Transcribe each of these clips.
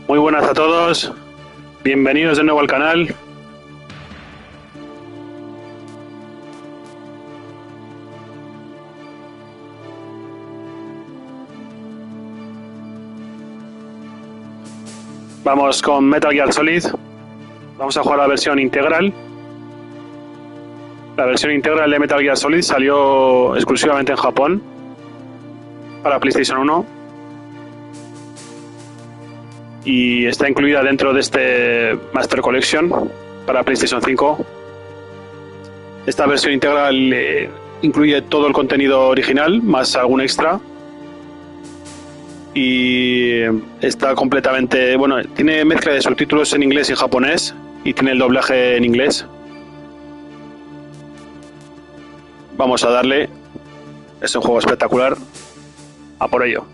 Muy buenas a todos, bienvenidos de nuevo al canal. Vamos con Metal Gear Solid. Vamos a jugar la versión integral. La versión integral de Metal Gear Solid salió exclusivamente en Japón para PlayStation 1 y está incluida dentro de este Master Collection para PlayStation 5. Esta versión integral incluye todo el contenido original más algún extra y está completamente, bueno, tiene mezcla de subtítulos en inglés y japonés y tiene el doblaje en inglés. Vamos a darle, es un juego espectacular, a por ello.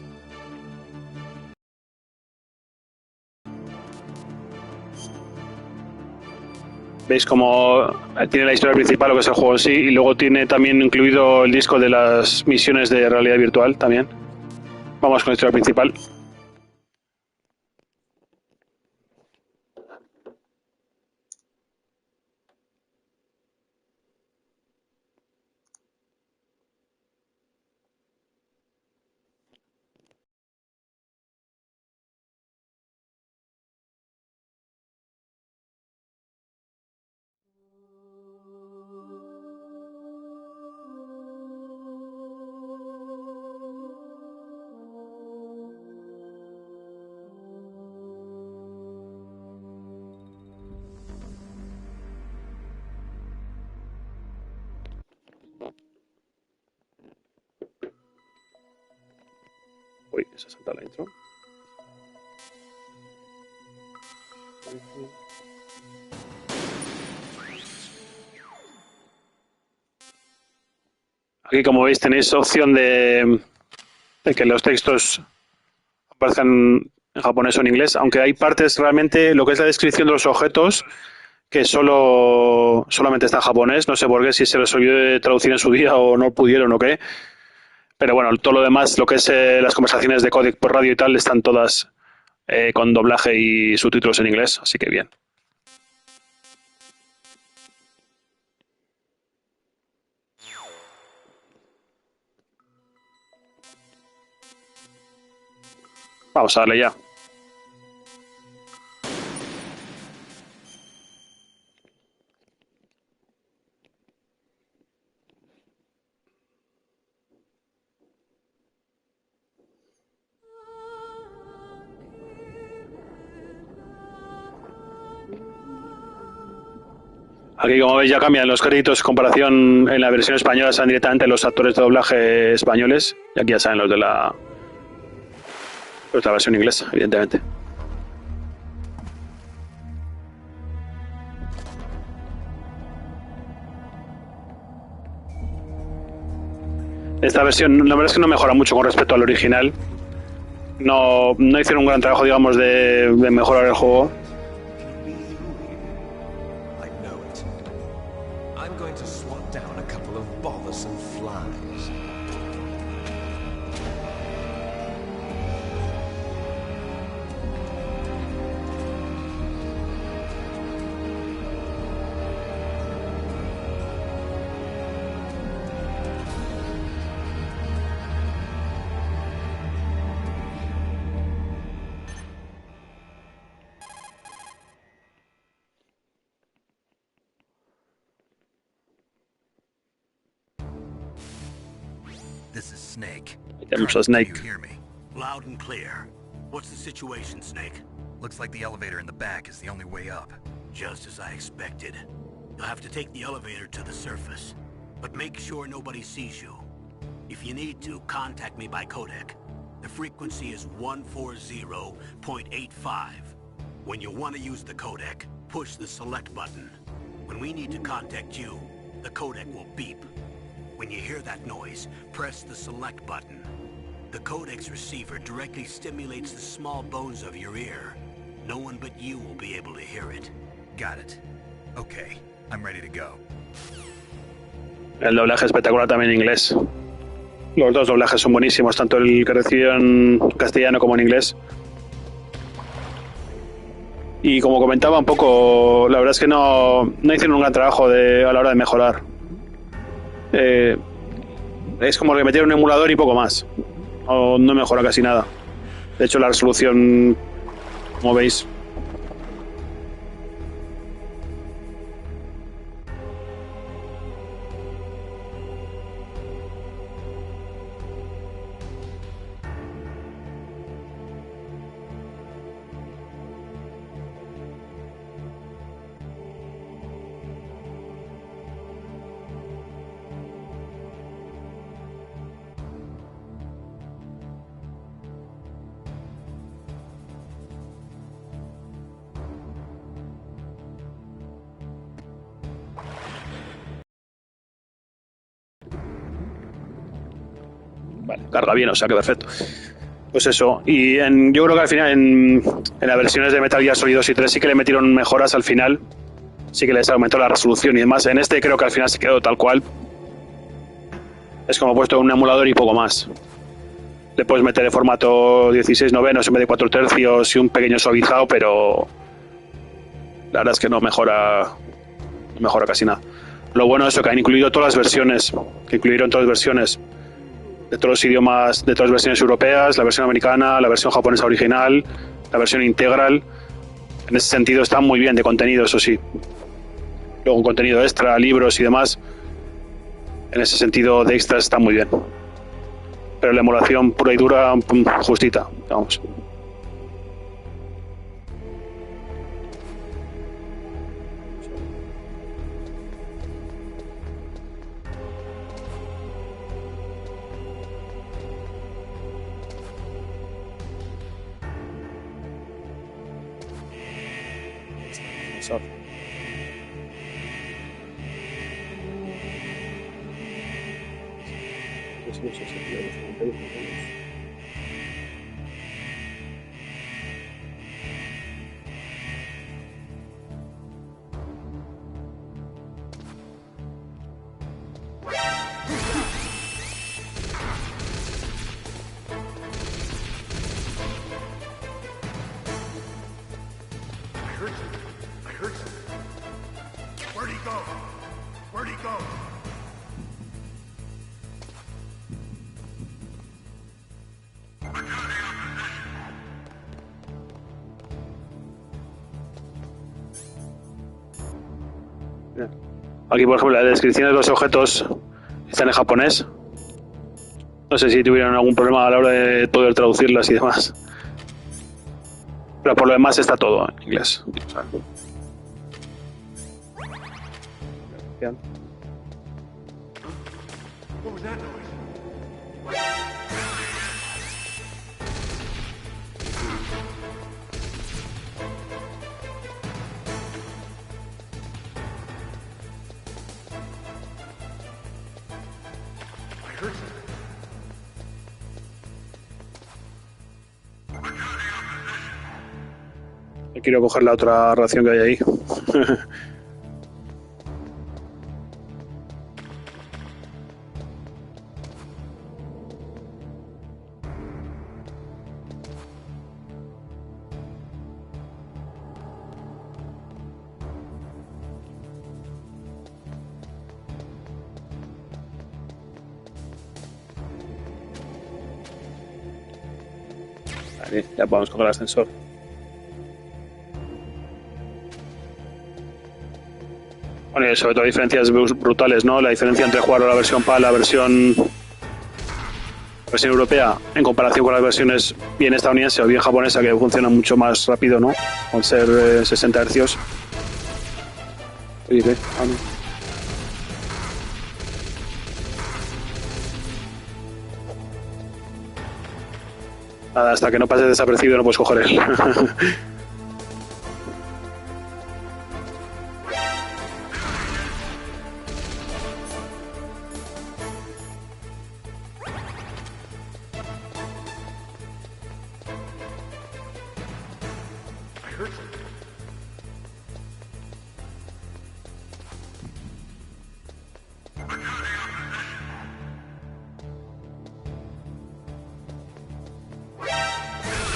Veis como tiene la historia principal, lo que es el juego en sí, y luego tiene también incluido el disco de las misiones de realidad virtual también. Vamos con la historia principal. Uy, se ha saltado la intro. Aquí, como veis, tenéis opción de que los textos aparezcan en japonés o en inglés, aunque hay partes realmente, lo que es la descripción de los objetos, que solamente está en japonés. No sé por qué, si se les olvidó de traducir en su día o no pudieron o qué. Pero bueno, todo lo demás, lo que es las conversaciones de códec por radio y tal, están todas con doblaje y subtítulos en inglés, así que bien. Vamos a darle ya. Aquí, como veis, ya cambian los créditos en comparación. En la versión española salen directamente los actores de doblaje españoles y aquí ya salen los de la versión inglesa, evidentemente. Esta versión, la verdad es que no mejora mucho con respecto al original. No hicieron un gran trabajo, digamos, de mejorar el juego. This is Snake. Tenemos a Snake. Can you hear me? Loud and clear. What's the situation, Snake? Looks like the elevator in the back is the only way up. Just as I expected. You'll have to take the elevator to the surface. But make sure nobody sees you. If you need to, contact me by codec. The frequency is 140.85. When you want to use the codec, push the select button. When we need to contact you, the codec will beep. When you hear that noise, press the select button. The codec's receiver directly stimulates the small bones of your ear. No one but you will be able to hear it. Got it. Okay, I'm ready to go. El doblaje espectacular también en inglés. Los dos doblajes son buenísimos, tanto el que recibieron en castellano como en inglés. Y como comentaba un poco, la verdad es que no hicieron un gran trabajo a la hora de mejorar. Es como que metieron un emulador y poco más. No mejora casi nada. De hecho, la resolución, como veis, vale, carga bien, o sea que perfecto. Pues eso, y yo creo que al final en las versiones de Metal Gear Solid 2 y 3 sí que le metieron mejoras al final, sí que les aumentó la resolución y demás. En este creo que al final se quedó tal cual. Es como puesto un emulador y poco más. Le puedes meter el formato 16 novenos en vez de 4 tercios y un pequeño suavizado, pero la verdad es que no mejora casi nada. Lo bueno es eso, que han incluido todas las versiones, que incluyeron todas las versiones de todos los idiomas, de todas las versiones europeas, la versión americana, la versión japonesa original, la versión integral. En ese sentido está muy bien de contenido, eso sí. Luego un contenido extra, libros y demás, en ese sentido de extras está muy bien. Pero la emulación pura y dura, justita, vamos. Aquí, por ejemplo, la descripción de los objetos están en japonés. No sé si tuvieron algún problema a la hora de poder traducirlas y demás. Pero por lo demás está todo en inglés. O sea, quiero coger la otra ración que hay ahí. Vale, ya podemos coger el ascensor. Bueno, y sobre todo diferencias brutales, ¿no? La diferencia entre jugar a la versión PAL, la versión europea, en comparación con las versiones bien estadounidense o bien japonesa, que funciona mucho más rápido, ¿no? Al ser 60 Hz. Oye, ¿qué? Ah, no. Nada, hasta que no pases desapercibido no puedes coger él.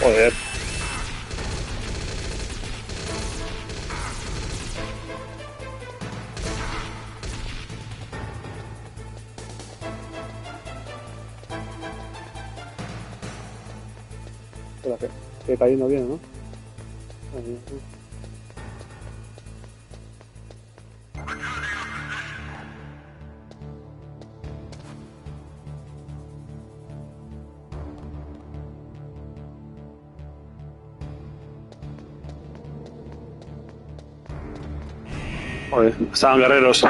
Joder. Espera, que está yendo bien, ¿no? Ahí, joder, estaban guerreros.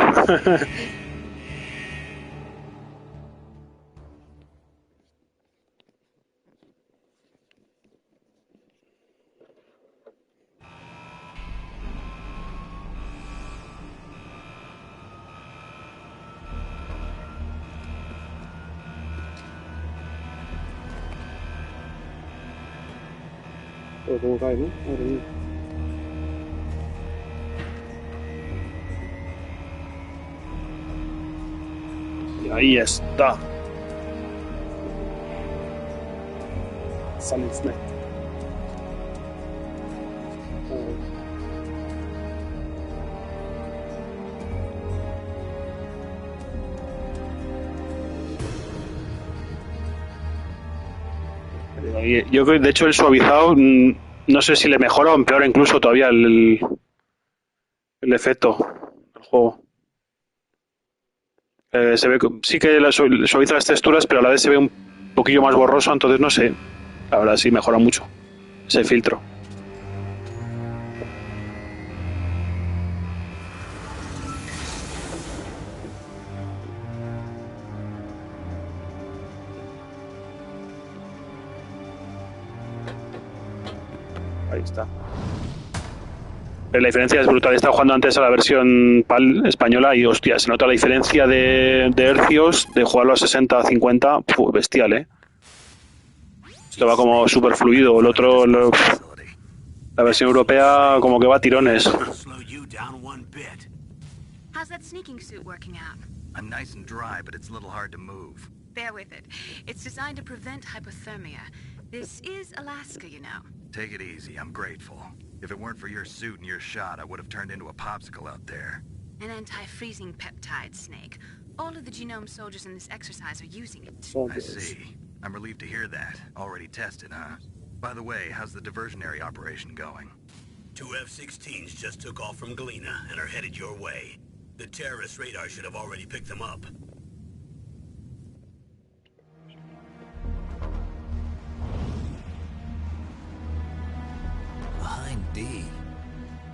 Pero cómo cae, ¿no? Madre mía. Y ahí está. Silent Snake. Yo creo que de hecho el suavizado no sé si le mejora o empeora incluso todavía el efecto del juego. Se ve, sí que suaviza las texturas, pero a la vez se ve un poquillo más borroso, entonces no sé. La verdad sí mejora mucho ese filtro. Ahí está. La diferencia es brutal. Estaba jugando antes a la versión PAL española y hostia, se nota la diferencia de hercios de jugarlo a 60 a 50. Bestial, ¿eh? Esto va como súper fluido. El otro, la versión europea, como que va a tirones. How's that sneaking suit working out? I'm nice and dry, but it's a little hard to move. Bear with it. It's designed to prevent hypothermia. This is Alaska, you know. Take it easy, I'm grateful. If it weren't for your suit and your shot, I would have turned into a popsicle out there. An anti-freezing peptide, Snake. All of the genome soldiers in this exercise are using it. I see. I'm relieved to hear that. Already tested, huh? By the way, how's the diversionary operation going? 2 F-16s just took off from Galena and are headed your way. The terrorist radar should have already picked them up. Behind D.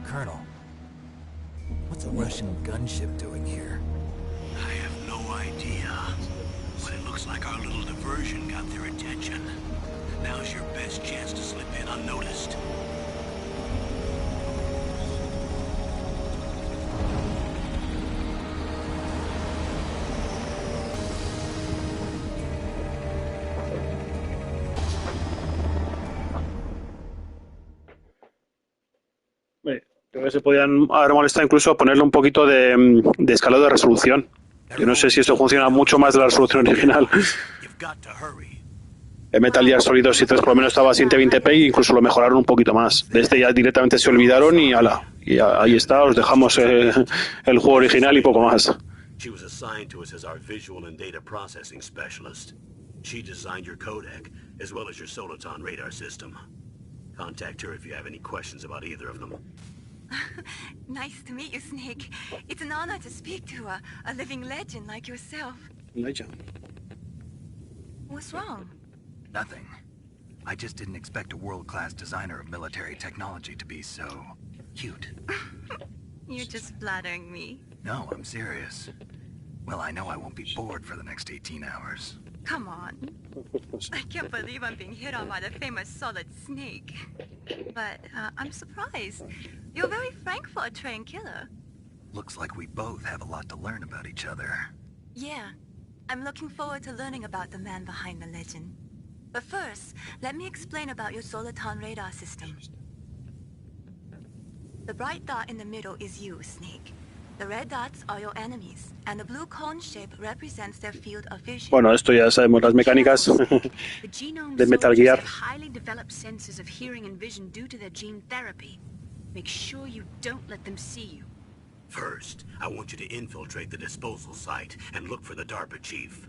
Colonel, what's a Russian gunship doing here? I have no idea. But it looks like our little diversion got their attention. Now's your best chance to slip in unnoticed. Creo que se podían haber molestado incluso ponerle un poquito de escalado de resolución. Yo no sé si esto funciona mucho más de la resolución original. En Metal Gear Solid 2 y 3 por lo menos estaba a 120p e incluso lo mejoraron un poquito más. De este ya directamente se olvidaron y ala. Y ahí está, os dejamos el juego original y poco más. She was assigned to us as our visual and data processing specialist. She designed your codec, as well as your Soliton radar system. Contact her if you have any questions about either of them. Nice to meet you, Snake. It's an honor to speak to a living legend like yourself. What's wrong? Nothing. I just didn't expect a world-class designer of military technology to be so cute. You're just flattering me. No, I'm serious. Well, I know I won't be bored for the next 18 hours. Come on. I can't believe I'm being hit on by the famous Solid Snake. But I'm surprised. You're very frank for a trained killer. Looks like we both have a lot to learn about each other. Yeah. I'm looking forward to learning about the man behind the legend. But first, let me explain about your Soliton radar system. The bright dot in the middle is you, Snake. The red dots are your enemies, and the blue cone shape represents their field of vision. Bueno, esto ya sabemos las mecánicas de Metal Gear. Have highly developed senses of hearing and vision due to their gene therapy. Make sure you don't let them see you. First, I want you to infiltrate the disposal site and look for the DARPA chief.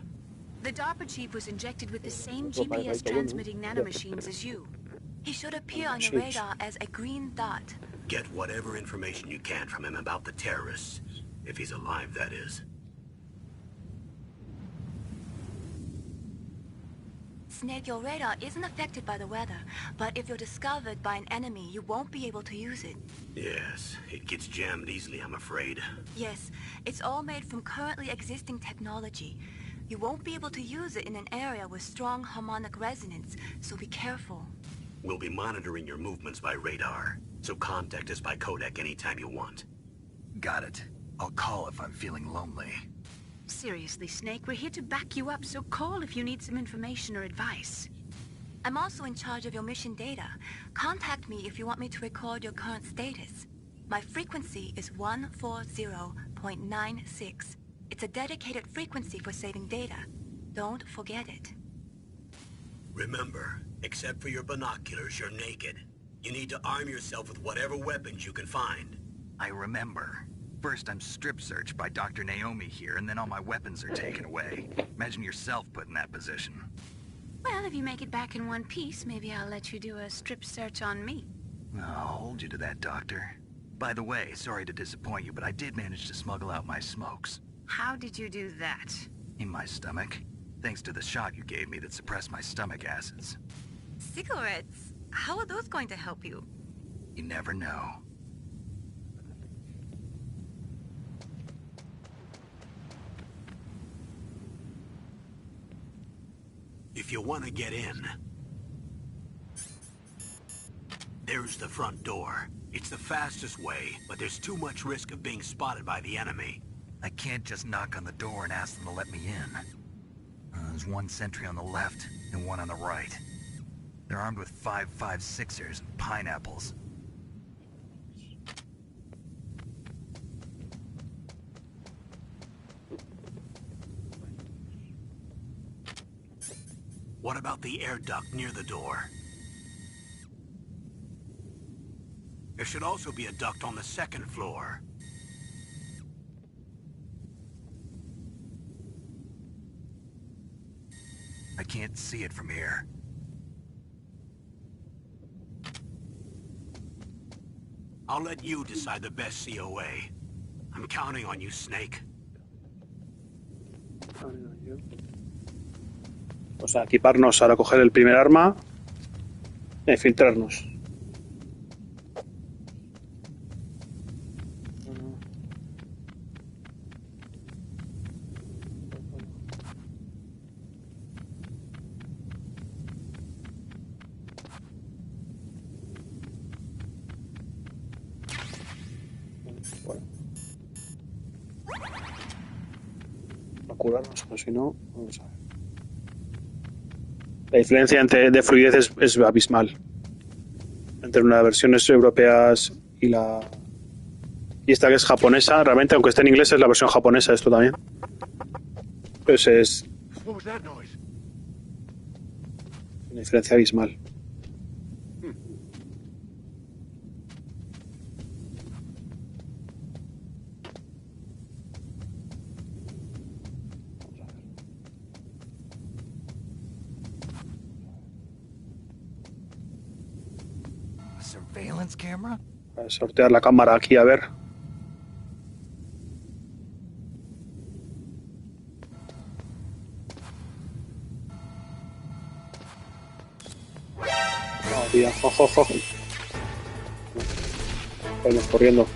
The DARPA chief was injected with the same GPS transmitting nanomachines as you. He should appear on your radar as a green dot. Get whatever information you can from him about the terrorists. If he's alive, that is. Snake, your radar isn't affected by the weather, but if you're discovered by an enemy, you won't be able to use it. Yes, it gets jammed easily, I'm afraid. Yes, it's all made from currently existing technology. You won't be able to use it in an area with strong harmonic resonance, so be careful. We'll be monitoring your movements by radar, so contact us by codec anytime you want. Got it. I'll call if I'm feeling lonely. Seriously, Snake, we're here to back you up, so call if you need some information or advice. I'm also in charge of your mission data. Contact me if you want me to record your current status. My frequency is 140.96. It's a dedicated frequency for saving data. Don't forget it. Remember, except for your binoculars, you're naked. You need to arm yourself with whatever weapons you can find. I remember. First, I'm strip searched by Dr. Naomi here, and then all my weapons are taken away. Imagine yourself put in that position. Well, if you make it back in one piece, maybe I'll let you do a strip search on me. I'll hold you to that, Doctor. By the way, sorry to disappoint you, but I did manage to smuggle out my smokes. How did you do that? In my stomach. Thanks to the shot you gave me that suppressed my stomach acids. Cigarettes? How are those going to help you? You never know. If you want to get in, there's the front door. It's the fastest way, but there's too much risk of being spotted by the enemy. I can't just knock on the door and ask them to let me in. There's one sentry on the left and one on the right. They're armed with 5.56ers and pineapples. What about the air duct near the door? There should also be a duct on the second floor. I can't see it from here. I'll let you decide the best COA. I'm counting on you, Snake. Pues a equiparnos, ahora coger el primer arma e filtrarnos. Bueno. A curarnos, o si no, vamos a ver. La diferencia de fluidez es abismal entre las versiones europeas y esta que es japonesa. Realmente, aunque esté en inglés, es la versión japonesa esto también. Pues es una diferencia abismal. Surveillance camera? Voy a sortear la cámara aquí a ver. Oh, tía, ojo. Vamos corriendo.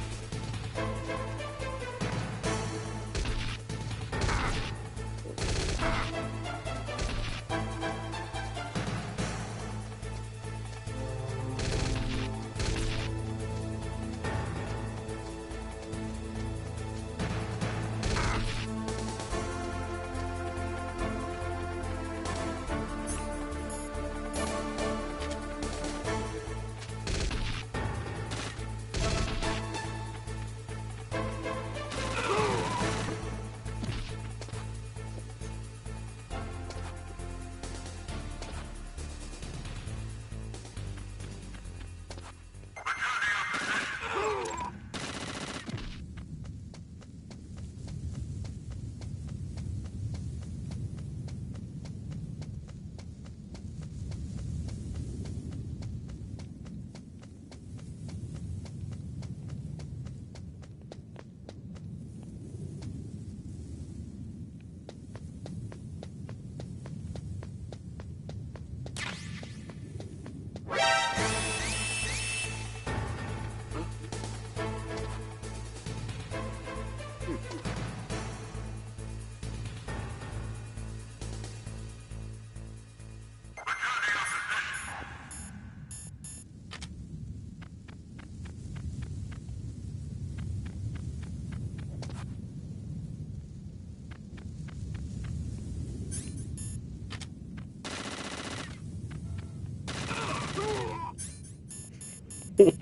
Bueno,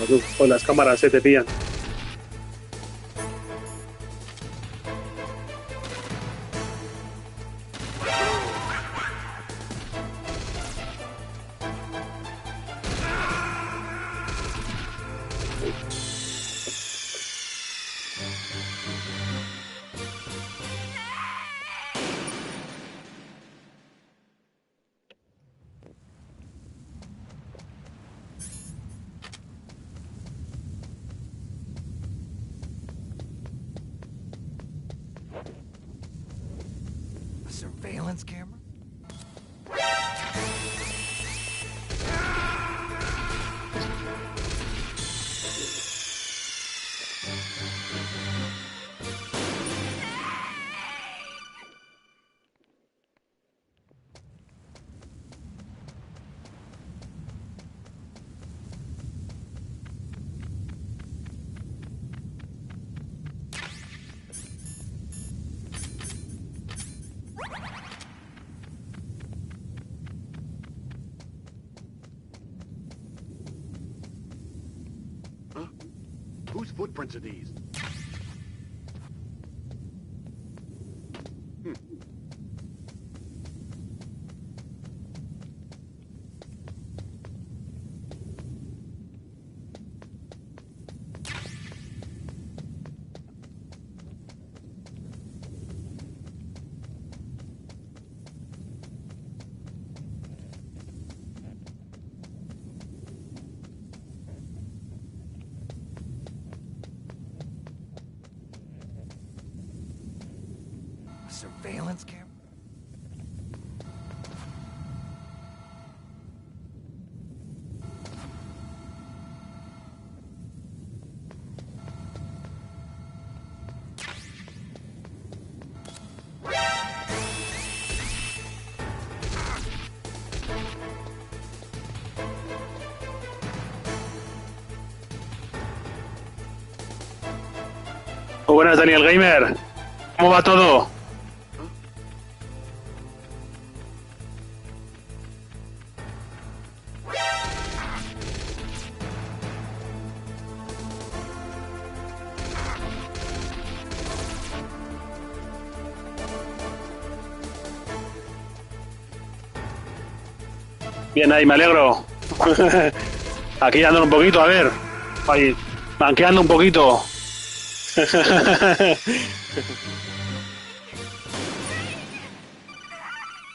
tú, con las cámaras se te pillan. A surveillance camera? Huh? Whose footprints are these? A surveillance camera? Muy buenas, Daniel Gamer. ¿Cómo va todo? Bien, ahí, me alegro. Aquí ando un poquito, a ver. Ahí, manqueando un poquito.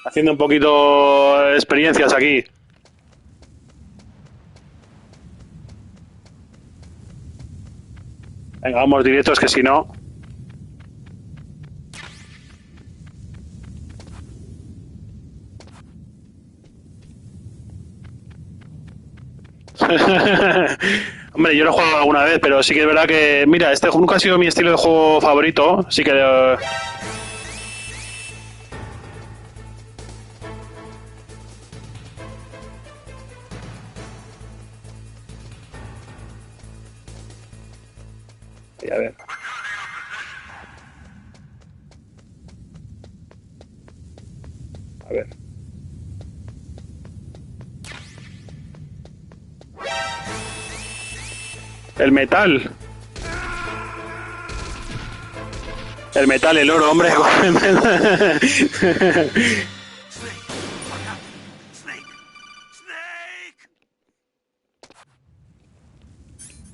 Haciendo un poquito experiencias aquí. Venga, vamos directos que si no... Hombre, yo lo he jugado alguna vez, pero sí que es verdad que... Mira, este nunca ha sido mi estilo de juego favorito. Sí que... a ver. A ver. El metal. El metal, el oro, hombre.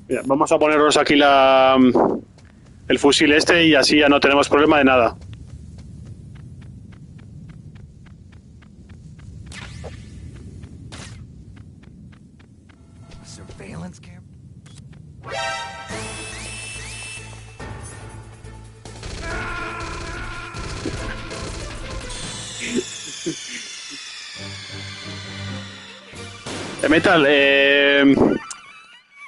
Mira, vamos a ponernos aquí el fusil este y así ya no tenemos problema de nada. A surveillance camera? El metal, el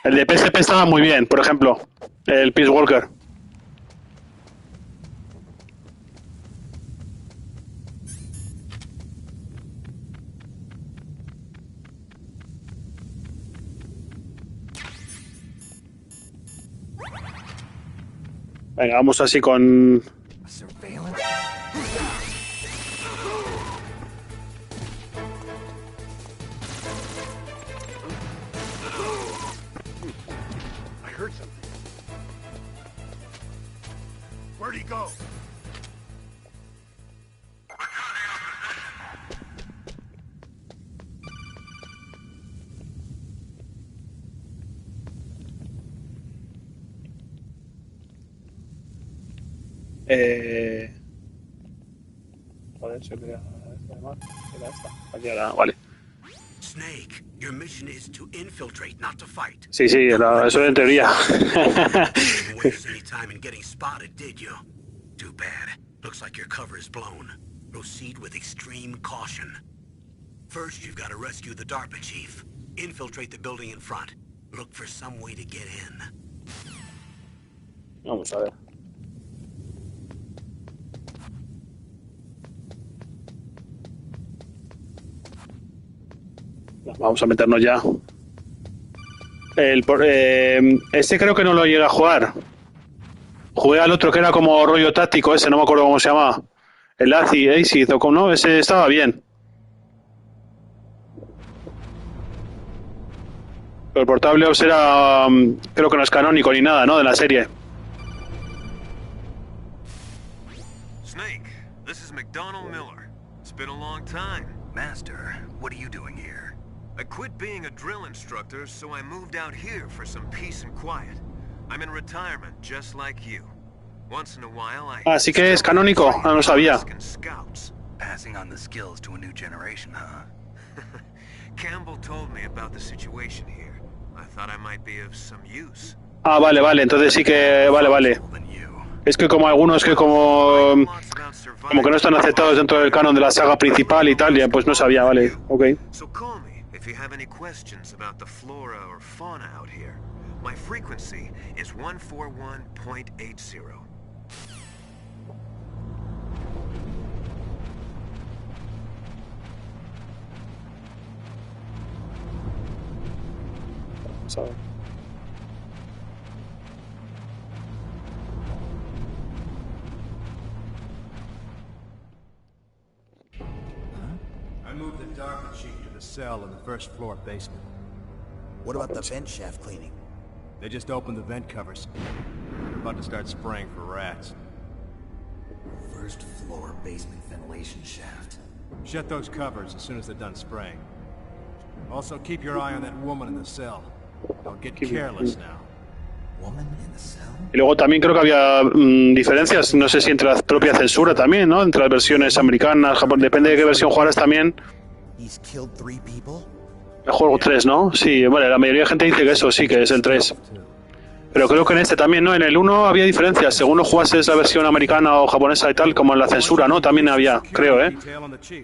de PSP estaba muy bien, por ejemplo, el Peace Walker. Venga, vamos así con... A surveillance? Joder, se olvida. Era esta. Aquí era, vale. Snake, your mission is to infiltrate, not to fight. Sí, sí, eso en teoría. Didn't waste any time in getting spotted, did you? Too bad. Looks like your cover is blown. Proceed with extreme caution. First, you've got to rescue the DARPA chief. Infiltrate the building in front. Look for some way to get in. Vamos a ver. Vamos a meternos ya. Este creo que no lo llega a jugar. Jugué al otro que era como rollo táctico, ese no me acuerdo cómo se llamaba. El Acid o como no, ese estaba bien. Pero el Portable Ops era, creo que no es canónico ni nada, ¿no? De la serie. Snake, this is McDonald Miller. It's been a long time. Master, what are you doing here? I quit being a drill instructor, so I moved out here for some peace and quiet. I'm in retirement, just like you. Once in a while, I... Ah, sí que es canónico. No lo sabía. Scouts. Passing on the skills to a new generation, huh? Campbell told me about the situation here. I thought I might be of some use. Ah, vale, vale. Entonces sí que... Vale. Es que como algunos que como que no están aceptados dentro del canon de la saga principal y tal, ya pues no sabía, vale. Ok. So call me if you have any questions about the flora or fauna out here. My frequency is 141.80. Vamos a ver. I moved the DARPA chief to the cell in the first floor basement. What about the vent shaft cleaning? They just opened the vent covers. They're about to start spraying for rats. First floor basement ventilation shaft. Shut those covers as soon as they're done spraying. Also, keep your eye on that woman in the cell. Don't get careless now. Woman in the cell? Y luego también creo que había diferencias, no sé si entre la propia censura también, ¿no? Entre las versiones americanas, Japón, depende de qué versión jugaras también. He's killed 3 people? El juego 3, ¿no? Sí, bueno, la mayoría de gente dice que eso sí, que es el 3. Pero creo que en este también, ¿no? En el 1 había diferencias, según lo jugases la versión americana o japonesa y tal, como en la censura, ¿no? También había, creo,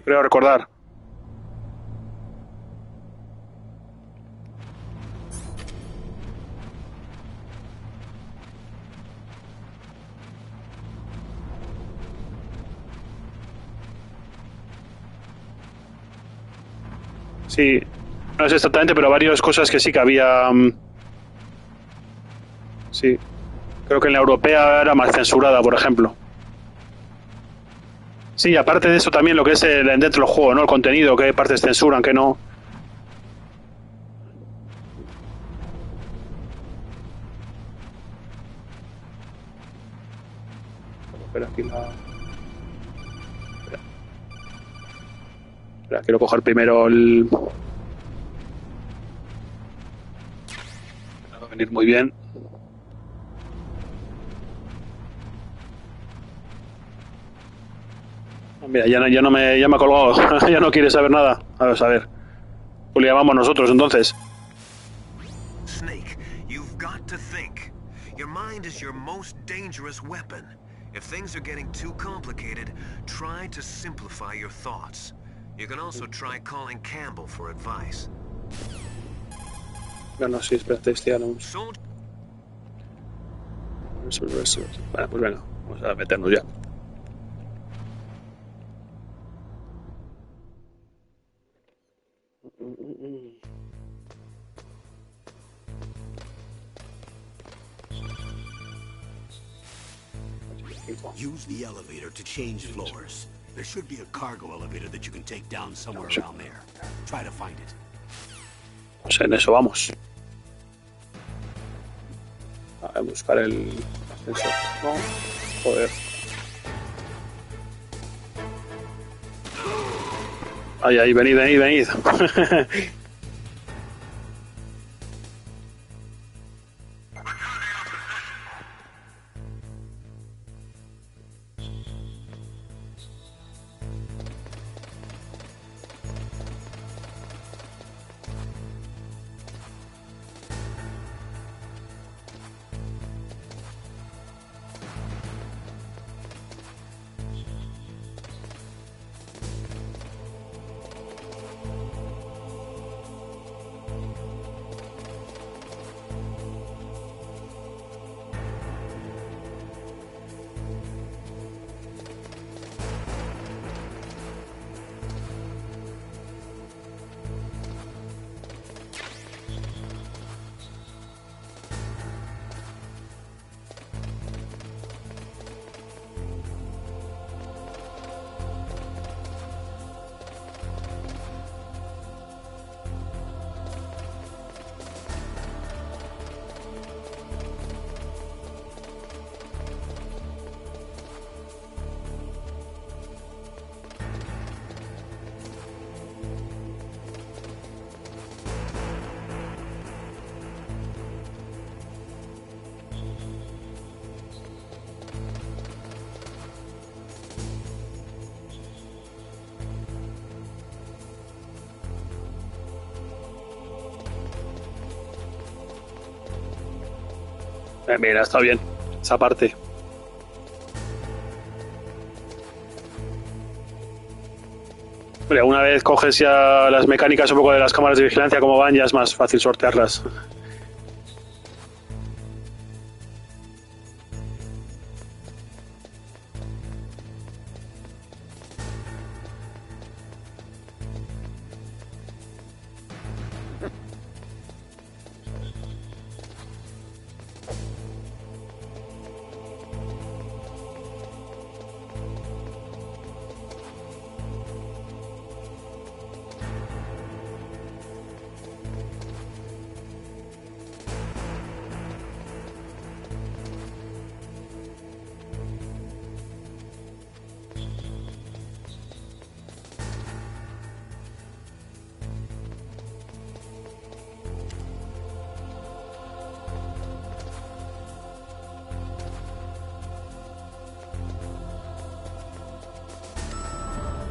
creo recordar. Sí, no sé exactamente, pero varias cosas que sí que había. Sí, creo que en la europea era más censurada, por ejemplo. Sí, aparte de eso también lo que es dentro del juego, ¿no? El contenido, qué partes censuran, qué no. Espera, aquí la... Espera, quiero coger primero el... Va a venir muy bien. Mira, ya me ha colgado. Ya no quiere saber nada. A ver. Pues le llamamos nosotros entonces. Snake, you've got to think. Your mind is your most dangerous weapon. If things are getting too complicated, try to simplify your thoughts. You can also try calling Campbell for advice. Bueno, sí, espérate, Bueno, pues venga, vamos a meternos ya. Use the elevator to change floors. There should be a cargo elevator that you can take down somewhere around there. Try to find it. Pues en eso vamos. A buscar el ascensor. No, joder. Ahí, venid. Mira, está bien. Esa parte. Hombre, una vez coges ya las mecánicas un poco de las cámaras de vigilancia, como van, ya es más fácil sortearlas.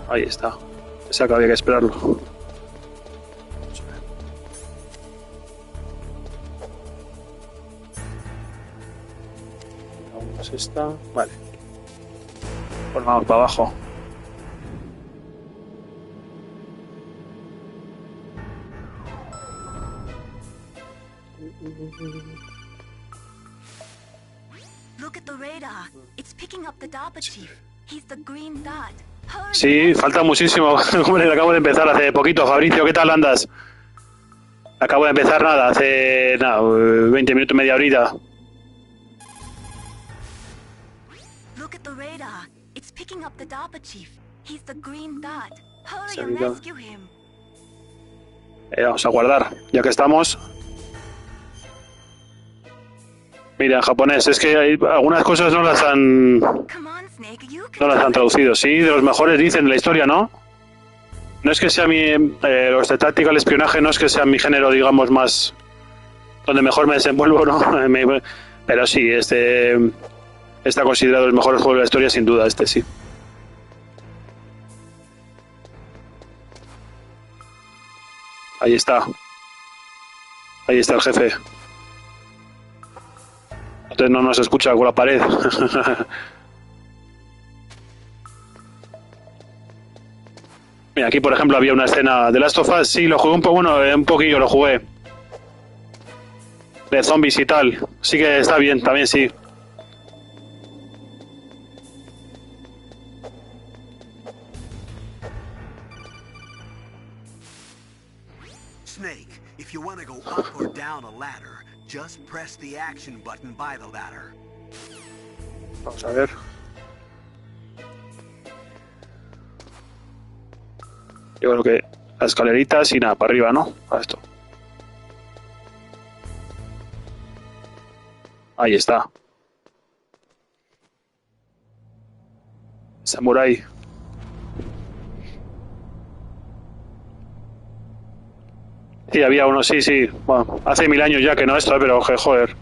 Ahí está. Ese que había que esperarlo. Aún más esta. Vale. Pues vamos para abajo. Look at the radar. It's picking up the DARPA chief. He's the green dot. Sí, falta muchísimo. Hombre, acabo de empezar hace poquito. Fabricio, ¿qué tal andas? Acabo de empezar nada, hace 20 minutos, media horita. Look at the radar. It's picking up the DARPA chief. He's the green dot. Hurry and Servidor. rescue him. Vamos a guardar, ya que estamos. Mira, en japonés, es que hay algunas cosas no las han traducido. Sí, de los mejores dicen en la historia, ¿no? No es que sea los de táctica, el espionaje, no es que sea mi género, digamos, más donde mejor me desenvuelvo, ¿no? Pero sí, está considerado el mejor juego de la historia, sin duda, sí. Ahí está. Ahí está el jefe. Entonces no nos escucha con la pared. Mira, aquí por ejemplo había una escena de Last of Us, sí, lo jugué un poco, bueno, un poquillo lo jugué. De zombies y tal. Sí que está bien, también sí. Snake, if you want to go up or down a ladder, just press the action button by the ladder. Vamos a ver. Yo creo que las escaleritas y nada, para arriba, ¿no? Para esto. Ahí está. Samurai. Sí, había uno, sí, sí. Bueno, hace 1000 años ya que no esto, pero joder.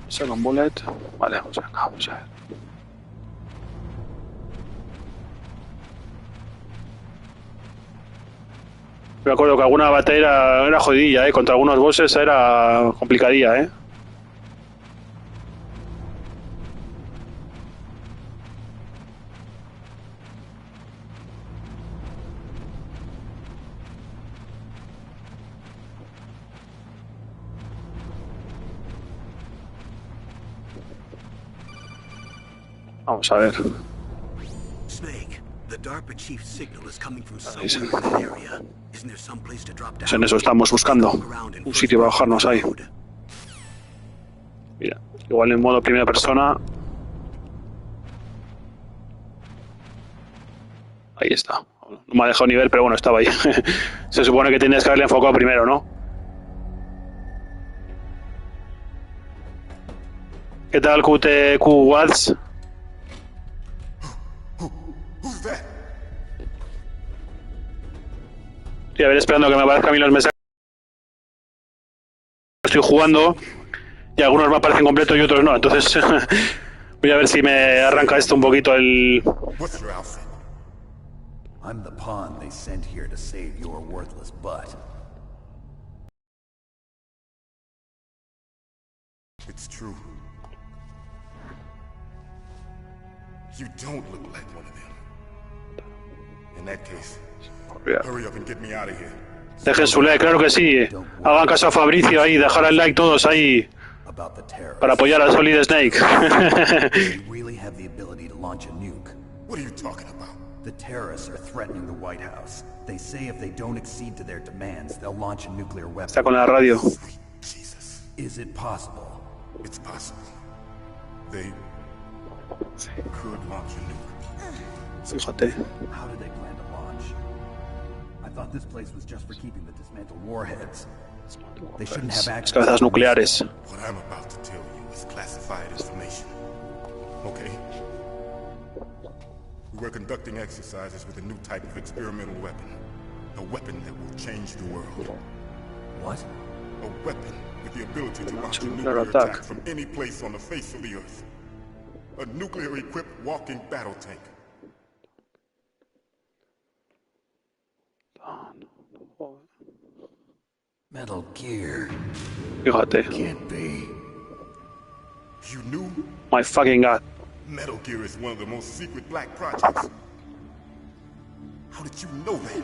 Second bullet. Vale, vamos a ver. Me acuerdo que alguna batalla era jodidilla, contra algunos bosses era complicadilla, Vamos a ver. Snake, the DARPA chief signal is coming from somewhere in that area. Isn't there some place to drop down? Pues en eso estamos buscando. Un sitio para bajarnos ahí. Mira, igual en modo primera persona. Ahí está. No me ha dejado ni ver, pero bueno, estaba ahí. Se supone que tienes que haberle enfocado primero, ¿no? ¿Qué tal, QTQ Watts? Estoy a ver esperando que me aparezcan a mí los mensajes. Estoy jugando y algunos me aparecen completos y otros no. Entonces, Voy a ver si me arranca esto un poquito el... What's your outfit? I'm the pawn they sent here to save your worthless butt. It's true. You don't look like one of them. In that case, hurry up and get me out of here. Dejen su like, claro que sí. Hagan caso a Fabricio ahí, dejar el like todos ahí para apoyar a Solid Snake. They really have the ability to launch a nuke. What are you talking about? The terrorists are threatening the White House. They say if they don't accede to their demands, they'll launch a nuclear weapon. Está con la radio. Sweet Jesus. Is it possible? It's possible. They could launch a nuke. Fíjate. How did they plan to launch? I thought this place was just for keeping the dismantled warheads. They shouldn't have access. Cabezas nucleares. What I'm about to tell you is classified information. Okay? We were conducting exercises with a new type of experimental weapon. A weapon that will change the world. What? A weapon with the ability to launch a nuclear attack from any place on the face of the Earth. A nuclear-equipped walking battle tank. Metal Gear. Fíjate. Can't be. You knew? My fucking god. Metal Gear is one of the most secret black projects. How did you know that?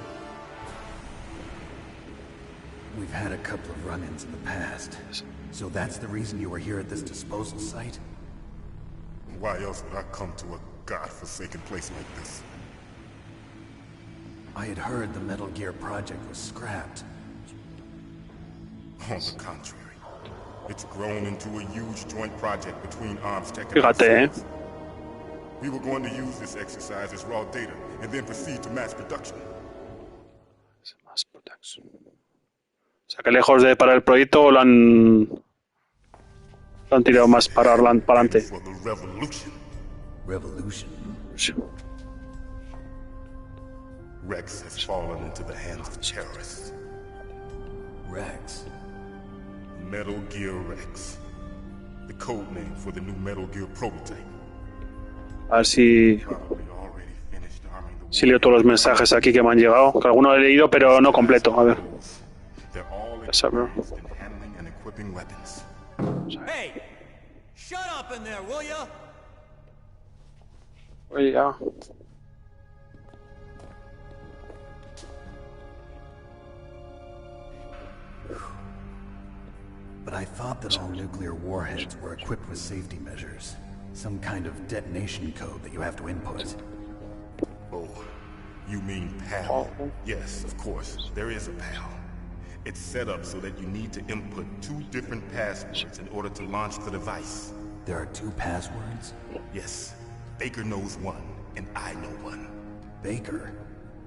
We've had a couple of run-ins in the past. So that's the reason you were here at this disposal site? Why else would I come to a god-forsaken place like this? I had heard the Metal Gear project was scrapped. On the contrary, it's grown into a huge joint project between Arms Tech and Fíjate, ourselves. We were going to use this exercise as raw data and then proceed to mass production. O sea, que lejos de parar el proyecto lo han tirado más para adelante. For the revolution. Revolution? Rex has fallen into the hands of terrorists. Rex? Metal Gear Rex. The code name for the new Metal Gear prototype. A ver si leo todos los mensajes aquí que me han llegado. Que algunos he leído, pero no completo. A ver. Hey, shut up in there, will ya? Oye, ya. But I thought that all nuclear warheads were equipped with safety measures. Some kind of detonation code that you have to input. Oh, you mean PAL? Yes, of course. There is a PAL. It's set up so that you need to input 2 different passwords in order to launch the device. There are 2 passwords? Yes. Baker knows one, and I know one. Baker?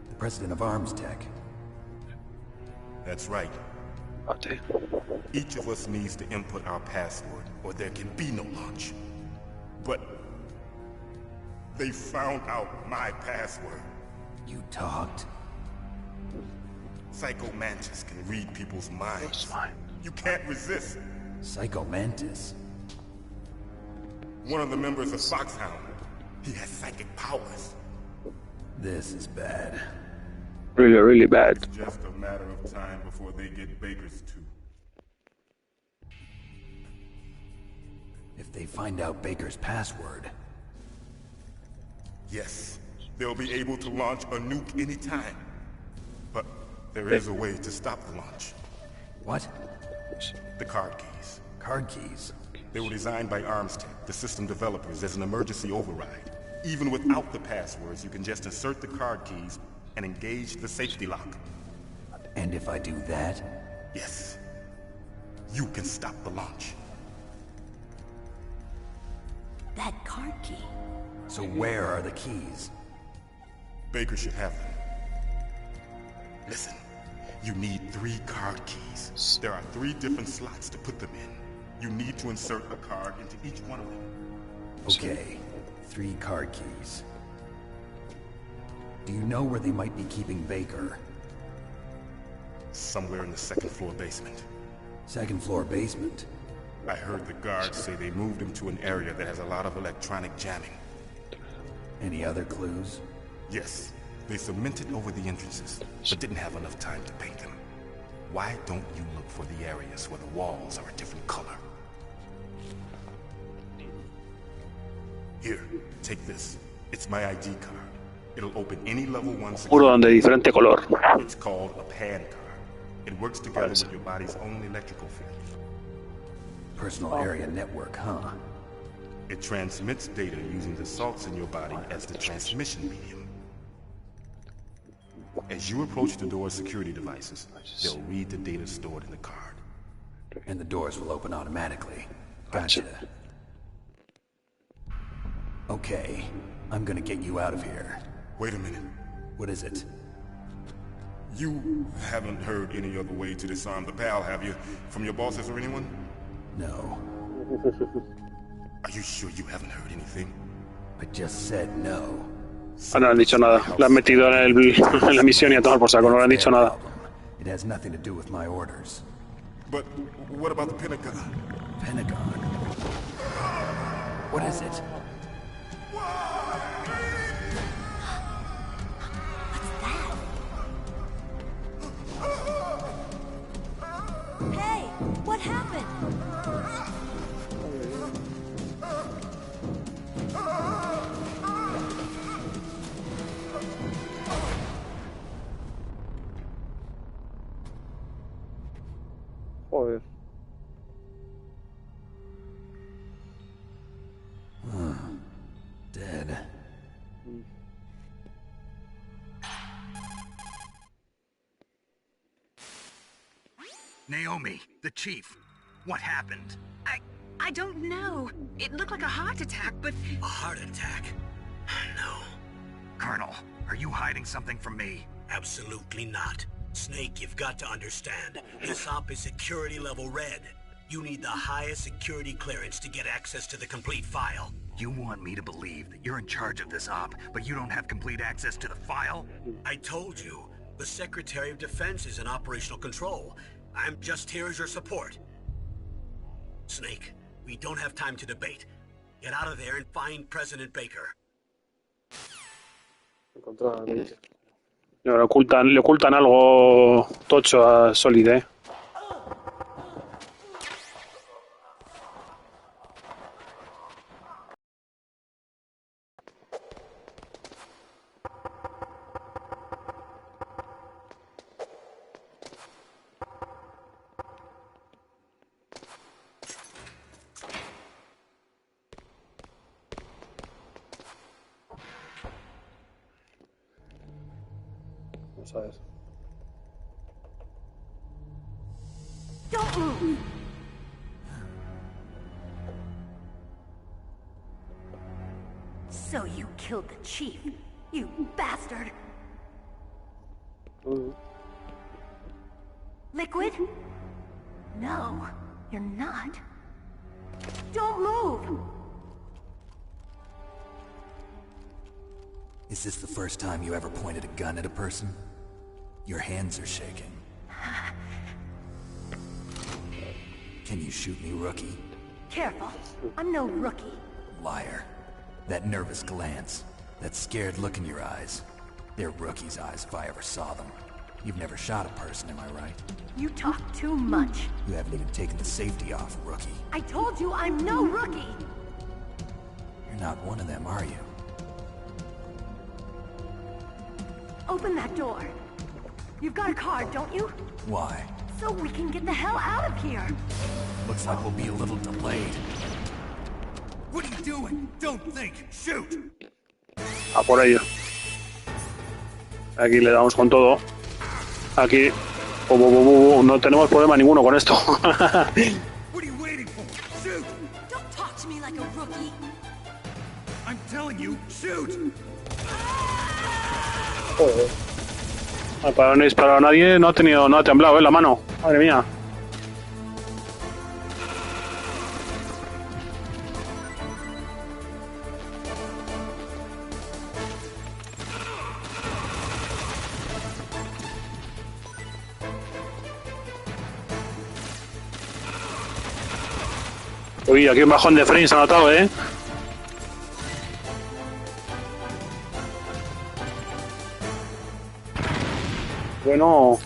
The president of Arms Tech? That's right. Each of us needs to input our password, or there can be no launch. But they found out my password. You talked? Psycho Mantis can read people's minds. You can't resist. Psycho Mantis? One of the members of Foxhound. He has psychic powers. This is bad. Really, really bad. It's just a matter of time before they get Baker's too. If they find out Baker's password... Yes, they'll be able to launch a nuke anytime. But there is a way to stop the launch. What? The card keys. Card keys? They were designed by Arms Tech, the system developers, as an emergency override. Even without the passwords, you can just insert the card keys and engage the safety lock. And if I do that? Yes. You can stop the launch. That card key. So where are the keys? Baker should have them. Listen, you need 3 card keys. There are 3 different slots to put them in. You need to insert a card into each one of them. Okay, 3 card keys. Do you know where they might be keeping Baker? Somewhere in the 2nd floor basement. 2nd floor basement? I heard the guards say they moved him to an area that has a lot of electronic jamming. Any other clues? Yes, they cemented over the entrances, but didn't have enough time to paint them. Why don't you look for the areas where the walls are a different color? Here, take this. It's my ID card. It'll open any level 1 Puro de diferente color. It's called a PAN card. It works together with your body's own electrical field. Personal area network, huh? It transmits data using the salts in your body as the transmission medium. As you approach the door's security devices, they'll read the data stored in the card. And the doors will open automatically. Gotcha. Okay, I'm gonna get you out of here. Wait a minute. What is it? You haven't heard any other way to disarm the PAL, have you? From your bosses or anyone? No. Are you sure you haven't heard anything? I just said no. Ah, no le han dicho nada. Le han metido en la misión y a tomar por saco. No le han dicho nada. It has nothing to do with my orders. But what about the Pentagon? Pentagon? What is it? Hey, what happened? Joder. Dead. Naomi, the chief. What happened? I don't know. It looked like a heart attack, but... A heart attack? No. Colonel, are you hiding something from me? Absolutely not. Snake, you've got to understand. This op is security level red. You need the highest security clearance to get access to the complete file. You want me to believe that you're in charge of this op, but you don't have complete access to the file? I told you. The Secretary of Defense is in operational control. I'm just here as your support. Snake, we don't have time to debate. Get out of there and find President Baker. No, le ocultan algo tocho a Solid, ¿eh? ¿Sabes? Don't move! So you killed the chief, you bastard! Liquid? No, you're not. Don't move! Is this the first time you ever pointed a gun at a person? Your hands are shaking. Can you shoot me, rookie? Careful, I'm no rookie. Liar. That nervous glance, that scared look in your eyes. They're rookie's eyes if I ever saw them. You've never shot a person, am I right? You talk too much. You haven't even taken the safety off, rookie. I told you I'm no rookie! You're not one of them, are you? Open that door. You've got a card, don't you? Why? So we can get the hell out of here. Looks like we'll be a little delayed. What are you doing? Don't think. Shoot! A por ello. Aquí le damos con todo. Aquí. No tenemos problema ninguno con esto. What are you waiting for? Shoot! Don't talk to me like a rookie. I'm telling you, shoot! Joder. Para no disparar a nadie, no ha temblado, la mano. Madre mía. Uy, aquí un bajón de frames ha notado, ¿eh? Bueno.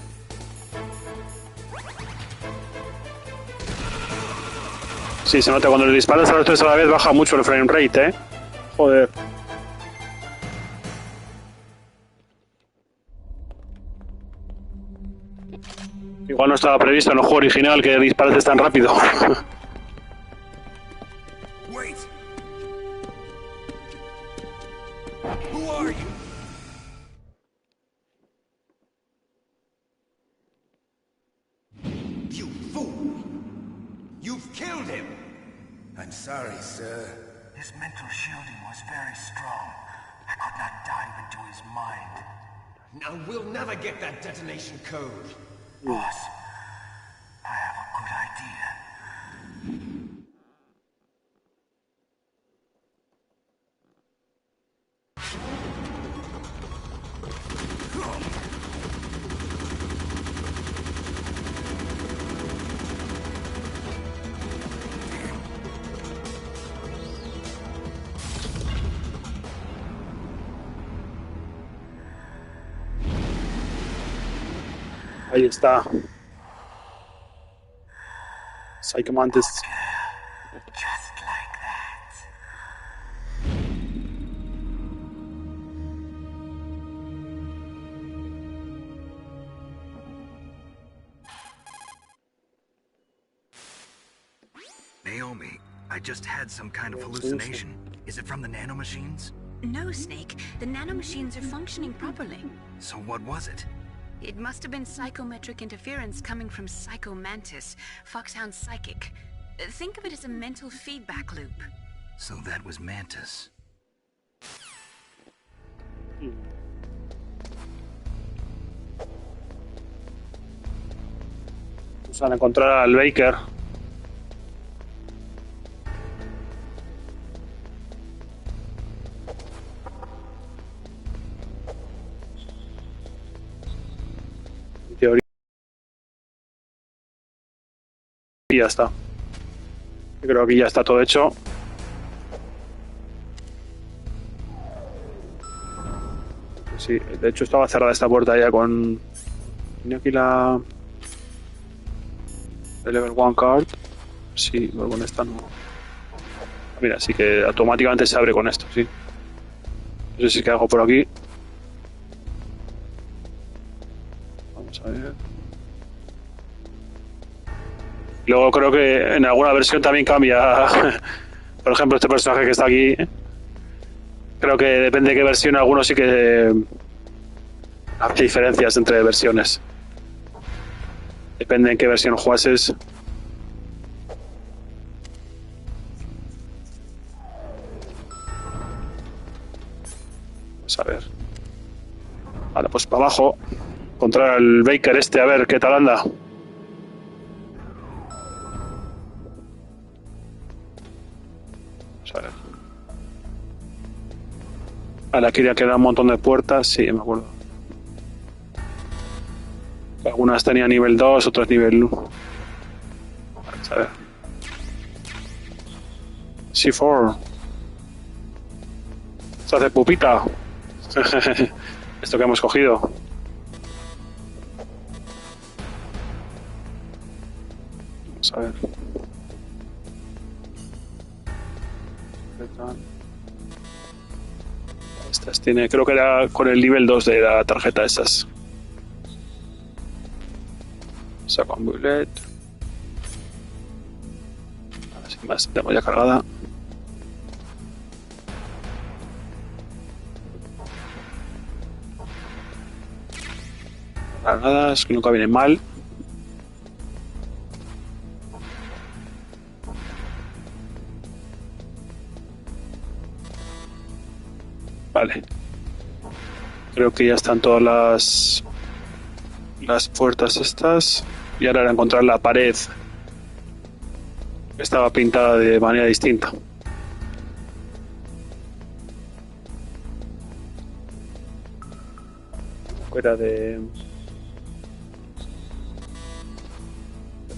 Sí, se nota. Cuando le disparas a los tres a la vez baja mucho el frame rate, ¿eh? Joder. Igual no estaba previsto en el juego original que dispares tan rápido. Wait. Who are you? You fool! You've killed him! I'm sorry, sir. His mental shielding was very strong. I could not dive into his mind. Now we'll never get that detonation code. Boss, I have a good idea. Ahí está. Psychomantis. Just like that. Naomi, I just had some kind of hallucination. Is it from the nanomachines? No, Snake. The nanomachines are functioning properly. So what was it? It must have been psychometric interference coming from Psychomantis, Foxhound's psychic. Think of it as a mental feedback loop. So that was Mantis. Vamos a encontrar al Baker. En teoría. Y ya está. Yo creo que aquí ya está todo hecho. Sí, de hecho estaba cerrada esta puerta ya con... Tenía aquí la... El level 1 card. Sí, pero con esta no. Mira, sí que automáticamente se abre con esto, sí. No sé si es que hago por aquí. Vamos a ver. Luego creo que en alguna versión también cambia. Por ejemplo, este personaje que está aquí. Creo que depende de qué versión, algunos sí que hace diferencias entre versiones. Depende en qué versión jugases. Vamos a ver. Vale, pues para abajo. Contra el Baker este, a ver qué tal anda. Vamos a ver. Vale, aquí ya queda un montón de puertas. Sí, me acuerdo. Algunas tenían nivel 2, otras nivel 1. Vamos a ver. C4. Se hace pupita. Esto que hemos cogido. Vamos a ver. Estas tiene, creo que era con el nivel 2 de la tarjeta esas. Saco un bullet. Ahora sin más, tengo ya cargada. Granadas, que nunca vienen mal. Vale. Creo que ya están todas las puertas estas. Y ahora era encontrar la pared. Estaba pintada de manera distinta. Fuera de...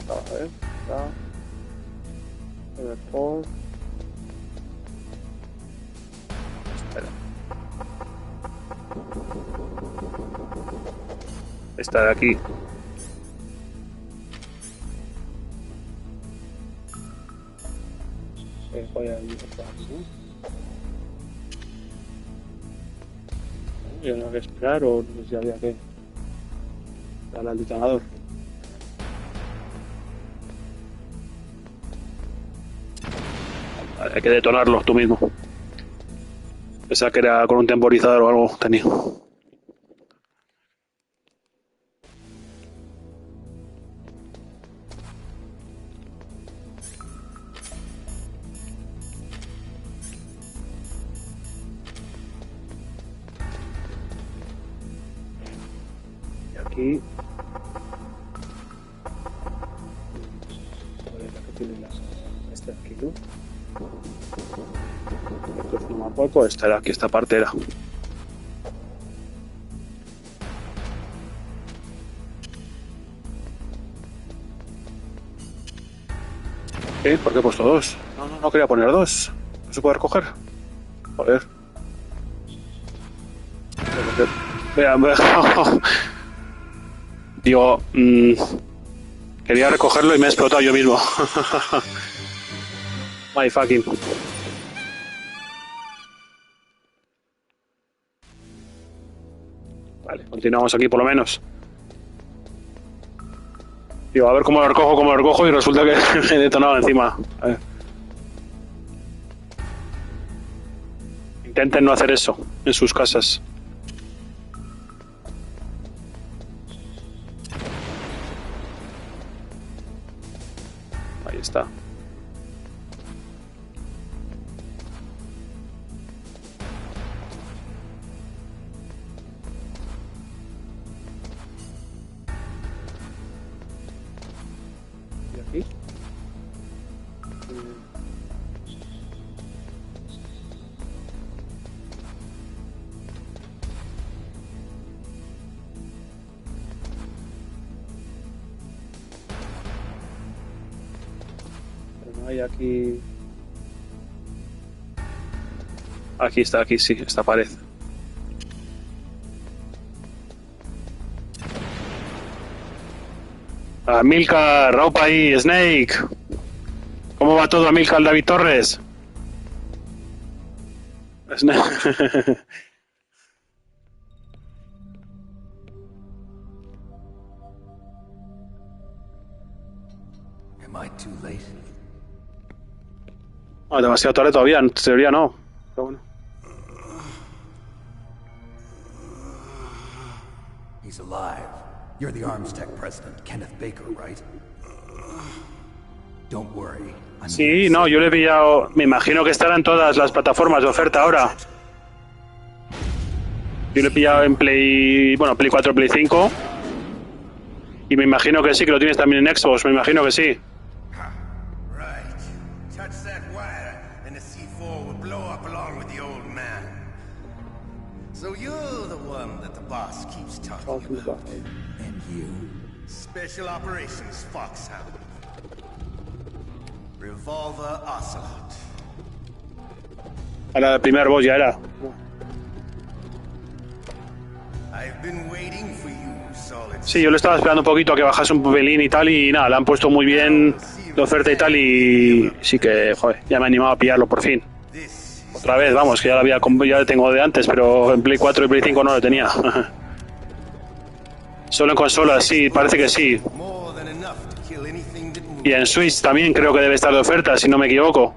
A ver, está. Espera. Esta de aquí. Voy a ir por aquí, ¿no? Yo no había que esperar o no sé si había que darle al detonador. Vale, hay que detonarlo tú mismo. Pensaba que era con un temporizador o algo tenía. Y aquí. ¿Cuál es la que tiene las? Este de aquí, ¿no? Entonces no me acuerdo. Esta era aquí, esta parte era. ¿Por qué he puesto dos? No quería poner dos. ¿No se puede recoger? Joder. Vean. Digo, quería recogerlo y me he explotado yo mismo. My fucking. Vale, continuamos aquí por lo menos. Digo, a ver cómo lo recojo y resulta que me he detonado encima. A ver. Intenten no hacer eso en sus casas. Ahí está. ¿Y aquí? Pero no hay aquí... Aquí está, aquí sí, esta pared. Amilcar, Raupa y Snake. ¿Cómo va todo, Amilcar, David Torres? Am I too late? No, demasiado tarde todavía, en teoría no. Pero bueno. He's alive. You're the Arms Tech president, Kenneth Baker, right? Don't worry. Sí, no, yo le he pillado... Me imagino que estará en todas las plataformas de oferta ahora. Yo le he pillado en Play... Bueno, Play 4, Play 5. Y me imagino que sí, que lo tienes también en Xbox. Me imagino que sí. So you're the one that the boss keeps talking about. And you? Special Operations Foxhound. Revolver Ocelot. Ahora el primer boss ya era. I've been waiting for you, Solid. Sí, yo le estaba esperando un poquito a que bajase un pelín y tal, y nada, le han puesto muy bien de oferta y tal, y sí que, joder, ya me he animado a pillarlo por fin. Otra vez, vamos, que ya lo tengo de antes, pero en Play 4 y Play 5 no lo tenía. Solo en consolas, sí, parece que sí. Y en Switch también creo que debe estar de oferta, si no me equivoco.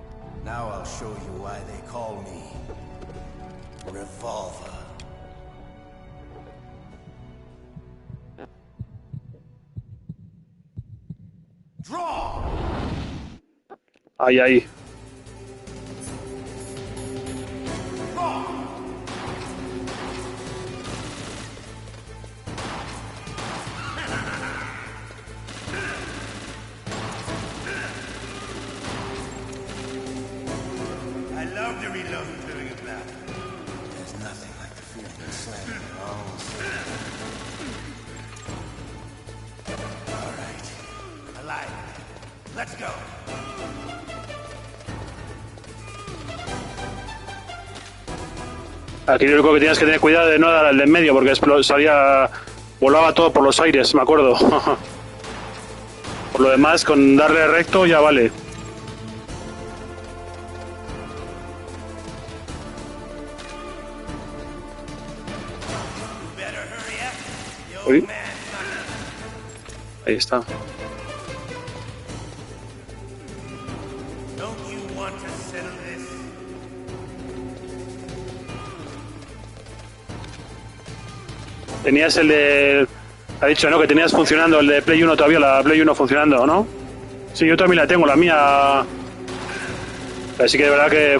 Ahí, ahí. I love to reload during a battle. There's nothing like the feeling of slamming your own sword. All right. Alive. Let's go. Aquí lo único que tienes que tener cuidado de no dar al de en medio, porque volaba todo por los aires, me acuerdo. Por lo demás, con darle recto ya vale. Uy. Ahí está. Tenías el de... Ha dicho, ¿no? Que tenías funcionando el de Play 1 todavía, la Play 1 funcionando, ¿no? Sí, yo también la tengo, la mía... Así que de verdad que...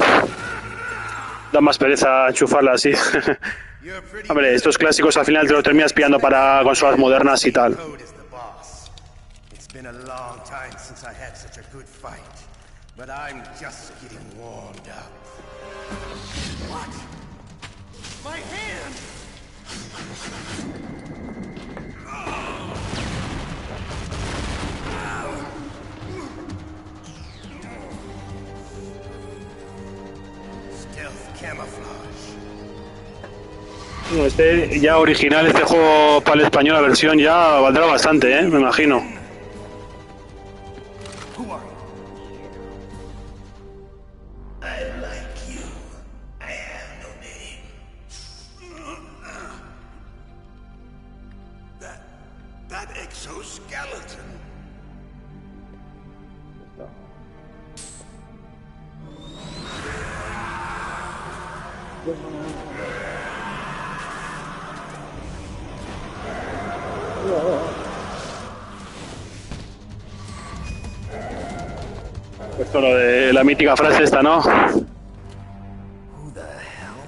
da más pereza enchufarla así. Hombre, estos clásicos al final te los terminas pillando para consolas modernas y tal. Este ya original, este juego para el español, la versión ya valdrá bastante, me imagino. That exoskeleton. Esto lo de la mítica frase esta, ¿no?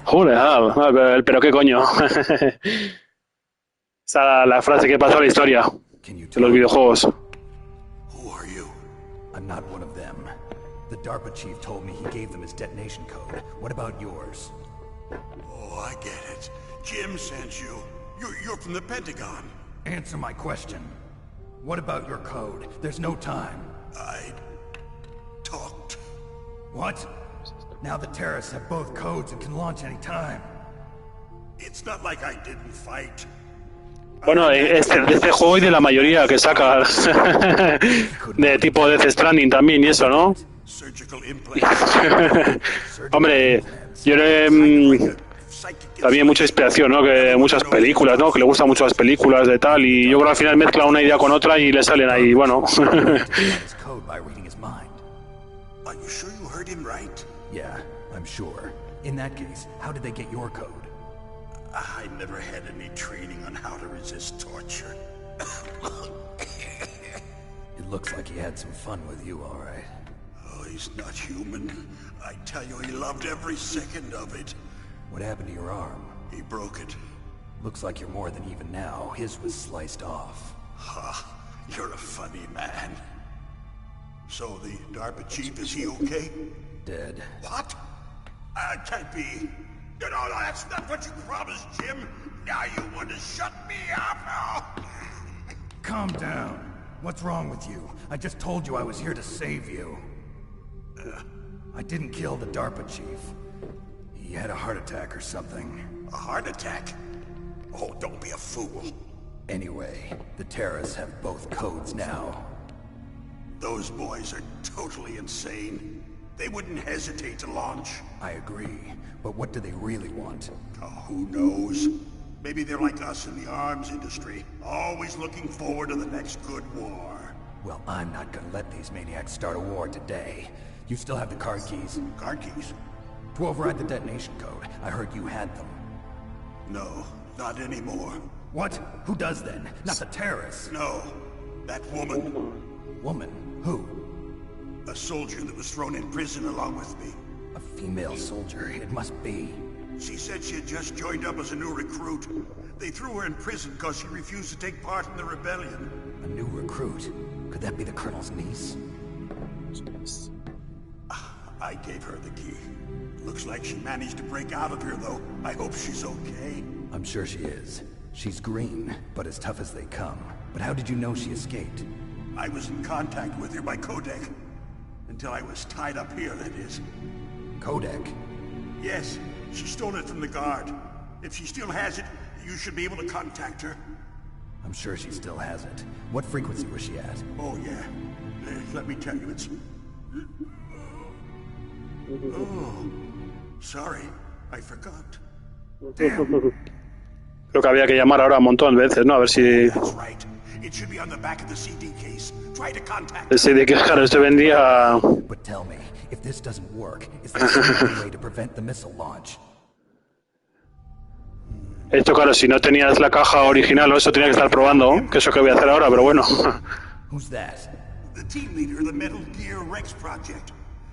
Joder, pero qué coño. Esa la frase que pasó a la historia de los videojuegos. I'm not one of them. The DARPA chief told me he gave them his detonation code. What about yours? Oh, I get it. Jim sent you. You're from the Pentagon. Answer my question. What about your code? There's no time. I talked. What? Now the terrorists have both codes and can launch any time. It's not like I didn't fight. Bueno, de este juego y de la mayoría que saca de tipo Death Stranding también y eso, ¿no? Hombre, yo también mucha inspiración, ¿no? Que muchas películas, ¿no? Que le gustan mucho las películas de tal y yo creo que al final mezcla una idea con otra y le salen ahí, bueno. Are you sure you heard him right? Yeah, I'm sure. In that case, how did they get your code? I never had any training on how to resist torture. It looks like he had some fun with you, all right. Oh, he's not human. I tell you, he loved every second of it. What happened to your arm? He broke it. Looks like you're more than even now. His was sliced off. Ha! You're a funny man. So the DARPA chief, is he okay? Dead. What? Can't be. No, that's not what you promised, Jim. Now you want to shut me up? Calm down. What's wrong with you? I just told you I was here to save you. I didn't kill the DARPA chief. He had a heart attack or something. A heart attack? Oh, don't be a fool. Anyway, the terrorists have both codes now. Those boys are totally insane. They wouldn't hesitate to launch. I agree, but what do they really want? Oh, who knows? Maybe they're like us in the arms industry, always looking forward to the next good war. Well, I'm not gonna let these maniacs start a war today. You still have the card keys? Card keys? To override the detonation code. I heard you had them. No, not anymore. What? Who does then? Not the terrorists. No, that woman. Woman? Who? A soldier that was thrown in prison along with me. A female soldier, it must be. She said she had just joined up as a new recruit. They threw her in prison because she refused to take part in the rebellion. A new recruit? Could that be the Colonel's niece? I gave her the key. Looks like she managed to break out of here, though. I hope she's okay. I'm sure she is. She's green, but as tough as they come. But how did you know she escaped? I was in contact with her by codec. Until I was tied up here, that is. Codec? Yes. She stole it from the guard. If she still has it, you should be able to contact her. I'm sure she still has it. What frequency was she at? Oh, yeah. Let me tell you, it's... Oh, sorry. I forgot. Damn. Creo que había que llamar ahora un montón de veces, ¿no? A ver si... That's right. It should be on the back of the CD case. Try to contact El CD que, claro, esto vendía... But tell me, if this doesn't work, is there some way to prevent the missile launch? Esto, claro, si no tenías la caja original o eso tenía que estar probando, que eso que voy a hacer ahora, pero bueno. Who's that? The team leader of the Metal Gear Rex project.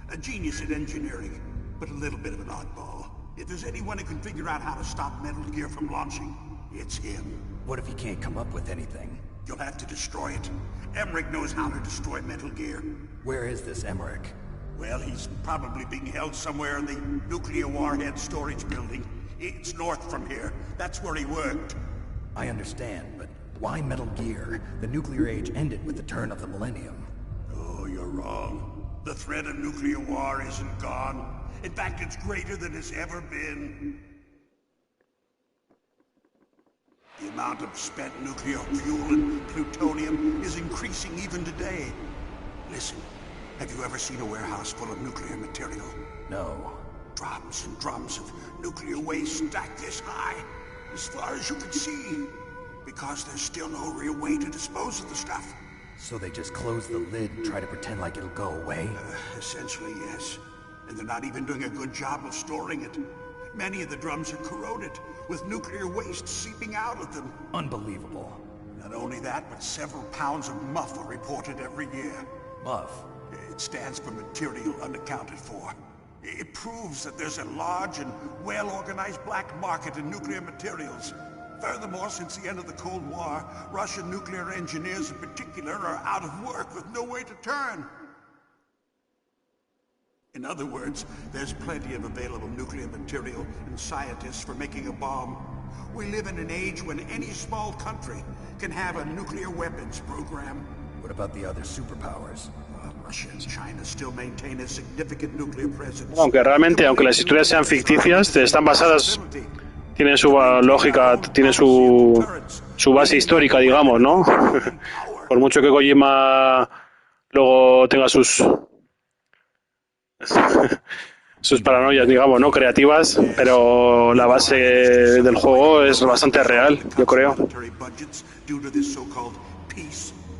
A genius at engineering, but a little bit of an oddball. If there's anyone who can figure out how to stop Metal Gear from launching, it's him. What if he can't come up with anything? You'll have to destroy it. Emmerich knows how to destroy Metal Gear. Where is this Emmerich? Well, he's probably being held somewhere in the nuclear warhead storage building. It's north from here. That's where he worked. I understand, but why Metal Gear? The nuclear age ended with the turn of the millennium. Oh, you're wrong. The threat of nuclear war isn't gone. In fact, it's greater than it's ever been. The amount of spent nuclear fuel and plutonium is increasing even today. Listen, have you ever seen a warehouse full of nuclear material? No. Drums and drums of nuclear waste stacked this high, as far as you can see. Because there's still no real way to dispose of the stuff. So they just close the lid and try to pretend like it'll go away? Essentially, yes. And they're not even doing a good job of storing it. Many of the drums are corroded, with nuclear waste seeping out of them. Unbelievable. Not only that, but several pounds of MUF are reported every year. MUF? It stands for material unaccounted for. It proves that there's a large and well-organized black market in nuclear materials. Furthermore, since the end of the Cold War, Russian nuclear engineers in particular are out of work with no way to turn. In other words, there's plenty of available nuclear material and scientists for making a bomb. We live in an age when any small country can have a nuclear weapons program. What about the other superpowers? Russia and China still maintain a significant nuclear presence. Aunque realmente, aunque las historias sean ficticias, están basadas... Tiene su lógica, tiene su base histórica, digamos, ¿no? Por mucho que Kojima luego tenga sus paranoias, digamos, ¿no? Creativas, pero la base del juego es bastante real, yo creo.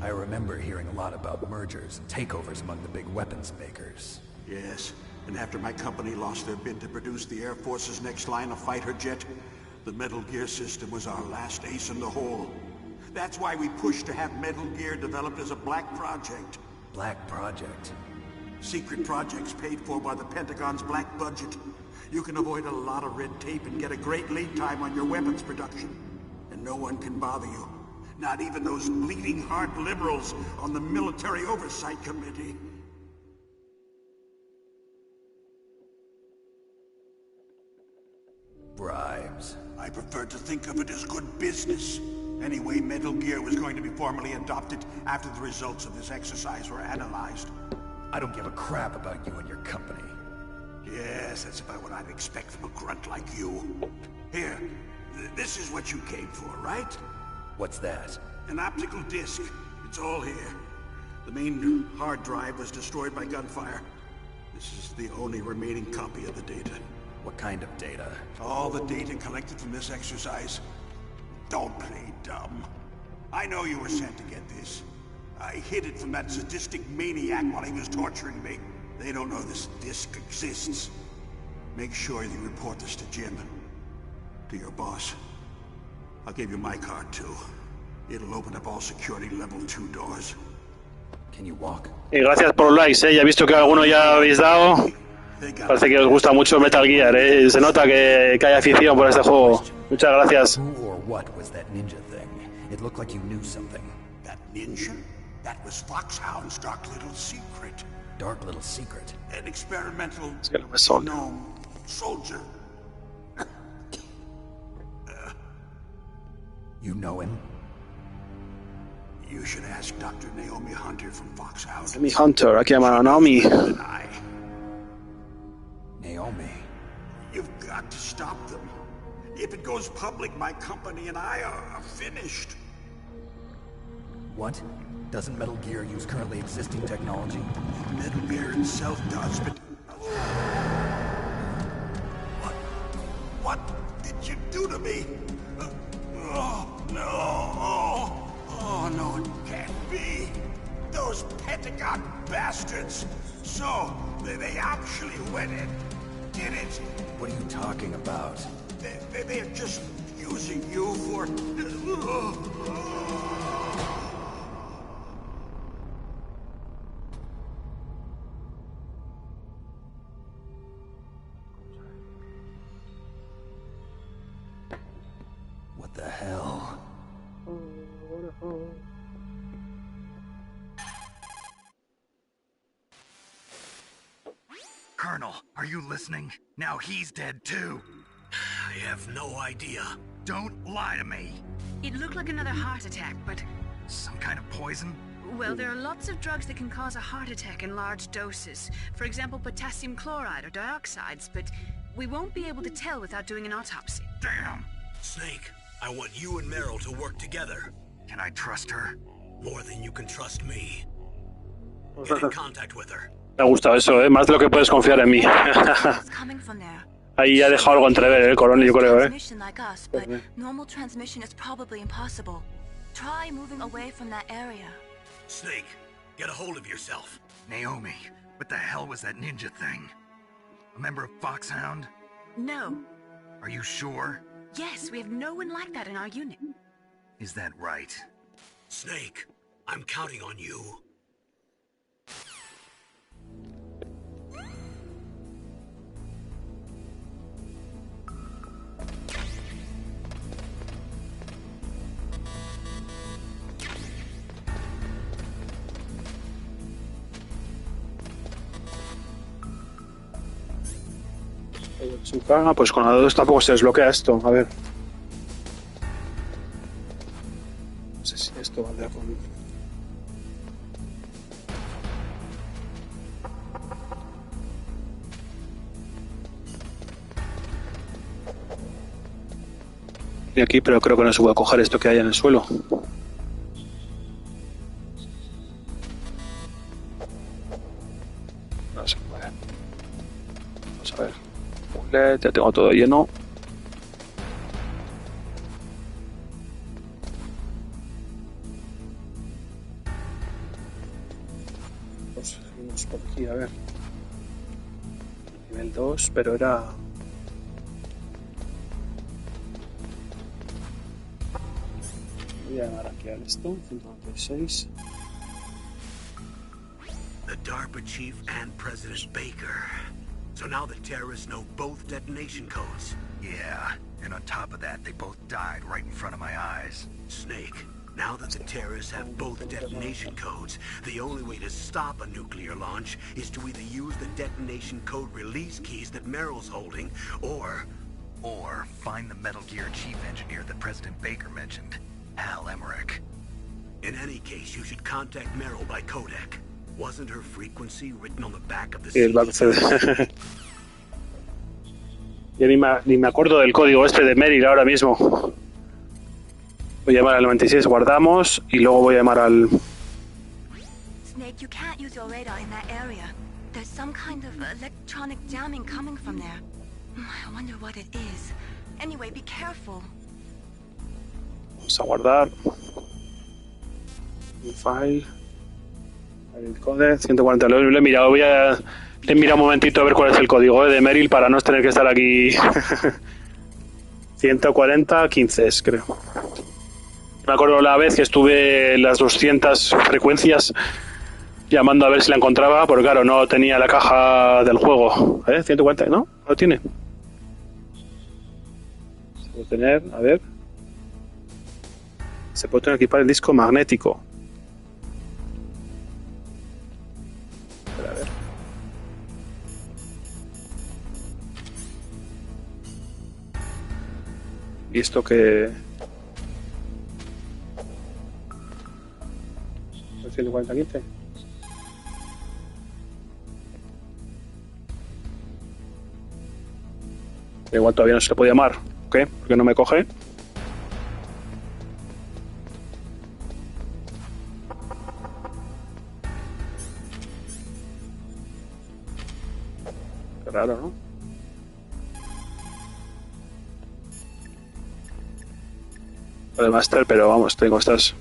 I remember hearing a lot about mergers and takeovers among the big weapons makers. Yes. And after my company lost their bid to produce the Air Force's next line of fighter jet, the Metal Gear system was our last ace in the hole. That's why we pushed to have Metal Gear developed as a black project. Black project? Secret projects paid for by the Pentagon's black budget. You can avoid a lot of red tape and get a great lead time on your weapons production. And no one can bother you. Not even those bleeding heart liberals on the Military Oversight Committee. Bribes. I prefer to think of it as good business. Anyway, Metal Gear was going to be formally adopted after the results of this exercise were analyzed. I don't give a crap about you and your company. Yes, that's about what I'd expect from a grunt like you. Here, this is what you came for, right? What's that? An optical disc. It's all here. The main hard drive was destroyed by gunfire. This is the only remaining copy of the data. What kind of data? All the data collected from this exercise. Don't play dumb. I know you were sent to get this. I hid it from that sadistic maniac while he was torturing me. They don't know this disc exists. Make sure you report this to Jim. To your boss. I'll give you my card too. It'll open up all security level 2 doors. Can you walk? Y gracias por los likes, ya he visto que alguno ya habéis dado. Parece que os gusta mucho Metal Gear, se nota que hay afición por este juego. Muchas gracias. Who or what was that ninja thing? It looked like you knew something. That ninja? That was Foxhound's dark little secret. Dark little secret? An experimental gnome soldier. You know him? You should ask Dr. Naomi Hunter from Foxhound. Naomi Hunter, aquí llaman a Naomi. Naomi? You've got to stop them. If it goes public, my company and I are finished. What? Doesn't Metal Gear use currently existing technology? Metal Gear itself does, but... What did you do to me? Oh, no. Oh, no, it can't be. Those Pentagon bastards. So, they actually went and did it. What are you talking about? They're just using you for... What the hell? Colonel, are you listening? Now he's dead too. I have no idea. Don't lie to me. It looked like another heart attack, but... Some kind of poison? Well, there are lots of drugs that can cause a heart attack in large doses. For example, potassium chloride or dioxides, but we won't be able to tell without doing an autopsy. Damn! Snake, I want you and Meryl to work together. Can I trust her? More than you can trust me. Get in contact with her. Me ha gustado eso, más de lo que puedes confiar en mí. Ahí ha dejado algo entrever, el coronel, yo creo, Normal transmission is probably impossible. Try moving away from that area. Snake, get a hold of yourself. Naomi, what the hell was that ninja thing? A member of Foxhound? No. Are you sure? Yes, we have no one like that in our unit. Is that right? Snake, I'm counting on you. Pues con la 2 tampoco se desbloquea esto. A ver. No sé si esto valdrá con... Y aquí, pero creo que no se puede coger esto que hay en el suelo. No se puede. Vamos a ver. Ya tengo todo lleno. Pues seguimos por aquí, a ver. Nivel 2, pero era... Voy a llamar aquí a esto, 196. The DARPA chief and President Baker. So now the terrorists know both detonation codes. Yeah, and on top of that, they both died right in front of my eyes. Snake, now that the terrorists have both detonation codes, the only way to stop a nuclear launch is to either use the detonation code release keys that Meryl's holding, or find the Metal Gear chief engineer that President Baker mentioned, Al Emmerich. In any case, you should contact Meryl by codec. Wasn't her frequency written on the back of the CD? Yo ni me acuerdo del código este de Meryl ahora mismo. Voy a llamar al 96, guardamos, y luego voy a llamar al... Snake, you can't use your radar in that area. There's some kind of electronic jamming coming from there. I wonder what it is. Anyway, be careful. Vamos a guardar. File. El código 140. Lo he mirado. Le he mirado un momentito a ver cuál es el código de Meryl para no tener que estar aquí. 140, 15 creo. Me acuerdo la vez que estuve las 200 frecuencias llamando a ver si la encontraba, porque claro, no tenía la caja del juego. 140, ¿no? ¿Lo tiene? Se puede tener, a ver. Se puede tener que equipar el disco magnético. A ver. ¿Y esto qué? 140, 15. Igual todavía no se le puede llamar. ¿Qué? ¿Por qué no me coge? Qué raro, ¿no? Lo de Master, pero vamos, tengo estas.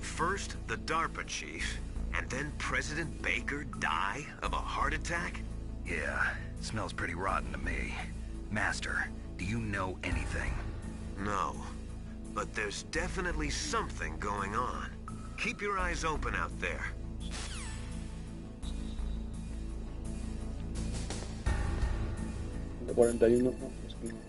First, the DARPA chief, and then President Baker die of a heart attack? Yeah, smells pretty rotten to me. Master, do you know anything? No, but there's definitely something going on. Keep your eyes open out there. De 41, no, es que no.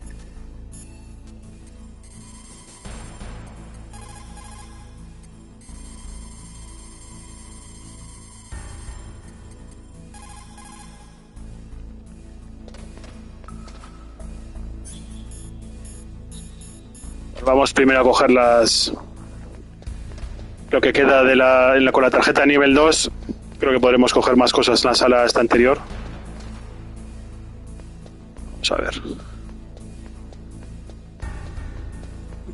Vamos primero a coger las... Lo que queda de con la tarjeta de nivel 2. Creo que podremos coger más cosas en la sala esta anterior. Vamos a ver.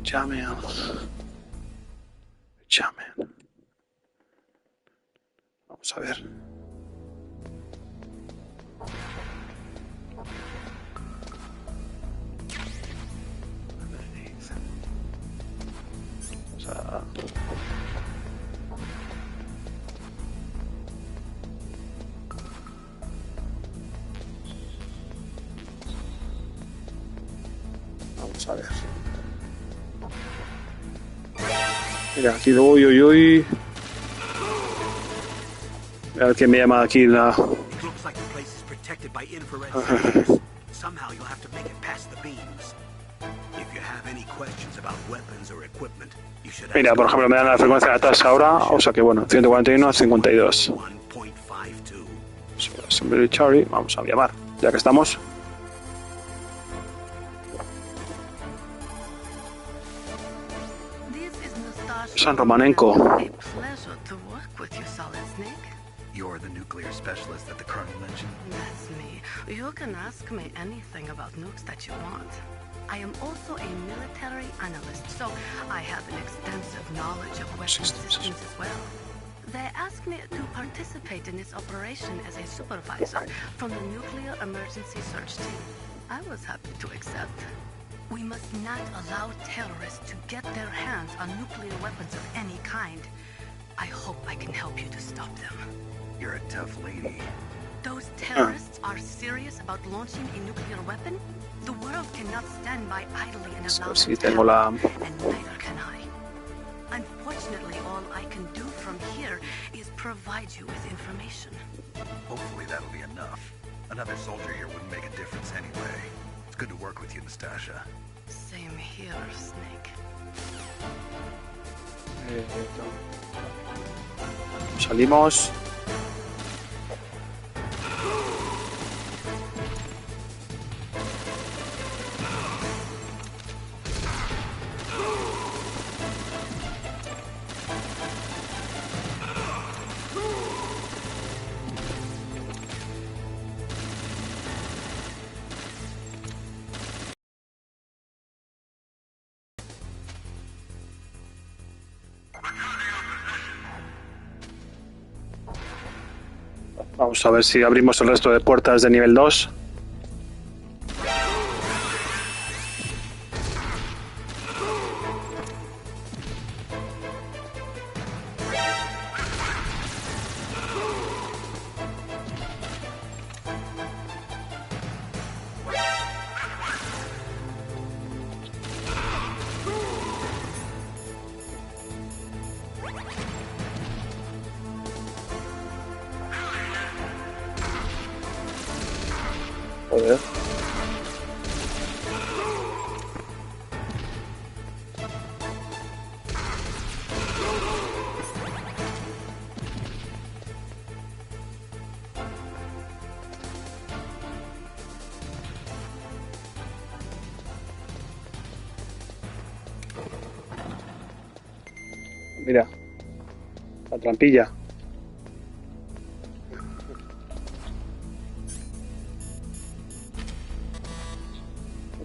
Llamen. Vamos a ver. Vamos a ver. Mira, aquí uy. A ver quién me llama aquí la... Somehow you'll have to make it past the beams. If you have any questions about weapons or equipment, you should. Mira, por ejemplo, me dan la frecuencia de la tasa ahora, o sea que bueno, 141 a 52. Charlie, vamos a llamar, ya que estamos. San Romanenko. You're the nuclear specialist that the Colonel mentioned? That's me. You can ask me anything about nukes that you want. I am also a military analyst, so I have an extensive knowledge of weapon systems as well. They asked me to participate in this operation as a supervisor from the Nuclear Emergency Search Team. I was happy to accept. We must not allow terrorists to get their hands on nuclear weapons of any kind. I hope I can help you to stop them. You're a tough lady. Those terrorists are serious about launching a nuclear weapon? The world cannot stand by idly and allow them to happen, and neither can I. Unfortunately, all I can do from here is provide you with information. Hopefully that'll be enough. Another soldier here wouldn't make a difference anyway. It's good to work with you, Nastasha. Same here, Snake. Salimos. Vamos a ver si abrimos el resto de puertas de nivel 2. Joder. Mira, la trampilla.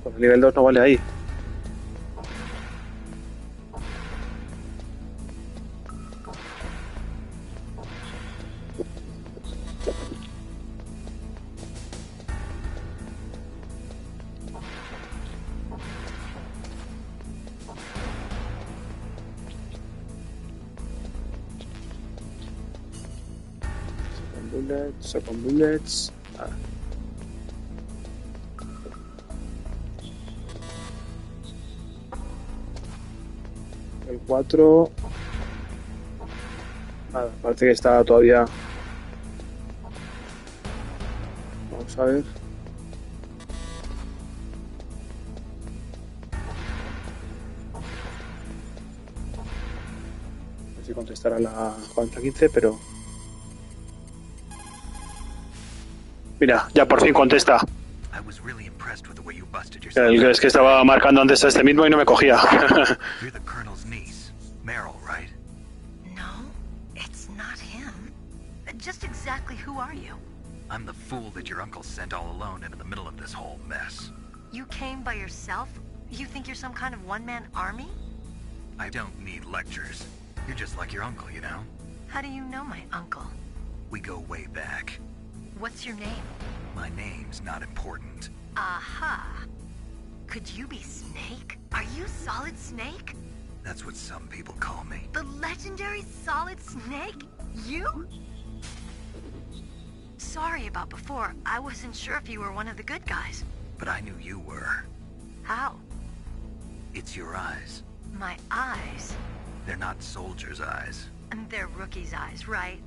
Pues el nivel 2 no vale ahí. Second bullets. Nada. El 4. Nada, parece que está todavía. Vamos a ver. No sé si contestará la Juanza 15, pero. Mira, ya por fin contesta. Es que estaba marcando antes a este mismo y no me cogía. You're the Colonel's niece, Meryl, right? No, it's not him. Just exactly who are you? I'm the fool that your uncle sent all alone into the middle of this whole mess. You came by yourself? You think you're some kind of one-man army? I don't need lectures. You're just like your uncle, you know? How do you know my uncle? We go way back. What's your name? My name's not important. Aha. Could you be Snake? Are you Solid Snake? That's what some people call me. The legendary Solid Snake? You? Sorry about before. I wasn't sure if you were one of the good guys. But I knew you were. How? It's your eyes. My eyes? They're not soldiers' eyes. And they're rookies' eyes, right?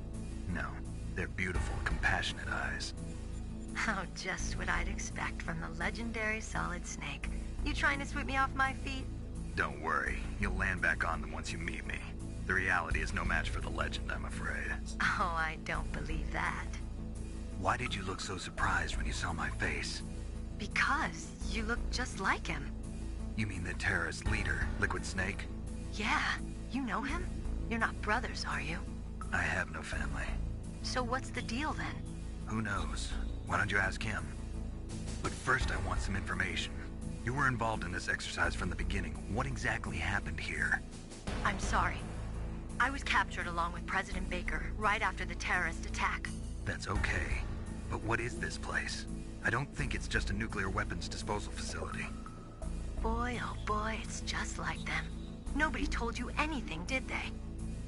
No. They're beautiful, compassionate eyes. Oh, just what I'd expect from the legendary Solid Snake. You trying to sweep me off my feet? Don't worry. You'll land back on them once you meet me. The reality is no match for the legend, I'm afraid. Oh, I don't believe that. Why did you look so surprised when you saw my face? Because you look just like him. You mean the terrorist leader, Liquid Snake? Yeah, you know him? You're not brothers, are you? I have no family. So what's the deal then? Who knows? Why don't you ask him? But first I want some information. You were involved in this exercise from the beginning. What exactly happened here? I'm sorry. I was captured along with President Baker right after the terrorist attack. That's okay. But what is this place? I don't think it's just a nuclear weapons disposal facility. Boy, oh boy, it's just like them. Nobody told you anything, did they?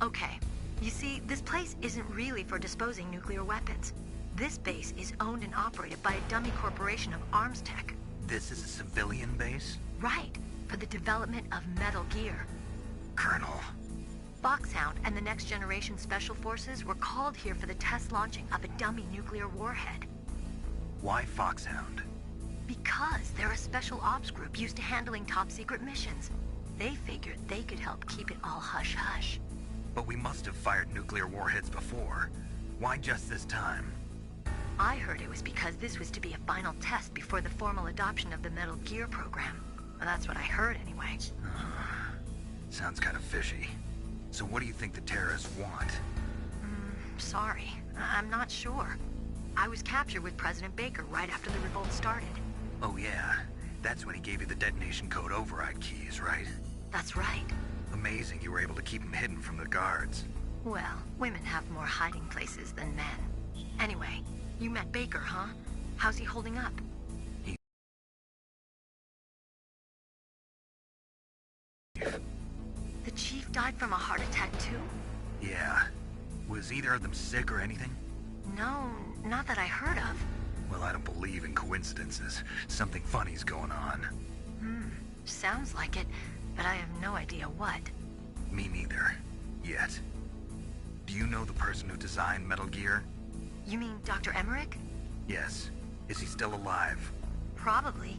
Okay. You see, this place isn't really for disposing nuclear weapons. This base is owned and operated by a dummy corporation of arms tech. This is a civilian base? Right, for the development of Metal Gear. Colonel. Foxhound and the Next Generation Special Forces were called here for the test launching of a dummy nuclear warhead. Why Foxhound? Because they're a special ops group used to handling top-secret missions. They figured they could help keep it all hush-hush. But we must have fired nuclear warheads before. Why just this time? I heard it was because this was to be a final test before the formal adoption of the Metal Gear program. Well, that's what I heard anyway. Sounds kind of fishy. So what do you think the terrorists want? Sorry. I'm not sure. I was captured with President Baker right after the revolt started. Oh yeah, that's when he gave you the detonation code override keys, right? That's right. Amazing you were able to keep him hidden from the guards. Well, women have more hiding places than men. Anyway, you met Baker, huh? How's he holding up? The chief died from a heart attack too? Yeah. Was either of them sick or anything? No, not that I heard of. Well, I don't believe in coincidences. Something funny's going on. Sounds like it, but I have no idea what. Me neither. Yet. Do you know the person who designed Metal Gear? You mean Dr. Emmerich? Yes. Is he still alive? Probably.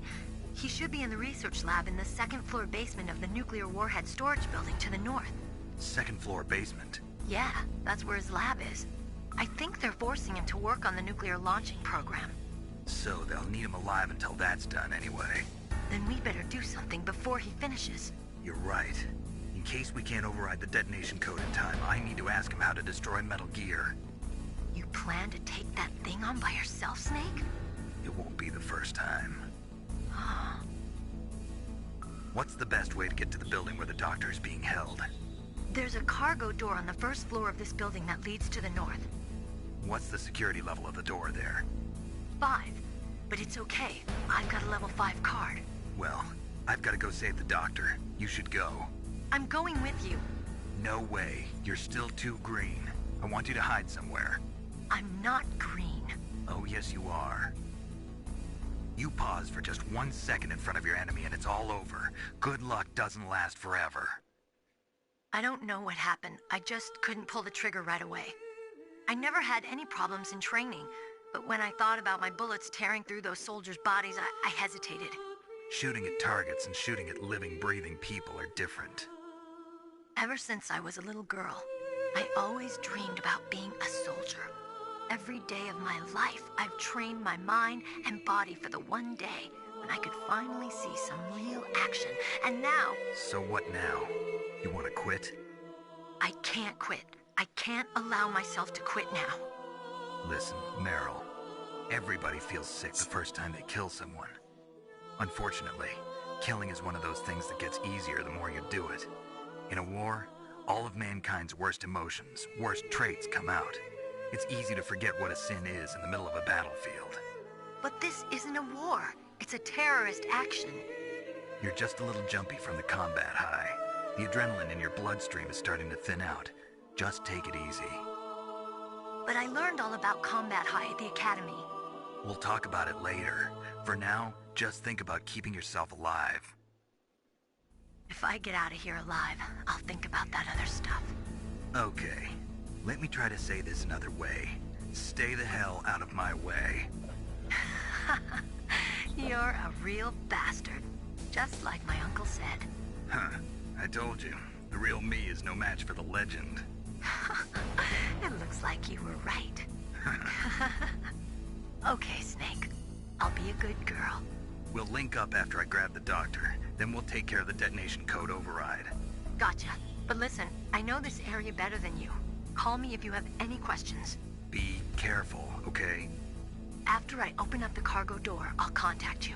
He should be in the research lab in the second-floor basement of the nuclear warhead storage building to the north. Second-floor basement? Yeah, that's where his lab is. I think they're forcing him to work on the nuclear launching program. So they'll need him alive until that's done anyway. Then we better do something before he finishes. You're right. In case we can't override the detonation code in time, I need to ask him how to destroy Metal Gear. You plan to take that thing on by yourself, Snake? It won't be the first time. What's the best way to get to the building where the doctor is being held? There's a cargo door on the first floor of this building that leads to the north. What's the security level of the door there? 5. But it's okay. I've got a level 5 card. Well, I've got to go save the doctor. You should go. I'm going with you. No way. You're still too green. I want you to hide somewhere. I'm not green. Oh, yes, you are. You pause for just 1 second in front of your enemy and it's all over. Good luck doesn't last forever. I don't know what happened. I just couldn't pull the trigger right away. I never had any problems in training, but when I thought about my bullets tearing through those soldiers' bodies, I hesitated. Shooting at targets and shooting at living, breathing people are different. Ever since I was a little girl, I always dreamed about being a soldier. Every day of my life, I've trained my mind and body for the one day when I could finally see some real action. And now... So what now? You want to quit? I can't quit. I can't allow myself to quit now. Listen, Meryl. Everybody feels sick the first time they kill someone. Unfortunately, killing is one of those things that gets easier the more you do it. In a war, all of mankind's worst emotions, worst traits come out. It's easy to forget what a sin is in the middle of a battlefield. But this isn't a war. It's a terrorist action. You're just a little jumpy from the combat high. The adrenaline in your bloodstream is starting to thin out. Just take it easy. But I learned all about combat high at the academy. We'll talk about it later. For now, just think about keeping yourself alive. If I get out of here alive, I'll think about that other stuff. Okay. Let me try to say this another way. Stay the hell out of my way. You're a real bastard. Just like my uncle said. Huh. I told you. The real me is no match for the legend. It looks like you were right. Okay, Snake. I'll be a good girl. We'll link up after I grab the doctor. Then we'll take care of the detonation code override. Gotcha. But listen, I know this area better than you. Call me if you have any questions. Be careful, okay? After I open up the cargo door, I'll contact you.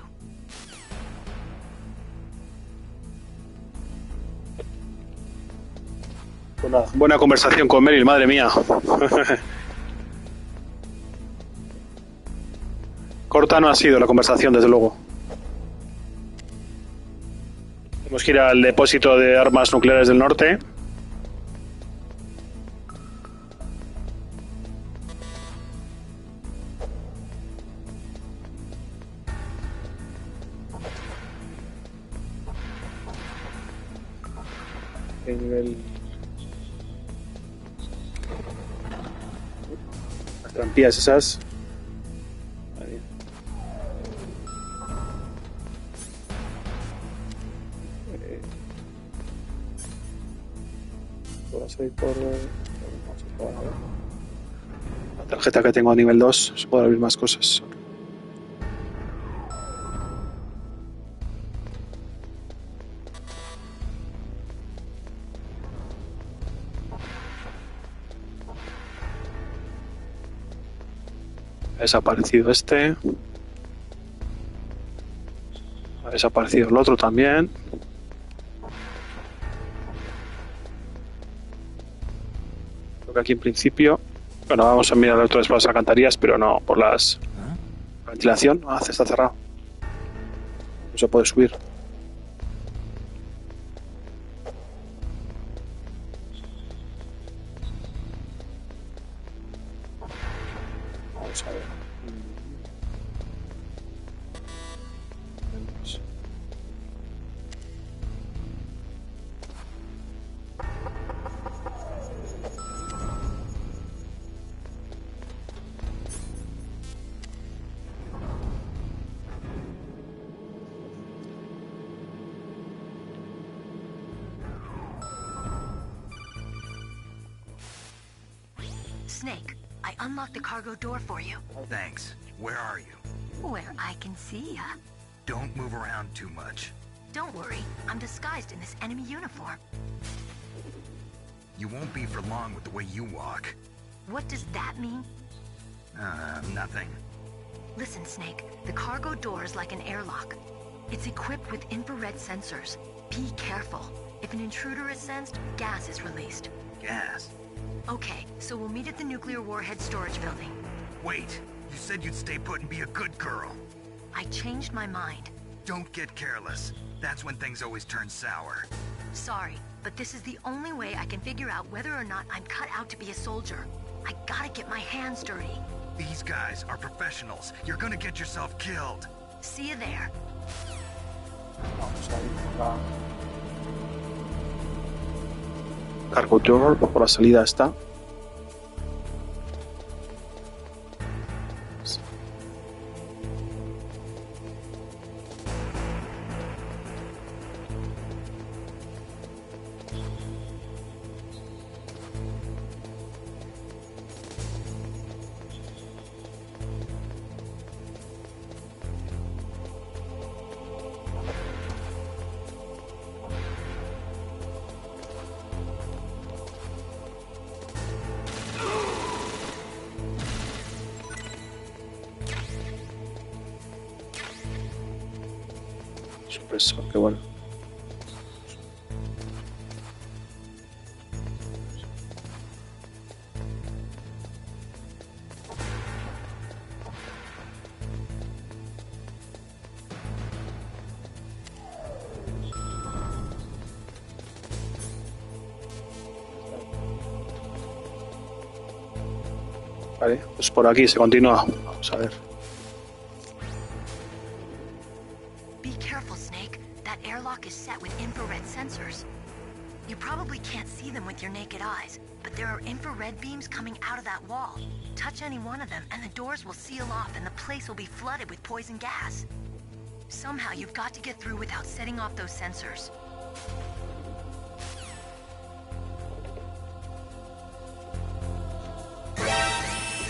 Una buena conversación con Meryl, madre mía. Corta no ha sido la conversación, desde luego. Tenemos que ir al depósito de armas nucleares del norte. Las trampillas esas. Ahí. ¿Puedo salir por...? Vamos a ver. La tarjeta que tengo a nivel 2, se puede abrir más cosas. Ha desaparecido este. Ha desaparecido el otro también. Creo que aquí en principio... Bueno, vamos a mirar el otro después de las alcantarillas, pero no por las... La ventilación. Ah, está cerrado. No se puede subir. Vamos a ver. Snake, I unlocked the cargo door for you. Thanks. Where are you? Where I can see ya. Don't move around too much. Don't worry, I'm disguised in this enemy uniform. You won't be for long with the way you walk. What does that mean? Nothing. Listen, Snake, the cargo door is like an airlock. It's equipped with infrared sensors. Be careful. If an intruder is sensed, gas is released. Gas? Okay, so we'll meet at the nuclear warhead storage building. Wait, you said you'd stay put and be a good girl. I changed my mind. Don't get careless. That's when things always turn sour. Sorry, but this is the only way I can figure out whether or not I'm cut out to be a soldier. I gotta get my hands dirty. These guys are professionals. You're gonna get yourself killed. See you there. Vamos a ir por la cargo door, por la salida está. Supresor, qué bueno. Vale, pues por aquí se continúa. Vamos a ver. Be careful, Snake. That airlock is set with infrared sensors. You probably can't see them with your naked eyes, but there are infrared beams coming out of that wall. Touch any one of them and the doors will seal off and the place will be flooded with poison gas. Somehow you've got to get through without setting off those sensors.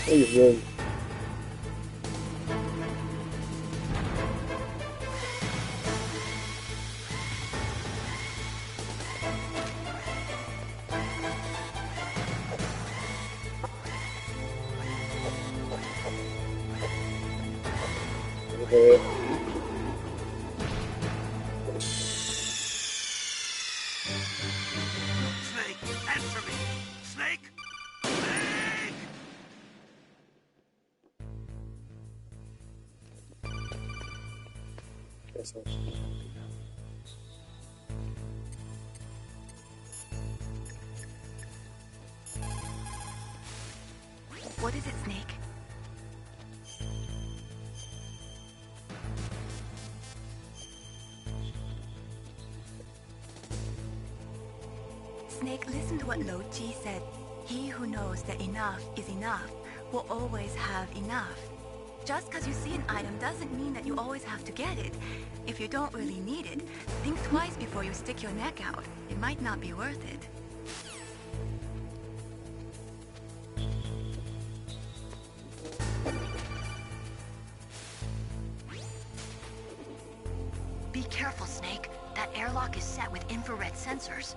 Muy bien. Snake, answer me! Snake! Snake! Eso es. What is it, Snake? Snake, listen to what Lo Ji said. He who knows that enough is enough will always have enough. Just because you see an item doesn't mean that you always have to get it. If you don't really need it, think twice before you stick your neck out. It might not be worth it. Be careful, Snake. That airlock is set with infrared sensors.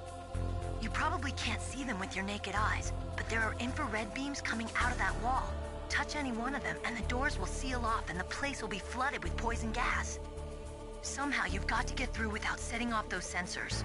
You probably can't see them with your naked eyes, but there are infrared beams coming out of that wall. Touch any one of them and the doors will seal off and the place will be flooded with poison gas. Somehow you've got to get through without setting off those sensors.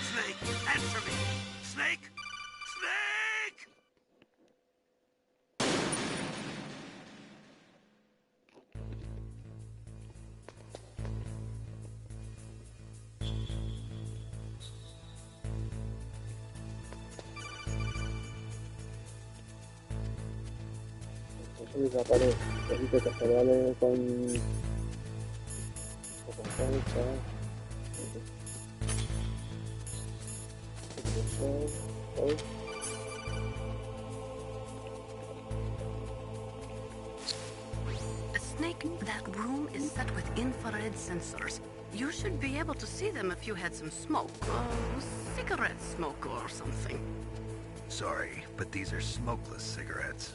Snake, answer me! Snake! Snake! Eso desaparece. Necesito que se vale con... salsa. Snake, that room is set with infrared sensors. You should be able to see them if you had some smoke. Cigarette smoke or something. Sorry, but these are smokeless cigarettes.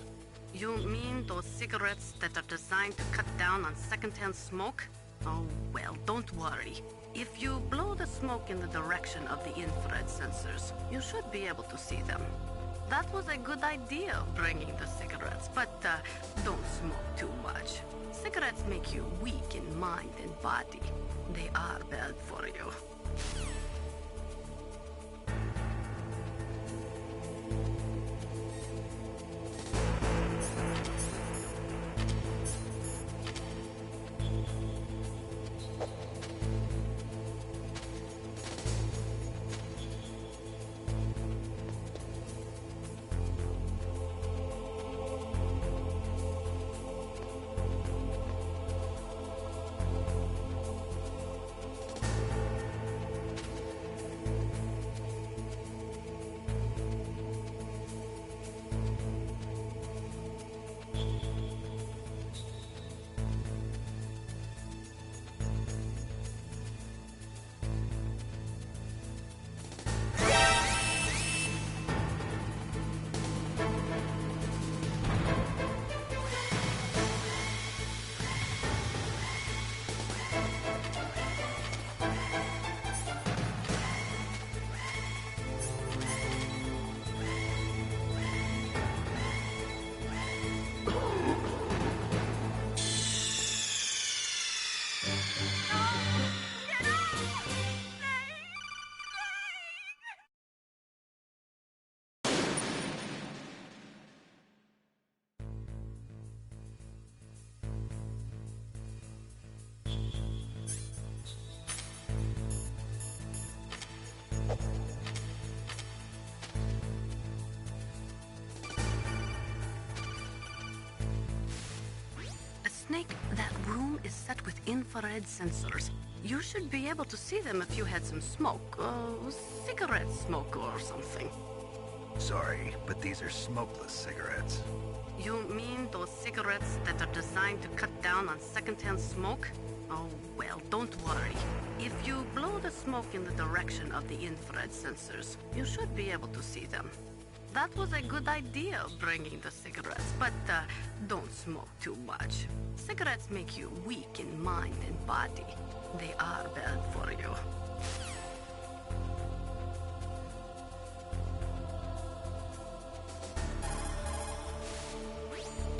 You mean those cigarettes that are designed to cut down on secondhand smoke? Oh, well, don't worry. If you blow the smoke in the direction of the infrared sensors, you should be able to see them. That was a good idea, bringing the cigarettes, but don't smoke too much. Cigarettes make you weak in mind and body. They are bad for you. Snake, that room is set with infrared sensors. You should be able to see them if you had some smoke. Cigarette smoke or something. Sorry, but these are smokeless cigarettes. You mean those cigarettes that are designed to cut down on secondhand smoke? Oh, well, don't worry. If you blow the smoke in the direction of the infrared sensors, you should be able to see them. That was a good idea, bringing the cigarettes, but don't smoke too much. Cigarettes make you weak in mind and body. They are bad for you.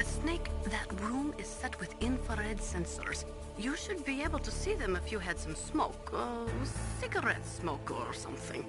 Snake, that room is set with infrared sensors. You should be able to see them if you had some smoke. Cigarette smoke or something.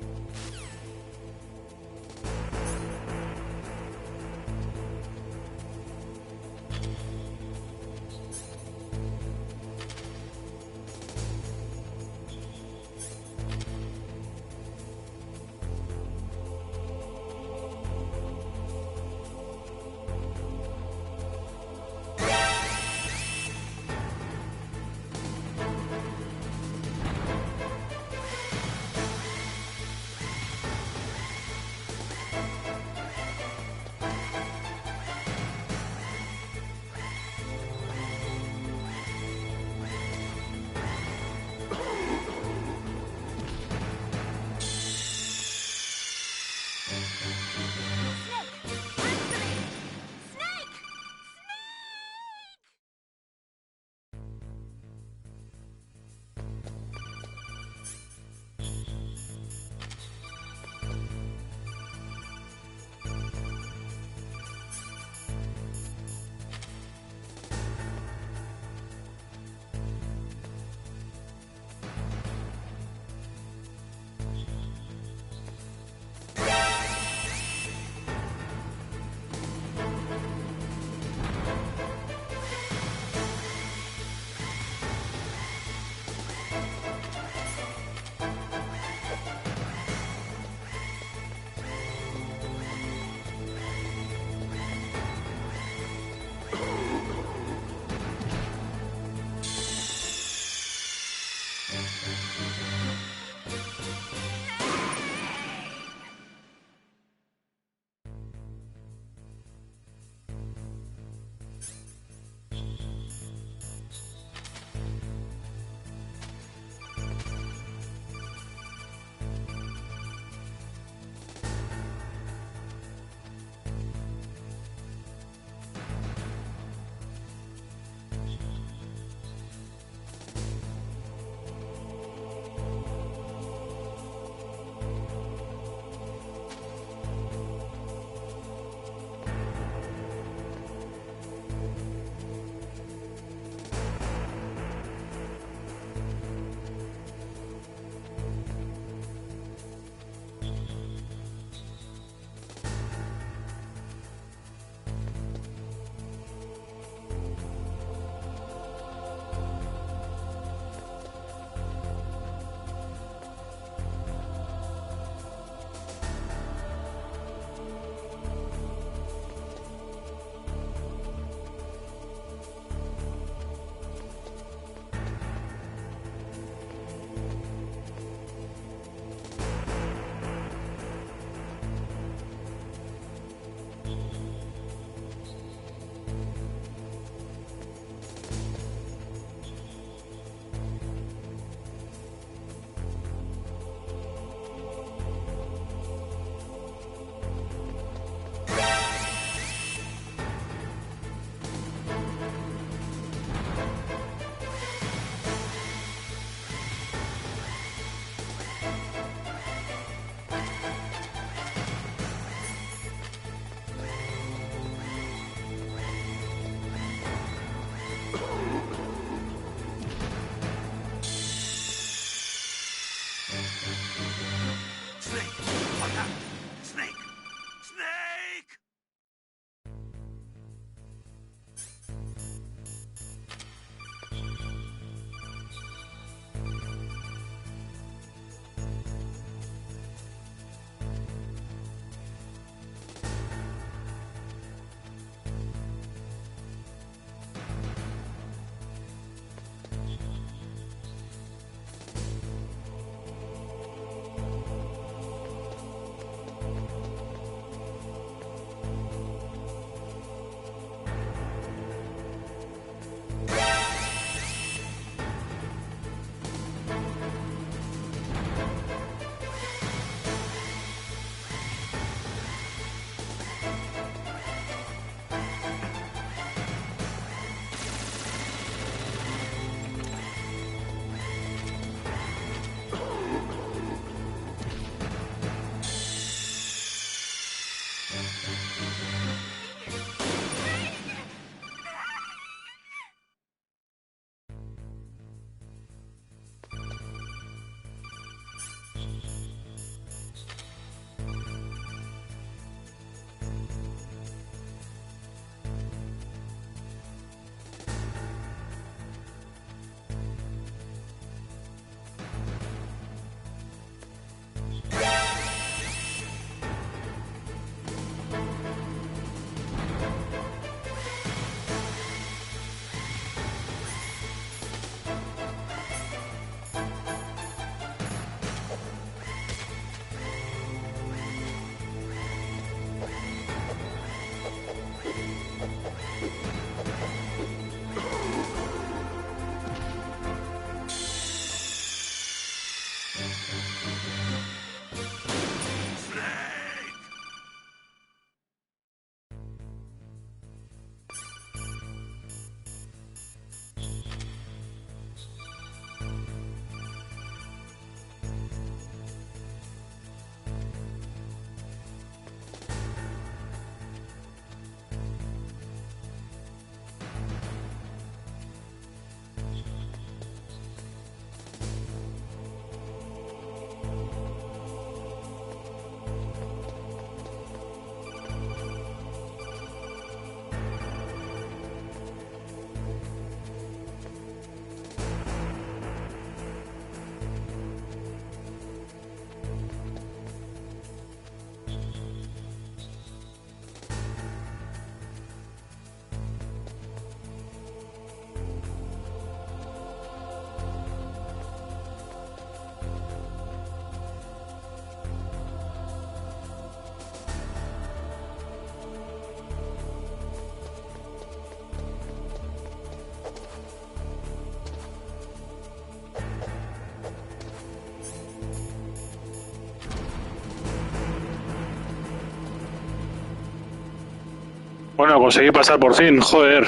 Bueno, conseguí pasar por fin, joder.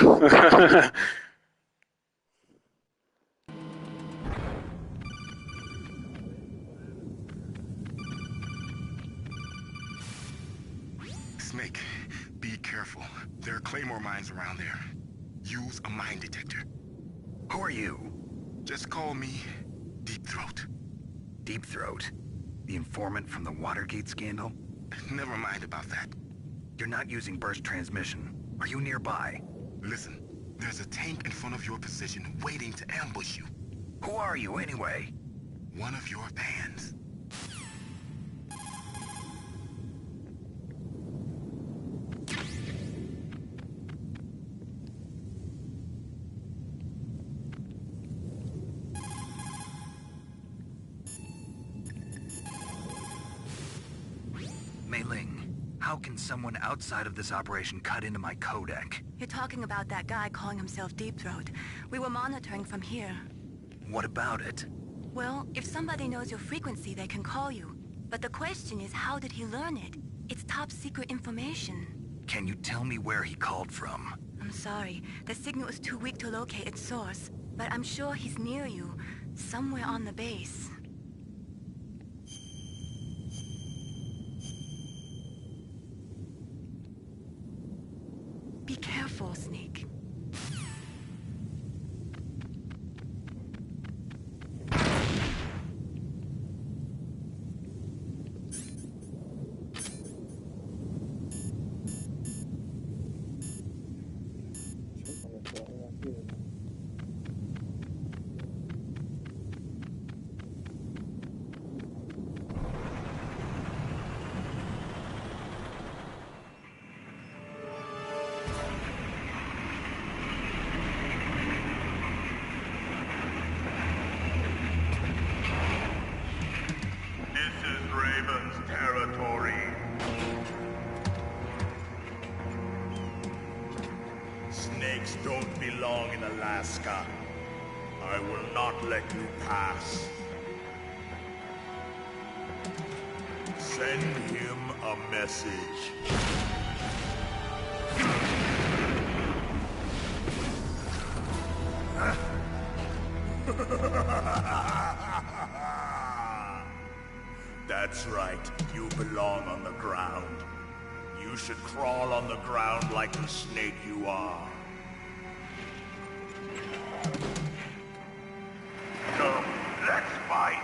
Snake, be careful. There are Claymore mines around there. Use a mine detector. Who are you? Just call me Deep Throat. Deep Throat? The informant from the Watergate scandal? Never mind about that. You're not using burst transmission. Are you nearby? Listen, there's a tank in front of your position waiting to ambush you. Who are you, anyway? One of your fans. How can someone outside of this operation cut into my codec? You're talking about that guy calling himself Deep Throat. We were monitoring from here. What about it? Well, if somebody knows your frequency, they can call you. But the question is, how did he learn it? It's top secret information. Can you tell me where he called from? I'm sorry. The signal is too weak to locate its source. But I'm sure he's near you, somewhere on the base. Be careful, Snake. Snakes don't belong in Alaska. I will not let you pass. Send him a message. That's right. You belong on the ground. You should crawl on the ground like the snake you are. Come, let's fight!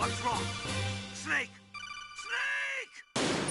What's wrong? Snake! Snake!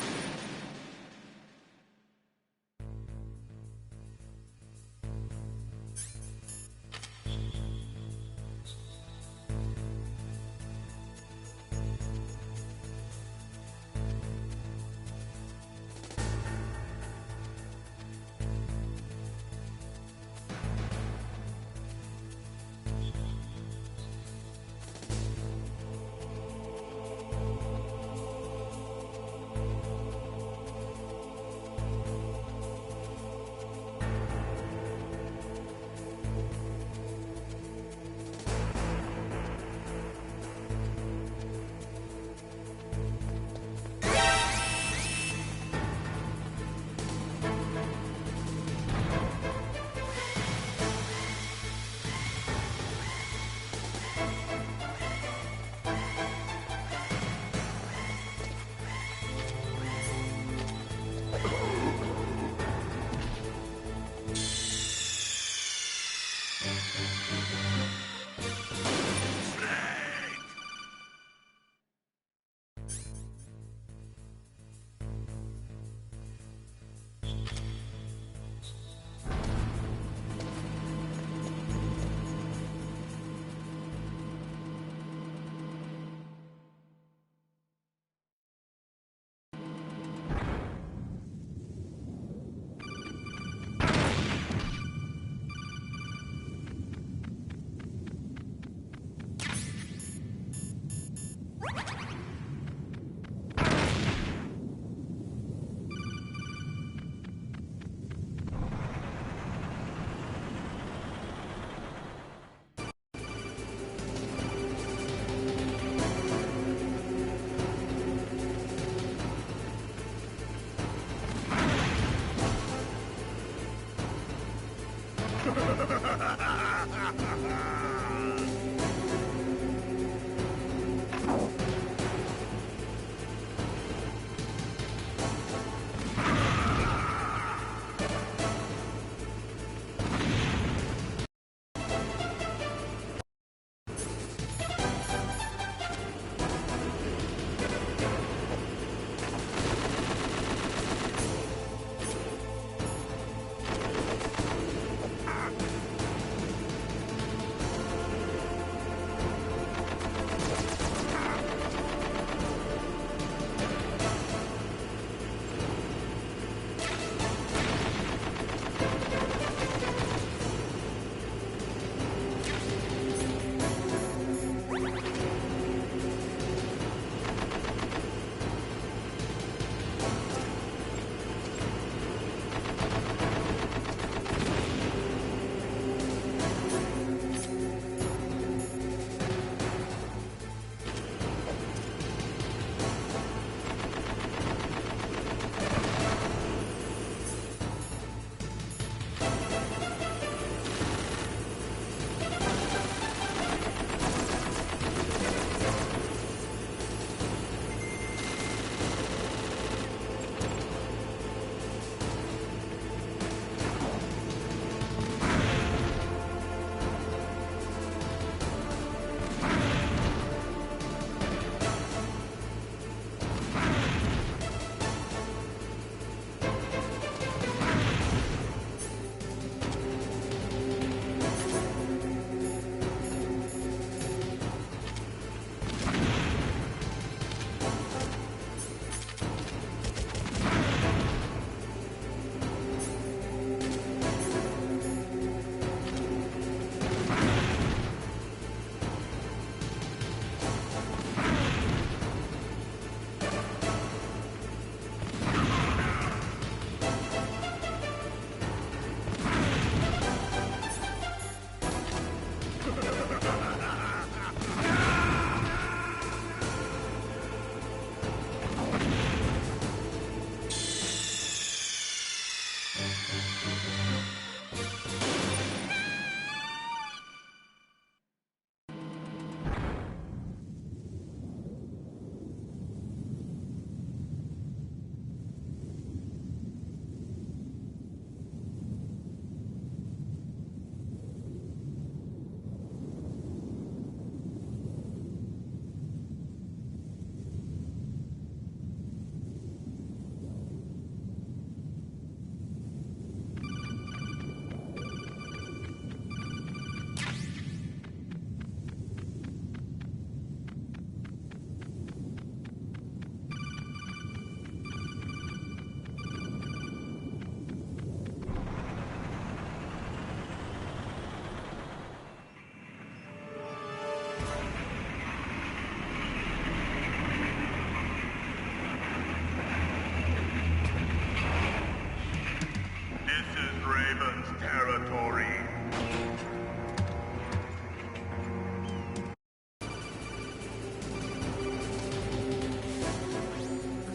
Raven's territory.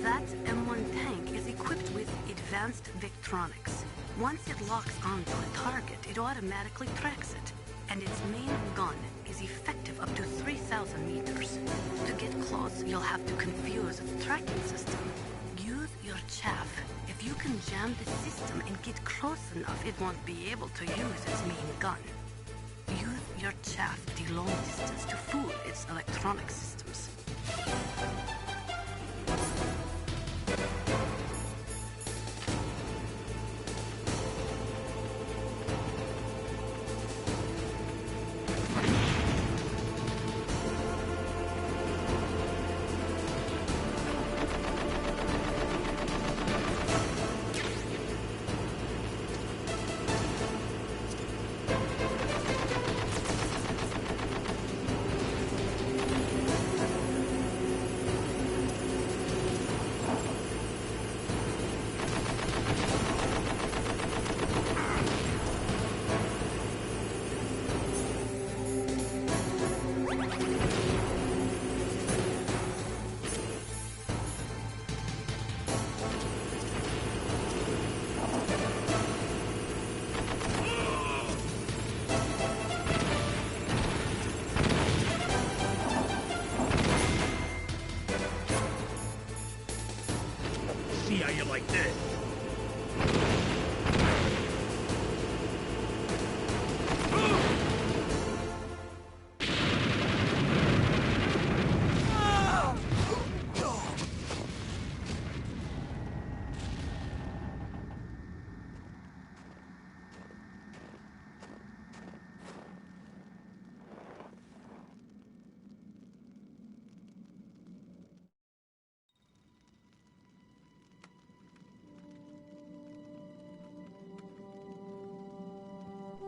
That M1 tank is equipped with advanced Victronics. Once it locks onto a target, it automatically tracks it. And its main gun is effective up to 3,000 meters. To get close, you'll have to confuse its tracking system. Use your chaff. If you can jam the system and get close enough, it won't be able to use its main gun. Use your chaff the long distance to fool its electronic systems. See how you like this.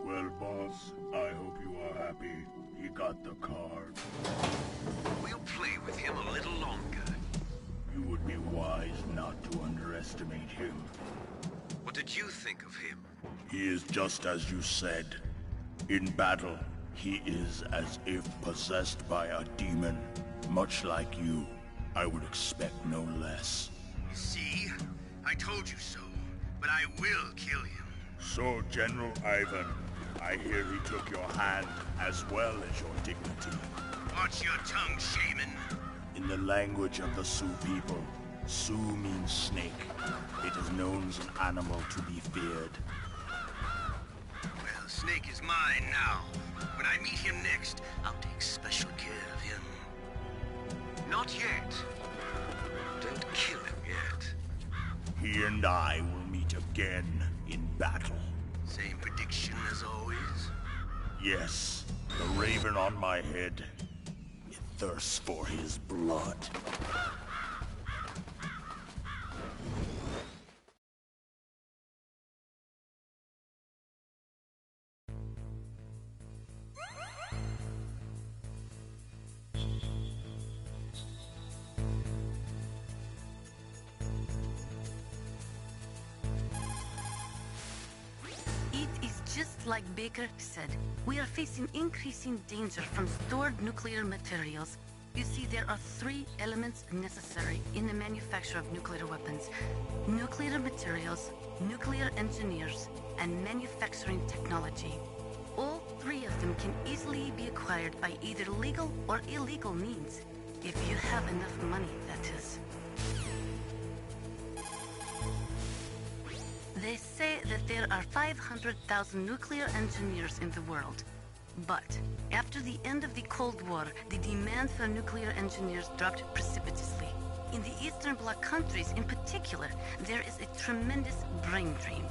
Well, boss, I hope you are happy. He got the card. We'll play with him a little longer. You would be wise not to underestimate him. What did you think of him? He is just as you said. In battle, he is as if possessed by a demon. Much like you, I would expect no less. See? I told you so. But I will kill him. So, General Ivan, I hear he took your hand as well as your dignity. Watch your tongue, shaman. In the language of the Sioux people, Sioux means snake. It is known as an animal to be feared. Well, Snake is mine now. When I meet him next, I'll take special care of him. Not yet. Don't kill him yet. He and I will meet again in battle. Same prediction as always? Yes, the raven on my head. It thirsts for his blood. Just like Baker said, we are facing increasing danger from stored nuclear materials. You see, there are 3 elements necessary in the manufacture of nuclear weapons: nuclear materials, nuclear engineers, and manufacturing technology. All 3 of them can easily be acquired by either legal or illegal means, if you have enough money, that is. They say that there are 500,000 nuclear engineers in the world. But after the end of the Cold War, the demand for nuclear engineers dropped precipitously. In the Eastern Bloc countries in particular, there is a tremendous brain drain.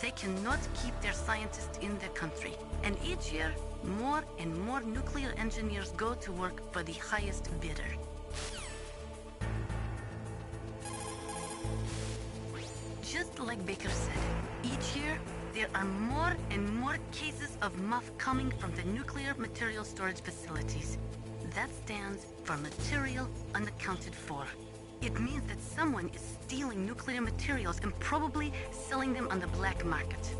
They cannot keep their scientists in their country. And each year, more and more nuclear engineers go to work for the highest bidder. Just like Baker said, each year there are more and more cases of muff coming from the nuclear material storage facilities. That stands for material unaccounted for. It means that someone is stealing nuclear materials and probably selling them on the black market.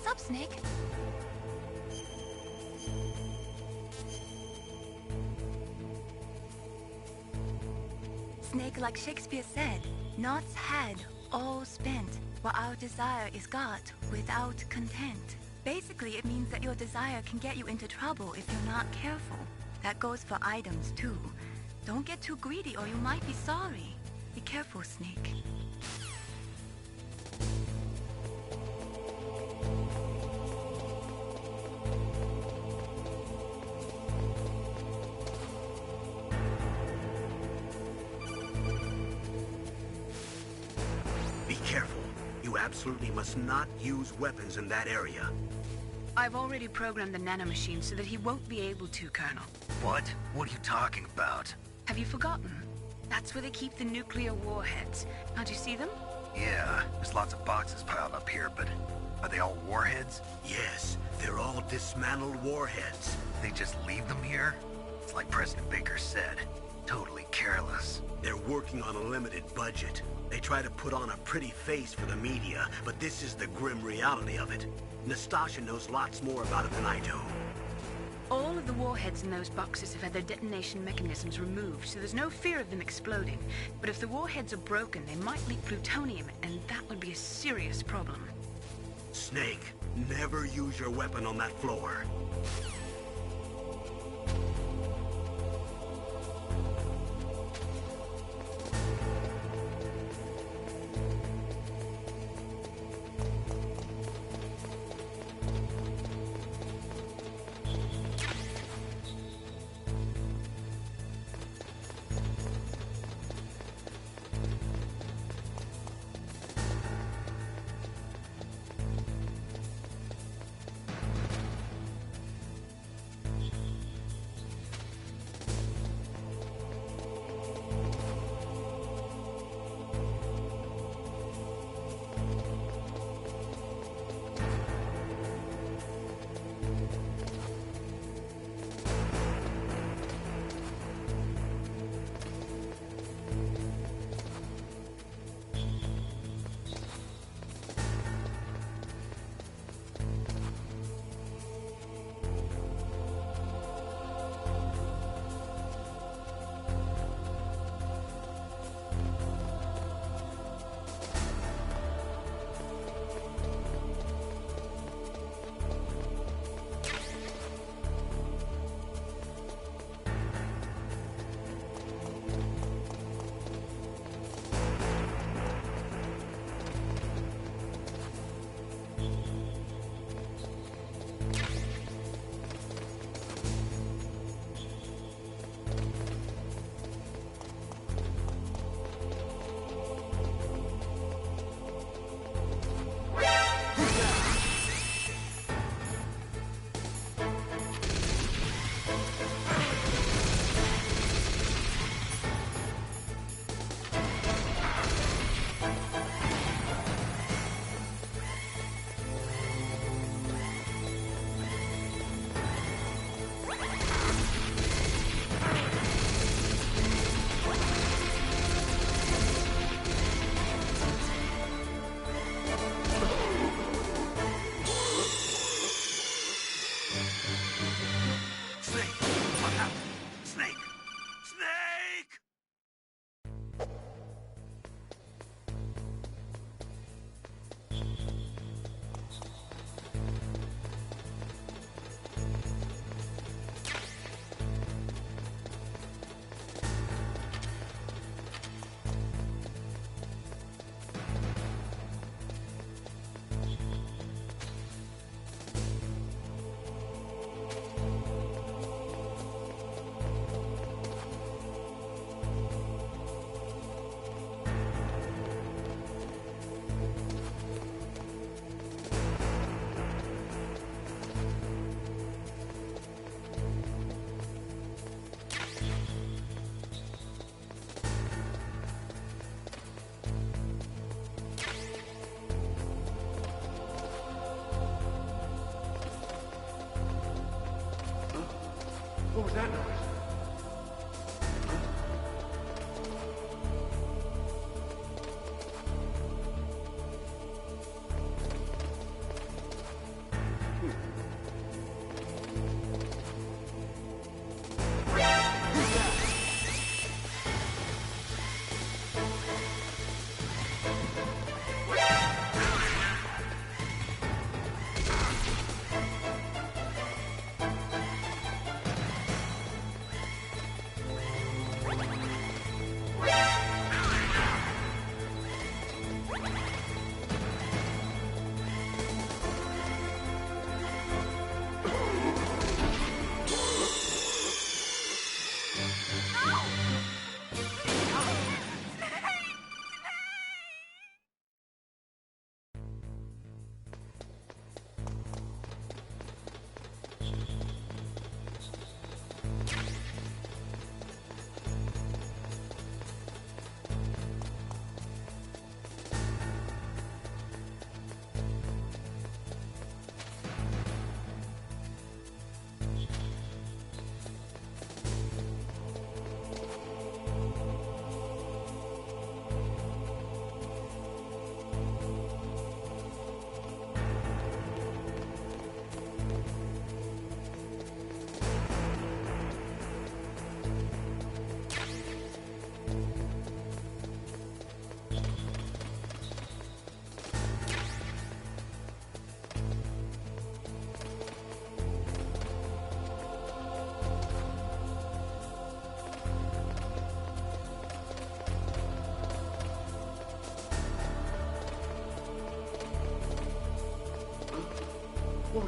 What's up, Snake? Snake, like Shakespeare said, knots had, all spent, while our desire is got without content. Basically, it means that your desire can get you into trouble if you're not careful. That goes for items, too. Don't get too greedy or you might be sorry. Be careful, Snake. Be careful. You absolutely must not use weapons in that area. I've already programmed the nanomachine so that he won't be able to, Colonel. What? What are you talking about? Have you forgotten? That's where they keep the nuclear warheads. Can't you see them? Yeah, there's lots of boxes piled up here, but are they all warheads? Yes, they're all dismantled warheads. They just leave them here? It's like President Baker said. Totally careless. They're working on a limited budget. They try to put on a pretty face for the media, but this is the grim reality of it. Nastasha knows lots more about it than I do. All of the warheads in those boxes have had their detonation mechanisms removed, so there's no fear of them exploding. But if the warheads are broken, they might leak plutonium, and that would be a serious problem. Snake, never use your weapon on that floor.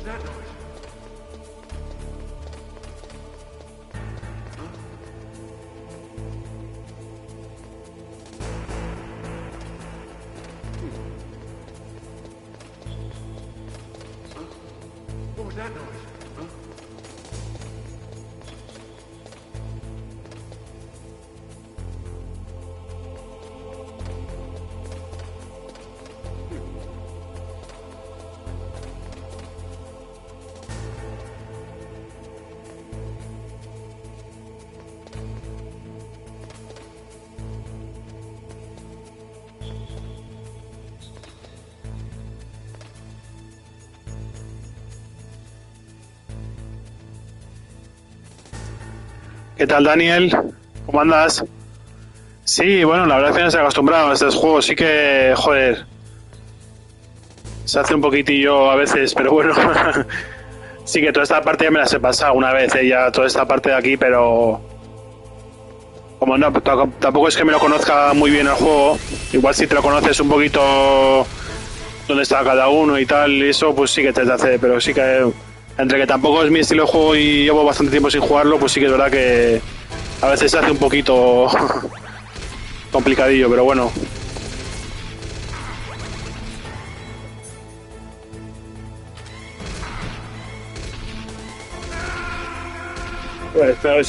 that noise? What was that noise? Huh? ¿Qué tal, Daniel? ¿Cómo andas? Sí, bueno, la verdad es que no se ha acostumbrado a estos juegos. Sí que, joder, se hace un poquitillo a veces, pero bueno. Sí que toda esta parte ya me las he pasado una vez, ya toda esta parte de aquí, pero como no, tampoco es que me lo conozca muy bien el juego. Igual si te lo conoces un poquito dónde está cada uno y tal, y eso pues sí que te hace, pero sí que entre que tampoco es mi estilo de juego y llevo bastante tiempo sin jugarlo, pues sí que es verdad que a veces se hace un poquito complicadillo, pero bueno. Pues, pero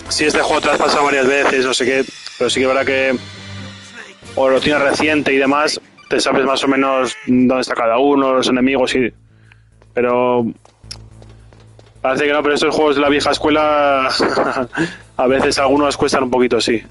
si este juego te lo has pasado varias veces, no sé qué, pero sí que es verdad que o lo tienes reciente y demás, te sabes más o menos dónde está cada uno, los enemigos y... Pero parece que no, pero estos juegos de la vieja escuela a veces algunos cuestan un poquito, sí.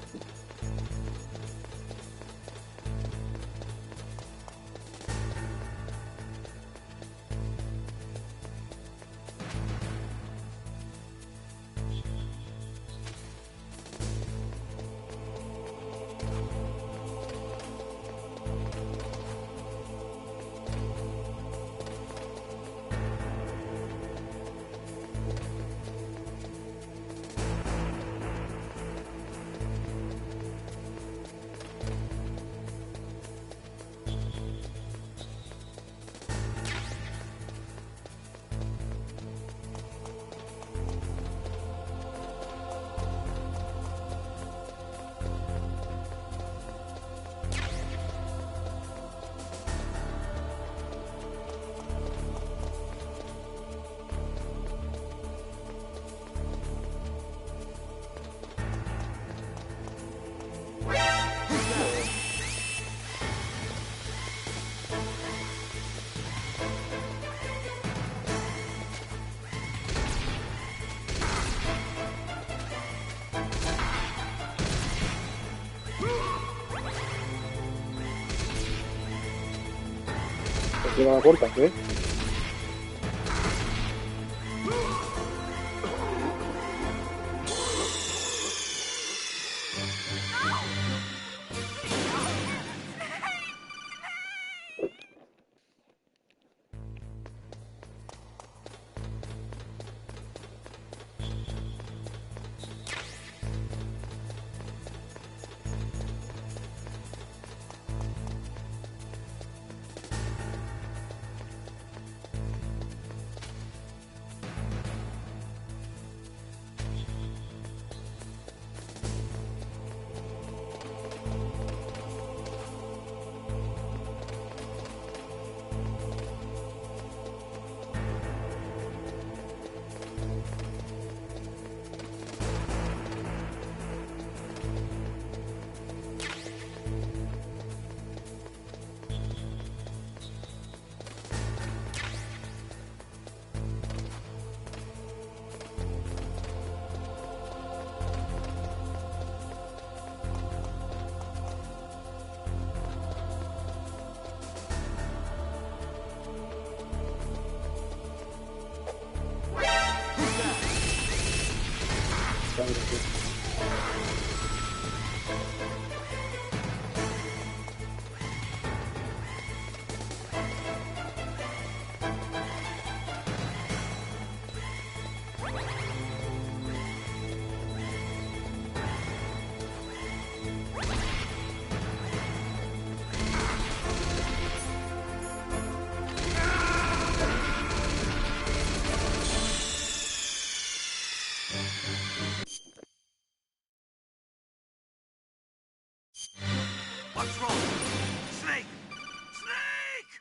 La corta, ¿eh? What's wrong? Snake! Snake!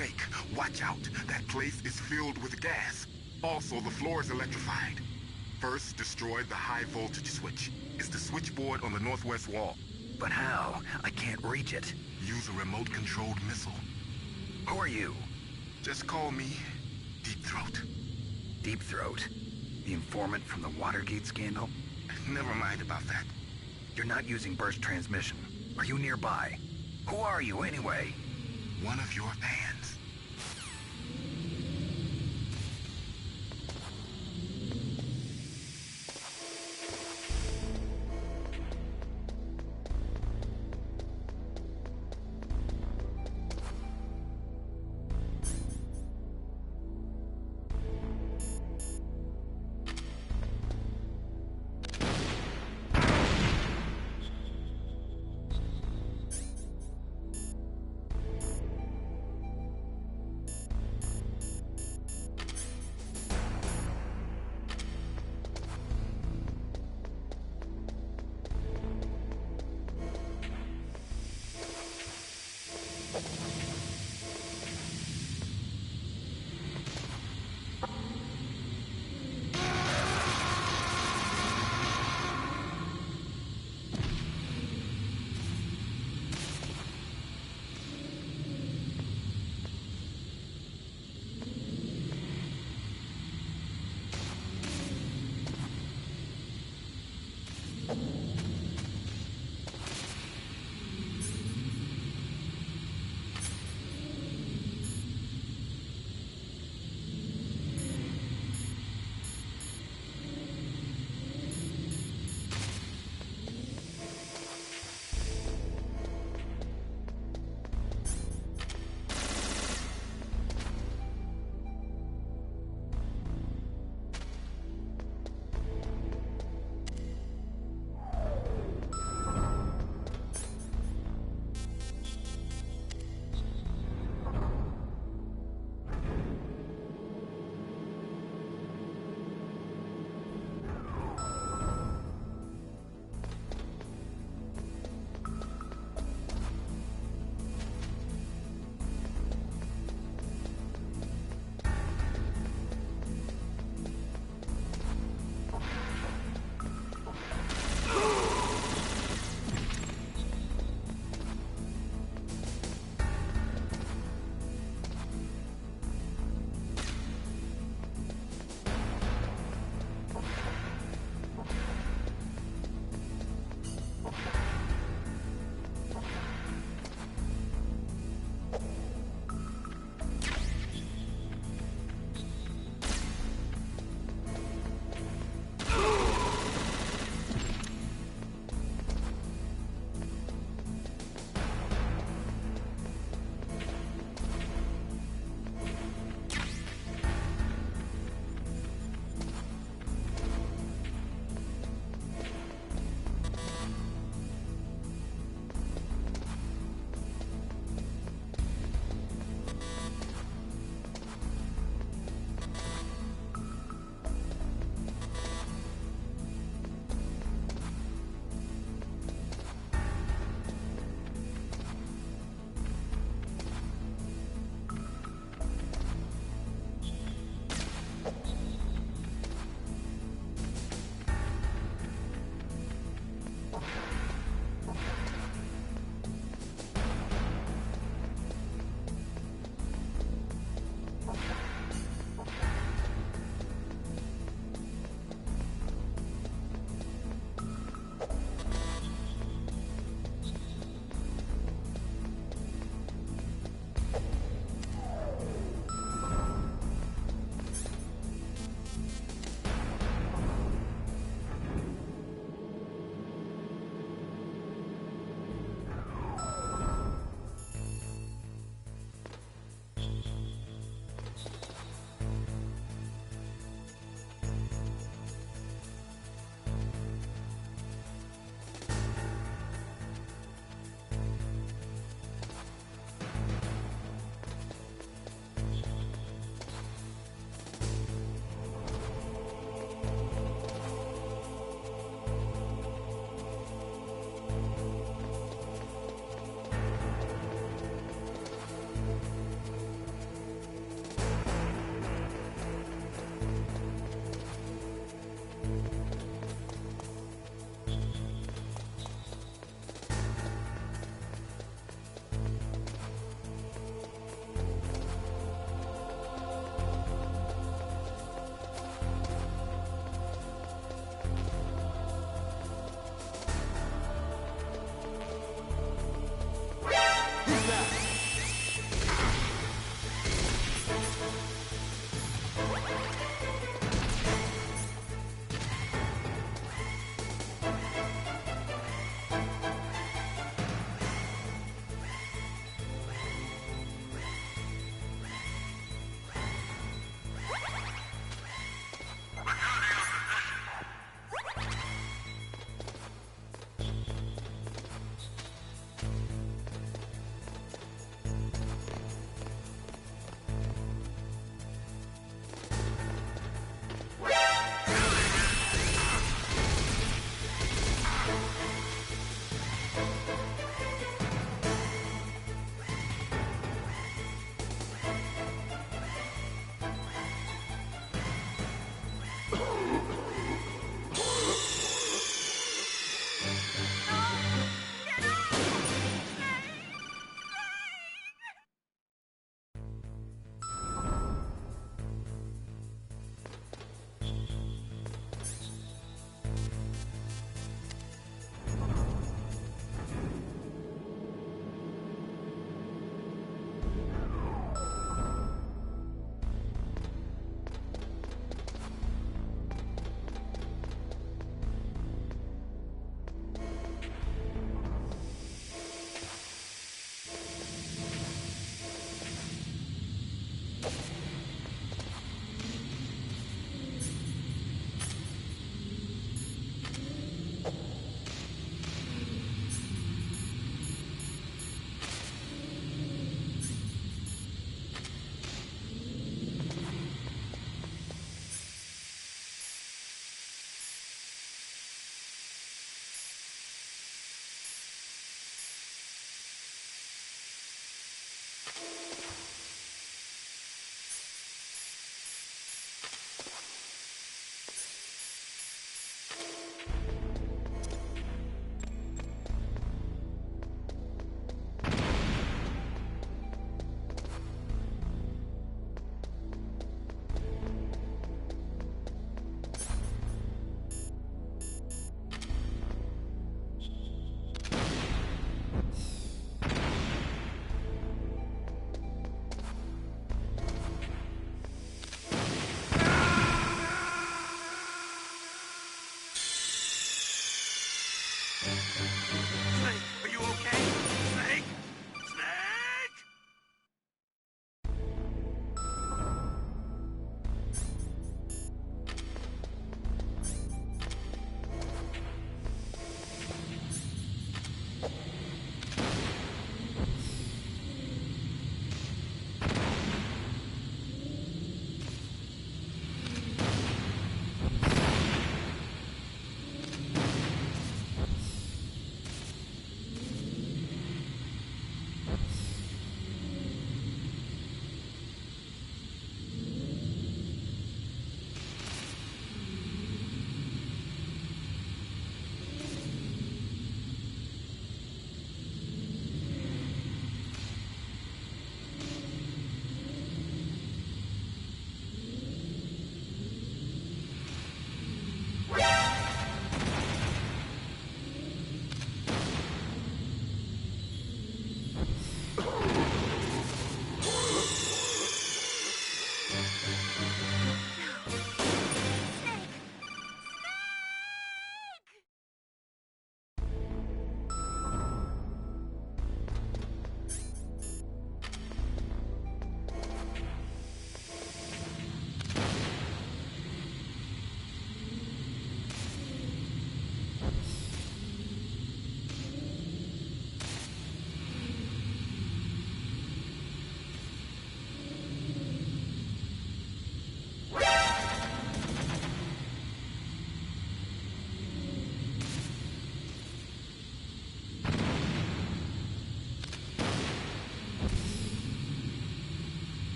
Snake, watch out. That place is filled with gas. Also, the floor is electrified. First, destroy the high voltage switch. It's the switchboard on the northwest wall. But how? I can't reach it. Use a remote-controlled missile. Who are you? Just call me Deep Throat. Deep Throat? The informant from the Watergate scandal? Never mind about that. You're not using burst transmission. Are you nearby? Who are you, anyway? One of your fans.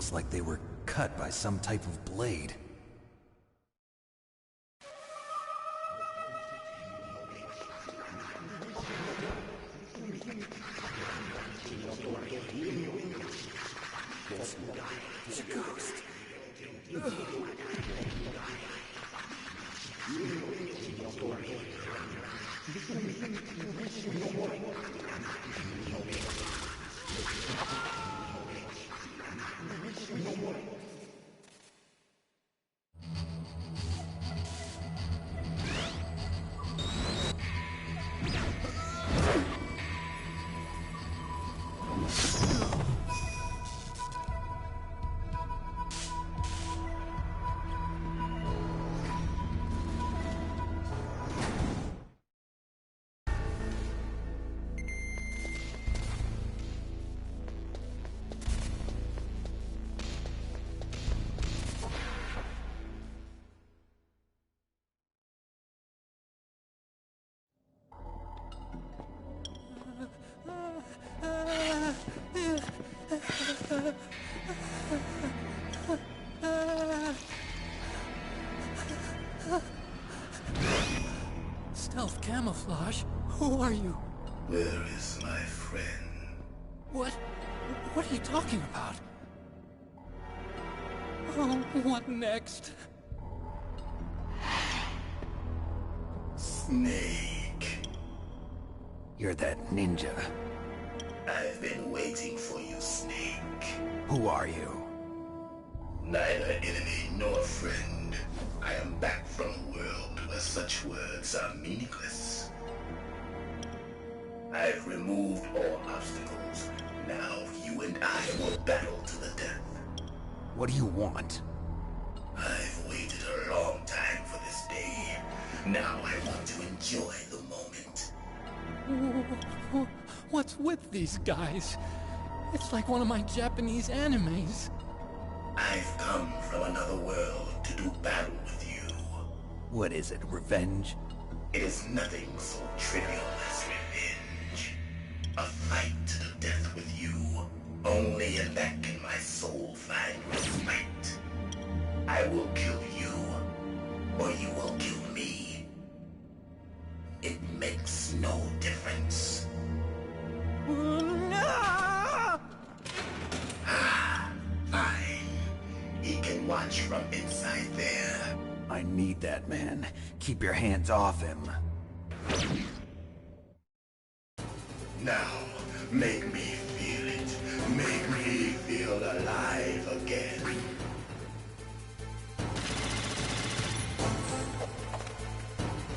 Almost like they were cut by some type of blade. It's a ghost. Stealth camouflage? Who are you? Where is my friend? What? What are you talking about? Oh, what next? Snake. You're that ninja. I've been waiting for you, Snake. Who are you? Neither enemy nor friend. I am back from a world where such words are meaningless. I've removed all obstacles. Now you and I will battle to the death. What do you want? I've waited a long time for this day. Now I want to enjoy the moment. What's with these guys? It's like one of my Japanese animes. I've come from another world to do battle with you. What is it, revenge? It is nothing so trivial as revenge. A fight to the death with you. Only in that can my soul find respite. I will kill you, or you will kill me. It makes no difference. Fine. He can watch from inside there. I need that man. Keep your hands off him. Now, make me feel it. Make me feel alive again.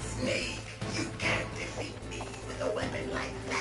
Snake, you can't defeat me with a weapon like that.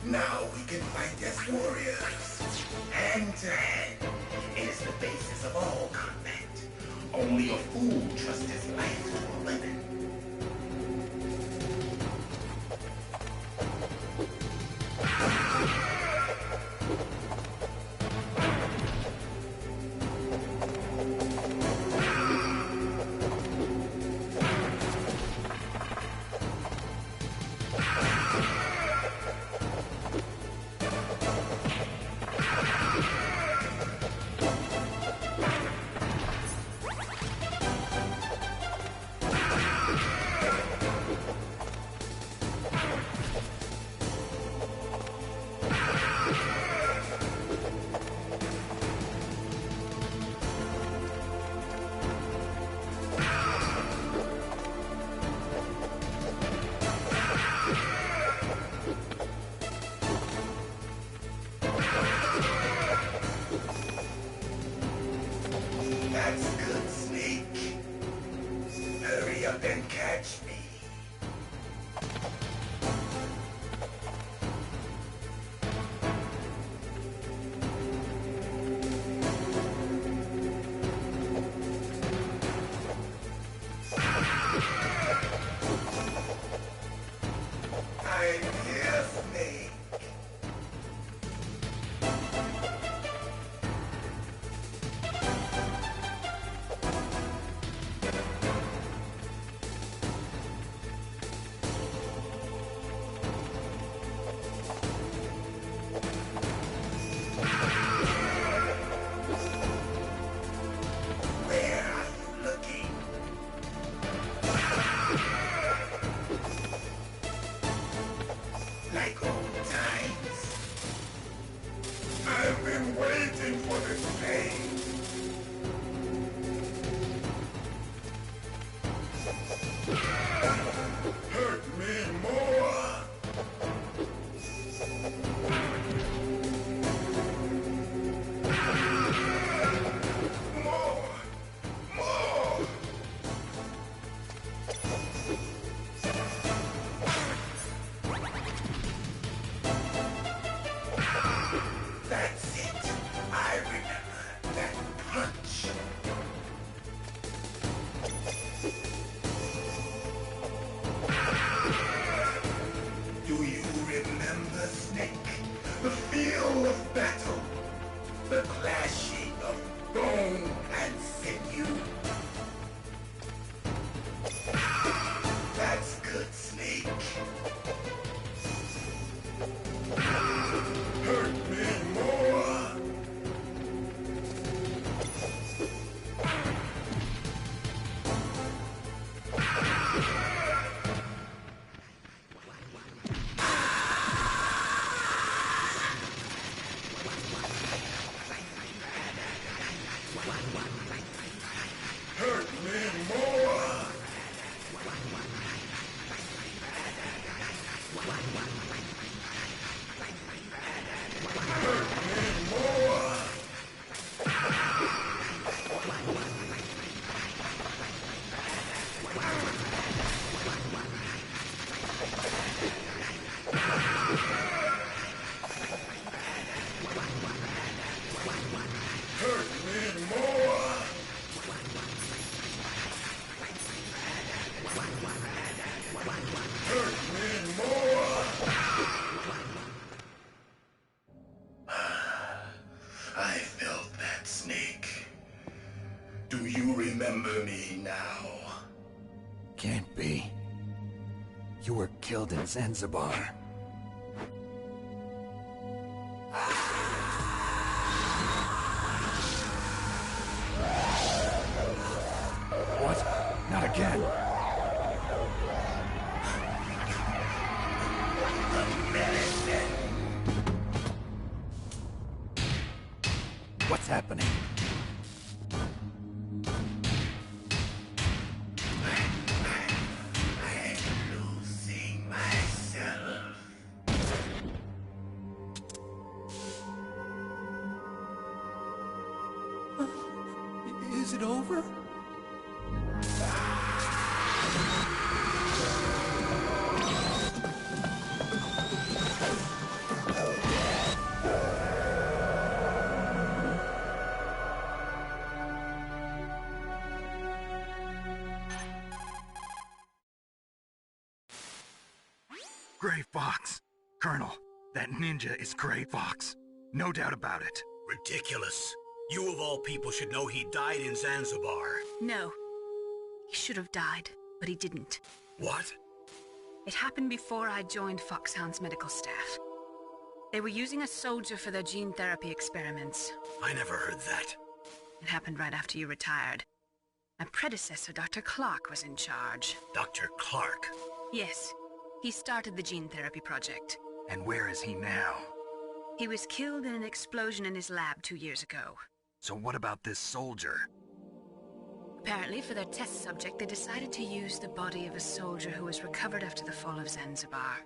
Now we can fight as warriors. Hand to hand. It is the basis of all combat. Only a fool trusts his life to a weapon. remember me now? Can't be. You were killed in Zanzibar. What? Not again. What's happening? Is it over? Gray Fox. Colonel, that ninja is Gray Fox. No doubt about it. Ridiculous. You of all people should know he died in Zanzibar. No. He should have died, but he didn't. What? It happened before I joined Foxhound's medical staff. They were using a soldier for their gene therapy experiments. I never heard that. It happened right after you retired. My predecessor, Dr. Clark, was in charge. Dr. Clark? Yes. He started the gene therapy project. And where is he now? He was killed in an explosion in his lab 2 years ago. So what about this soldier? Apparently, for their test subject, they decided to use the body of a soldier who was recovered after the fall of Zanzibar.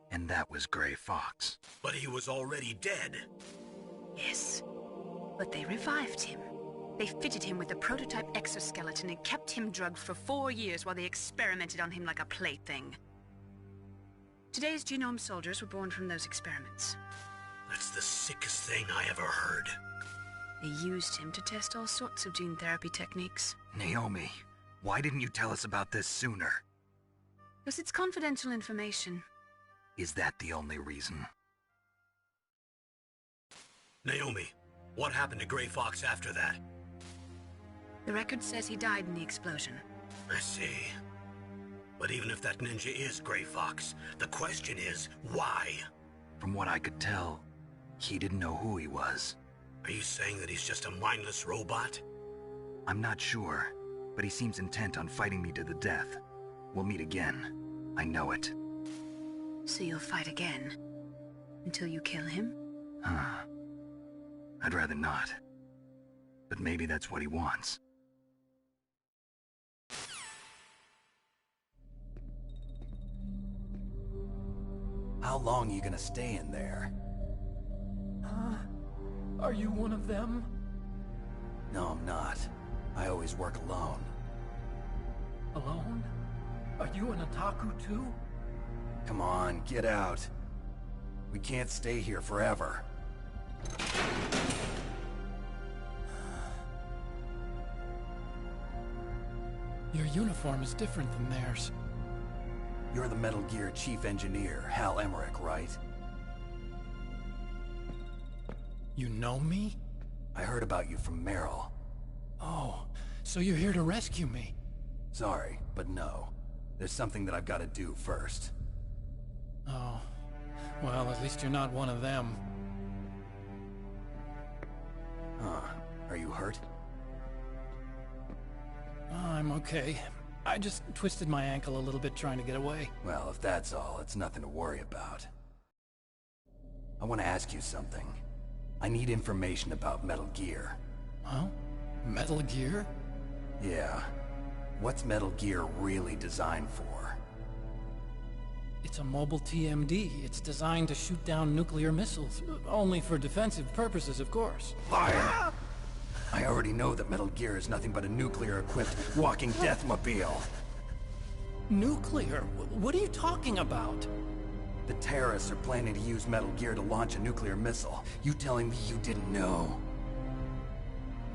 And that was Gray Fox. But he was already dead. Yes. But they revived him. They fitted him with a prototype exoskeleton and kept him drugged for 4 years while they experimented on him like a plaything. Today's genome soldiers were born from those experiments. That's the sickest thing I ever heard. They used him to test all sorts of gene therapy techniques. Naomi, why didn't you tell us about this sooner? Because it's confidential information. Is that the only reason? Naomi, what happened to Gray Fox after that? The record says he died in the explosion. I see. But even if that ninja is Gray Fox, the question is, why? From what I could tell, he didn't know who he was. Are you saying that he's just a mindless robot? I'm not sure, but he seems intent on fighting me to the death. We'll meet again. I know it. So you'll fight again? Until you kill him? Huh. I'd rather not. But maybe that's what he wants. How long are you gonna stay in there? Are you one of them? No, I'm not. I always work alone. Alone? Are you an otaku too? Come on, get out. We can't stay here forever. Your uniform is different than theirs. You're the Metal Gear Chief Engineer, Hal Emmerich, right? You know me? I heard about you from Meryl. Oh, so you're here to rescue me? Sorry, but no. There's something that I've got to do first. Oh, well, at least you're not one of them. Huh. Are you hurt? I'm okay. I just twisted my ankle a little bit trying to get away. Well, if that's all, it's nothing to worry about. I want to ask you something. I need information about Metal Gear. Huh? Metal Gear? Yeah. What's Metal Gear really designed for? It's a mobile TMD. It's designed to shoot down nuclear missiles. Only for defensive purposes, of course. Fire! I already know that Metal Gear is nothing but a nuclear-equipped walking deathmobile. Nuclear? What are you talking about? The terrorists are planning to use Metal Gear to launch a nuclear missile. You telling me you didn't know?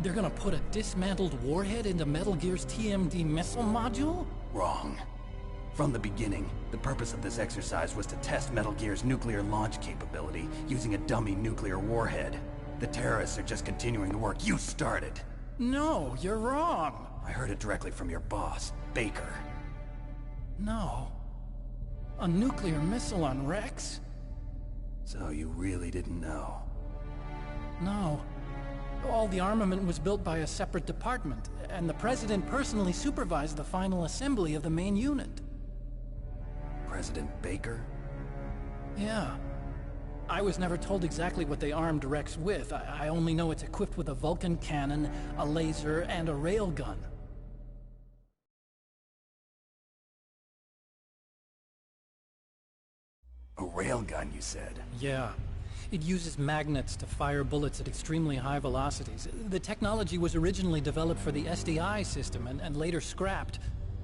They're gonna put a dismantled warhead into Metal Gear's TMD missile module? Wrong. From the beginning, the purpose of this exercise was to test Metal Gear's nuclear launch capability using a dummy nuclear warhead. The terrorists are just continuing the work you started. No, you're wrong. I heard it directly from your boss, Baker. No. A nuclear missile on Rex? So you really didn't know? No. All the armament was built by a separate department, and the President personally supervised the final assembly of the main unit. President Baker? Yeah. I was never told exactly what they armed Rex with. I only know it's equipped with a Vulcan cannon, a laser, and a railgun. A railgun, you said? Yeah. It uses magnets to fire bullets at extremely high velocities. The technology was originally developed for the SDI system and later scrapped.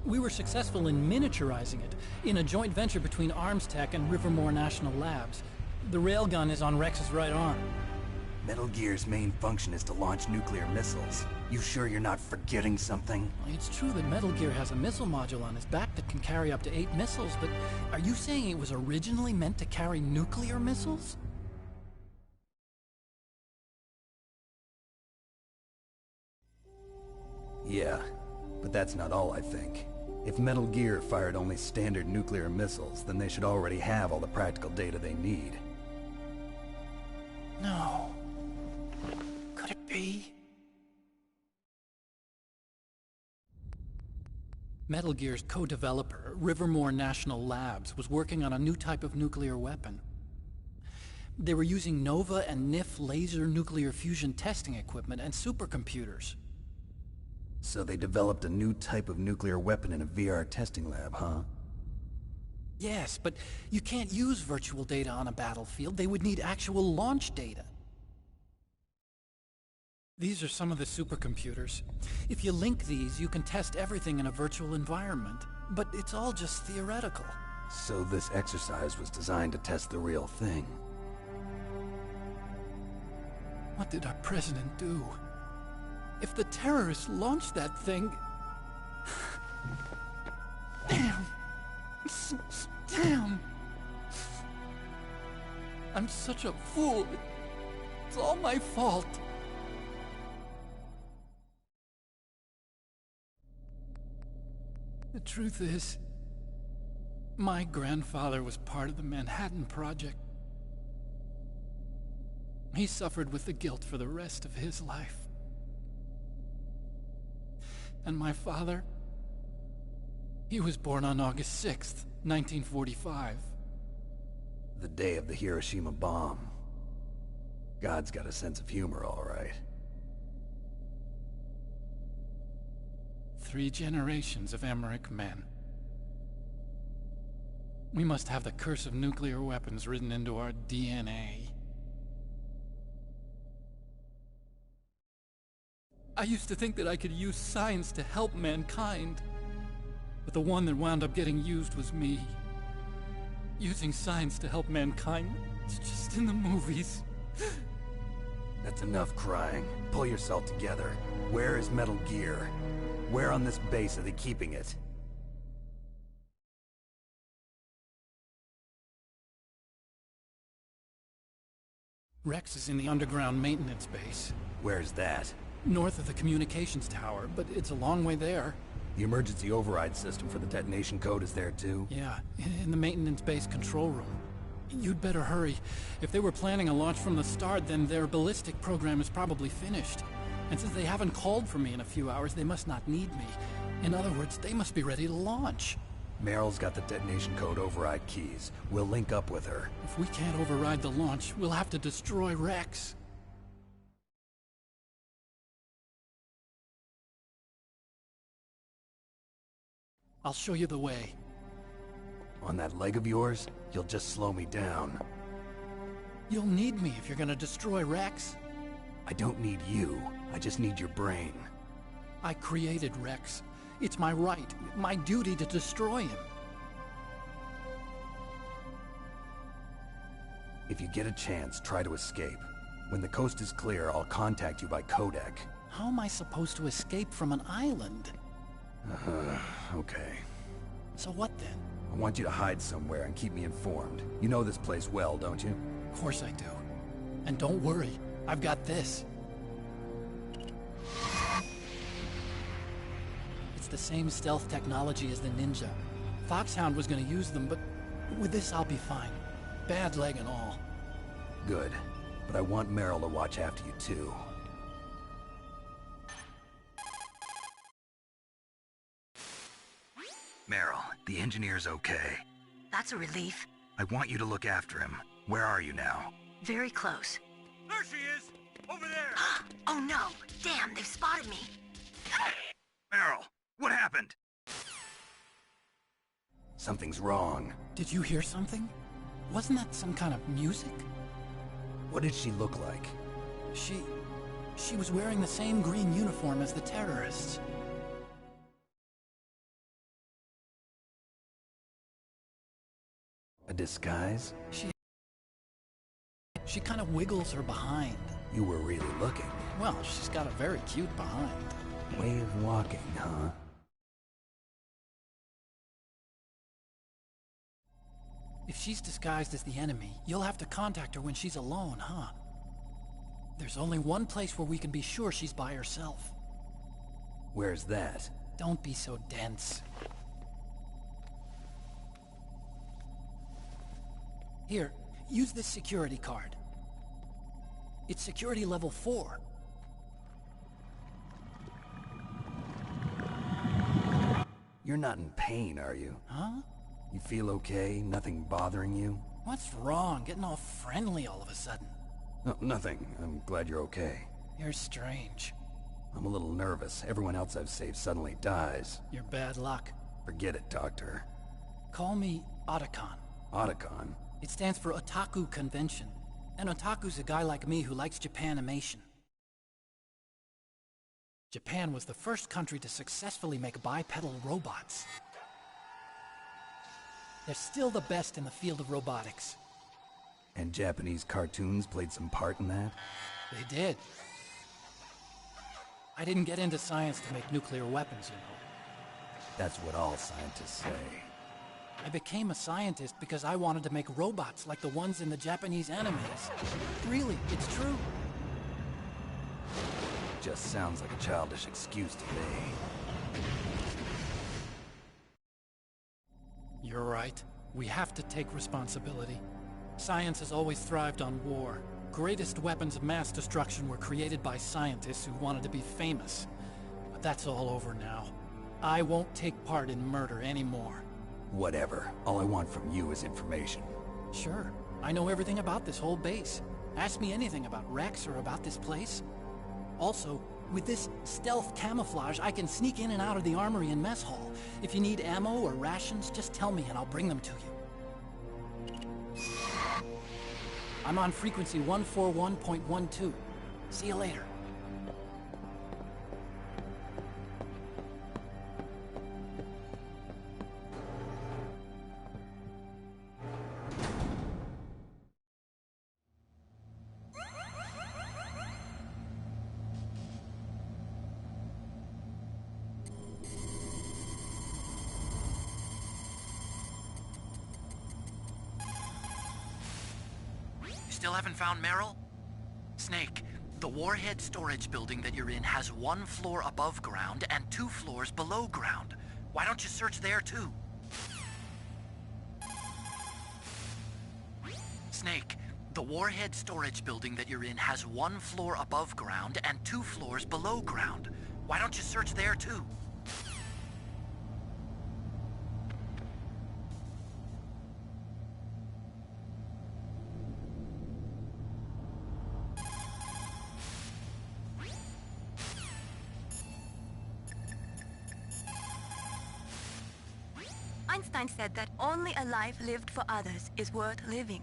We were successful in miniaturizing it, in a joint venture between Arms Tech and Rivermore National Labs. The railgun is on Rex's right arm. Metal Gear's main function is to launch nuclear missiles. You sure you're not forgetting something? It's true that Metal Gear has a missile module on his back that can carry up to 8 missiles, but are you saying it was originally meant to carry nuclear missiles? Yeah, but that's not all I think. If Metal Gear fired only standard nuclear missiles, then they should already have all the practical data they need. No. Could it be? Metal Gear's co-developer, Rivermore National Labs, was working on a new type of nuclear weapon. They were using Nova and NIF laser nuclear fusion testing equipment and supercomputers. So they developed a new type of nuclear weapon in a VR testing lab, huh? Yes, but you can't use virtual data on a battlefield. They would need actual launch data. These are some of the supercomputers. If you link these, you can test everything in a virtual environment. But it's all just theoretical. So this exercise was designed to test the real thing. What did our president do? If the terrorists launched that thing... Damn! Damn! I'm such a fool. It's all my fault. The truth is, my grandfather was part of the Manhattan Project. He suffered with the guilt for the rest of his life. And my father, he was born on August 6th, 1945. The day of the Hiroshima bomb. God's got a sense of humor, all right. 3 generations of Emmerich men. We must have the curse of nuclear weapons written into our DNA. I used to think that I could use science to help mankind. But the one that wound up getting used was me. Using science to help mankind, it's just in the movies. That's enough crying. Pull yourself together. Where is Metal Gear? Where on this base are they keeping it? Rex is in the underground maintenance base. Where's that? North of the communications tower, but it's a long way there. The emergency override system for the detonation code is there too? Yeah, in the maintenance base control room. You'd better hurry. If they were planning a launch from the start, then their ballistic program is probably finished. And since they haven't called for me in a few hours, they must not need me. In other words, they must be ready to launch. Meryl's got the detonation code override keys. We'll link up with her. If we can't override the launch, we'll have to destroy Rex. I'll show you the way. On that leg of yours, you'll just slow me down. You'll need me if you're gonna destroy Rex. I don't need you. I just need your brain. I created Rex. It's my right, my duty to destroy him. If you get a chance, try to escape. When the coast is clear, I'll contact you by codec. How am I supposed to escape from an island? Okay. So what then? I want you to hide somewhere and keep me informed. You know this place well, don't you? Of course I do. And don't worry, I've got this. it's the same stealth technology as the Ninja. Foxhound was gonna use them, but with this I'll be fine. Bad leg and all. Good. But I want Meryl to watch after you too. Meryl, the engineer's okay. That's a relief. I want you to look after him. Where are you now? Very close. There she is! Over there! Oh no! Damn, they've spotted me! Meryl, what happened? Something's wrong. Did you hear something? Wasn't that some kind of music? What did she look like? She was wearing the same green uniform as the terrorists. A disguise? She kind of wiggles her behind. You were really looking. Well, she's got a very cute behind. Way of walking, huh? If she's disguised as the enemy, you'll have to contact her when she's alone, huh? There's only one place where we can be sure she's by herself. Where's that? Don't be so dense. Here, use this security card. It's security level 4. You're not in pain, are you? Huh? You feel okay? Nothing bothering you? What's wrong? Getting all friendly all of a sudden. No, nothing. I'm glad you're okay. You're strange. I'm a little nervous. Everyone else I've saved suddenly dies. You're bad luck. Forget it, Doctor. Call me Otacon. Otacon? It stands for Otaku Convention. An otaku's a guy like me who likes Japanimation. Japan was the first country to successfully make bipedal robots. They're still the best in the field of robotics. And Japanese cartoons played some part in that? They did. I didn't get into science to make nuclear weapons, you know. That's what all scientists say. I became a scientist because I wanted to make robots like the ones in the Japanese animes. Really, it's true. Just sounds like a childish excuse to me. You're right. We have to take responsibility. Science has always thrived on war. Greatest weapons of mass destruction were created by scientists who wanted to be famous. But that's all over now. I won't take part in murder anymore. Whatever. All I want from you is information. Sure. I know everything about this whole base. Ask me anything about Rex or about this place. Also, with this stealth camouflage, I can sneak in and out of the armory and mess hall. If you need ammo or rations, just tell me and I'll bring them to you. I'm on frequency 141.12. See you later. Still haven't found Meryl? Snake, the warhead storage building that you're in has 1 floor above ground and 2 floors below ground. Why don't you search there too? Snake, the warhead storage building that you're in has 1 floor above ground and 2 floors below ground. Why don't you search there too? Einstein said that only a life lived for others is worth living.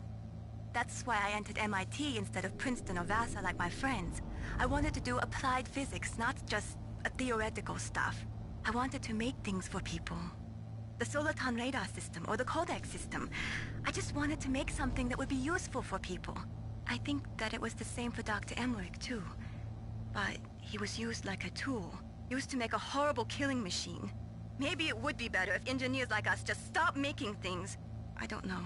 That's why I entered MIT instead of Princeton or Vassar like my friends. I wanted to do applied physics, not just theoretical stuff. I wanted to make things for people. The Soliton radar system or the Codex system. I just wanted to make something that would be useful for people. I think that it was the same for Dr. Emmerich too. But he was used like a tool, used to make a horrible killing machine. Maybe it would be better if engineers like us just stopped making things. I don't know.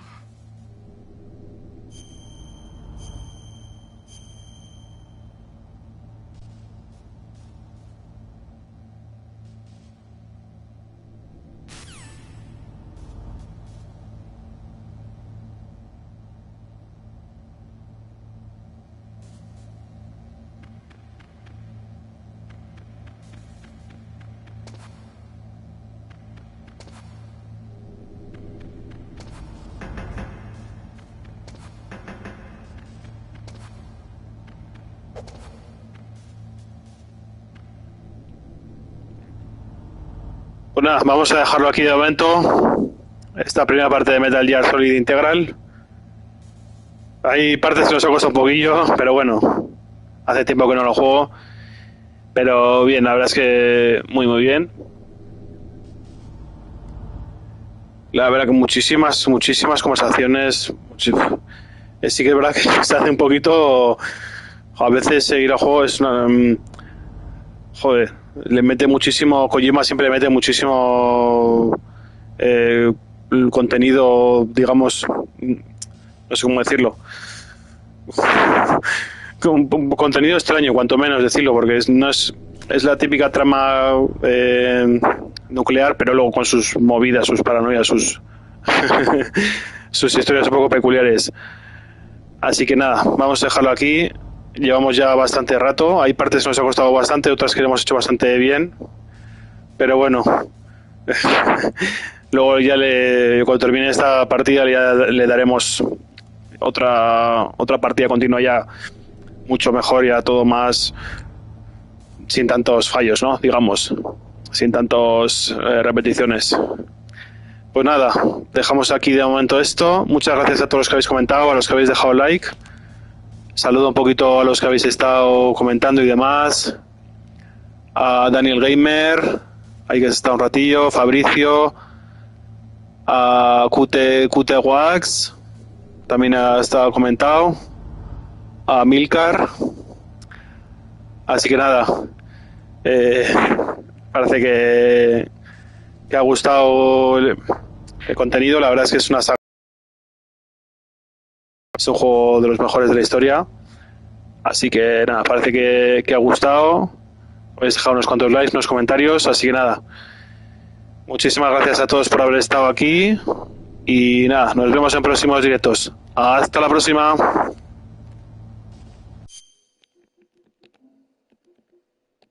Pues nada, vamos a dejarlo aquí de momento. Esta primera parte de Metal Gear Solid Integral. Hay partes que nos ha costado un poquillo, pero bueno, hace tiempo que no lo juego. Pero bien, la verdad es que muy bien. La verdad que muchísimas conversaciones. Sí que es verdad que se hace un poquito... A veces seguir al juego es una... Joder, le mete muchísimo... Kojima siempre le mete muchísimo contenido, digamos... No sé cómo decirlo. Contenido extraño, cuanto menos decirlo, porque no es la típica trama nuclear, pero luego con sus movidas, sus paranoias, sus historias un poco peculiares. Así que nada, vamos a dejarlo aquí. Llevamos ya bastante rato. Hay partes que nos ha costado bastante, otras que hemos hecho bastante bien. Pero bueno, luego ya cuando termine esta partida ya le daremos otra partida continua ya mucho mejor, ya todo más sin tantos fallos, ¿no? Digamos, sin tantos repeticiones. Pues nada, dejamos aquí de momento esto. Muchas gracias a todos los que habéis comentado, a los que habéis dejado like. Saludo un poquito a los que habéis estado comentando y demás. A Daniel Gamer, ahí que está un ratillo, Fabricio, a QT Wax, también ha estado comentado, a Milcar. Así que nada, parece que ha gustado el contenido. La verdad es que es una saga, es un juego de los mejores de la historia. Así que nada, parece que ha gustado. Podéis dejar unos cuantos likes, unos comentarios. Así que nada, muchísimas gracias a todos por haber estado aquí. Y nada, nos vemos en próximos directos. Hasta la próxima.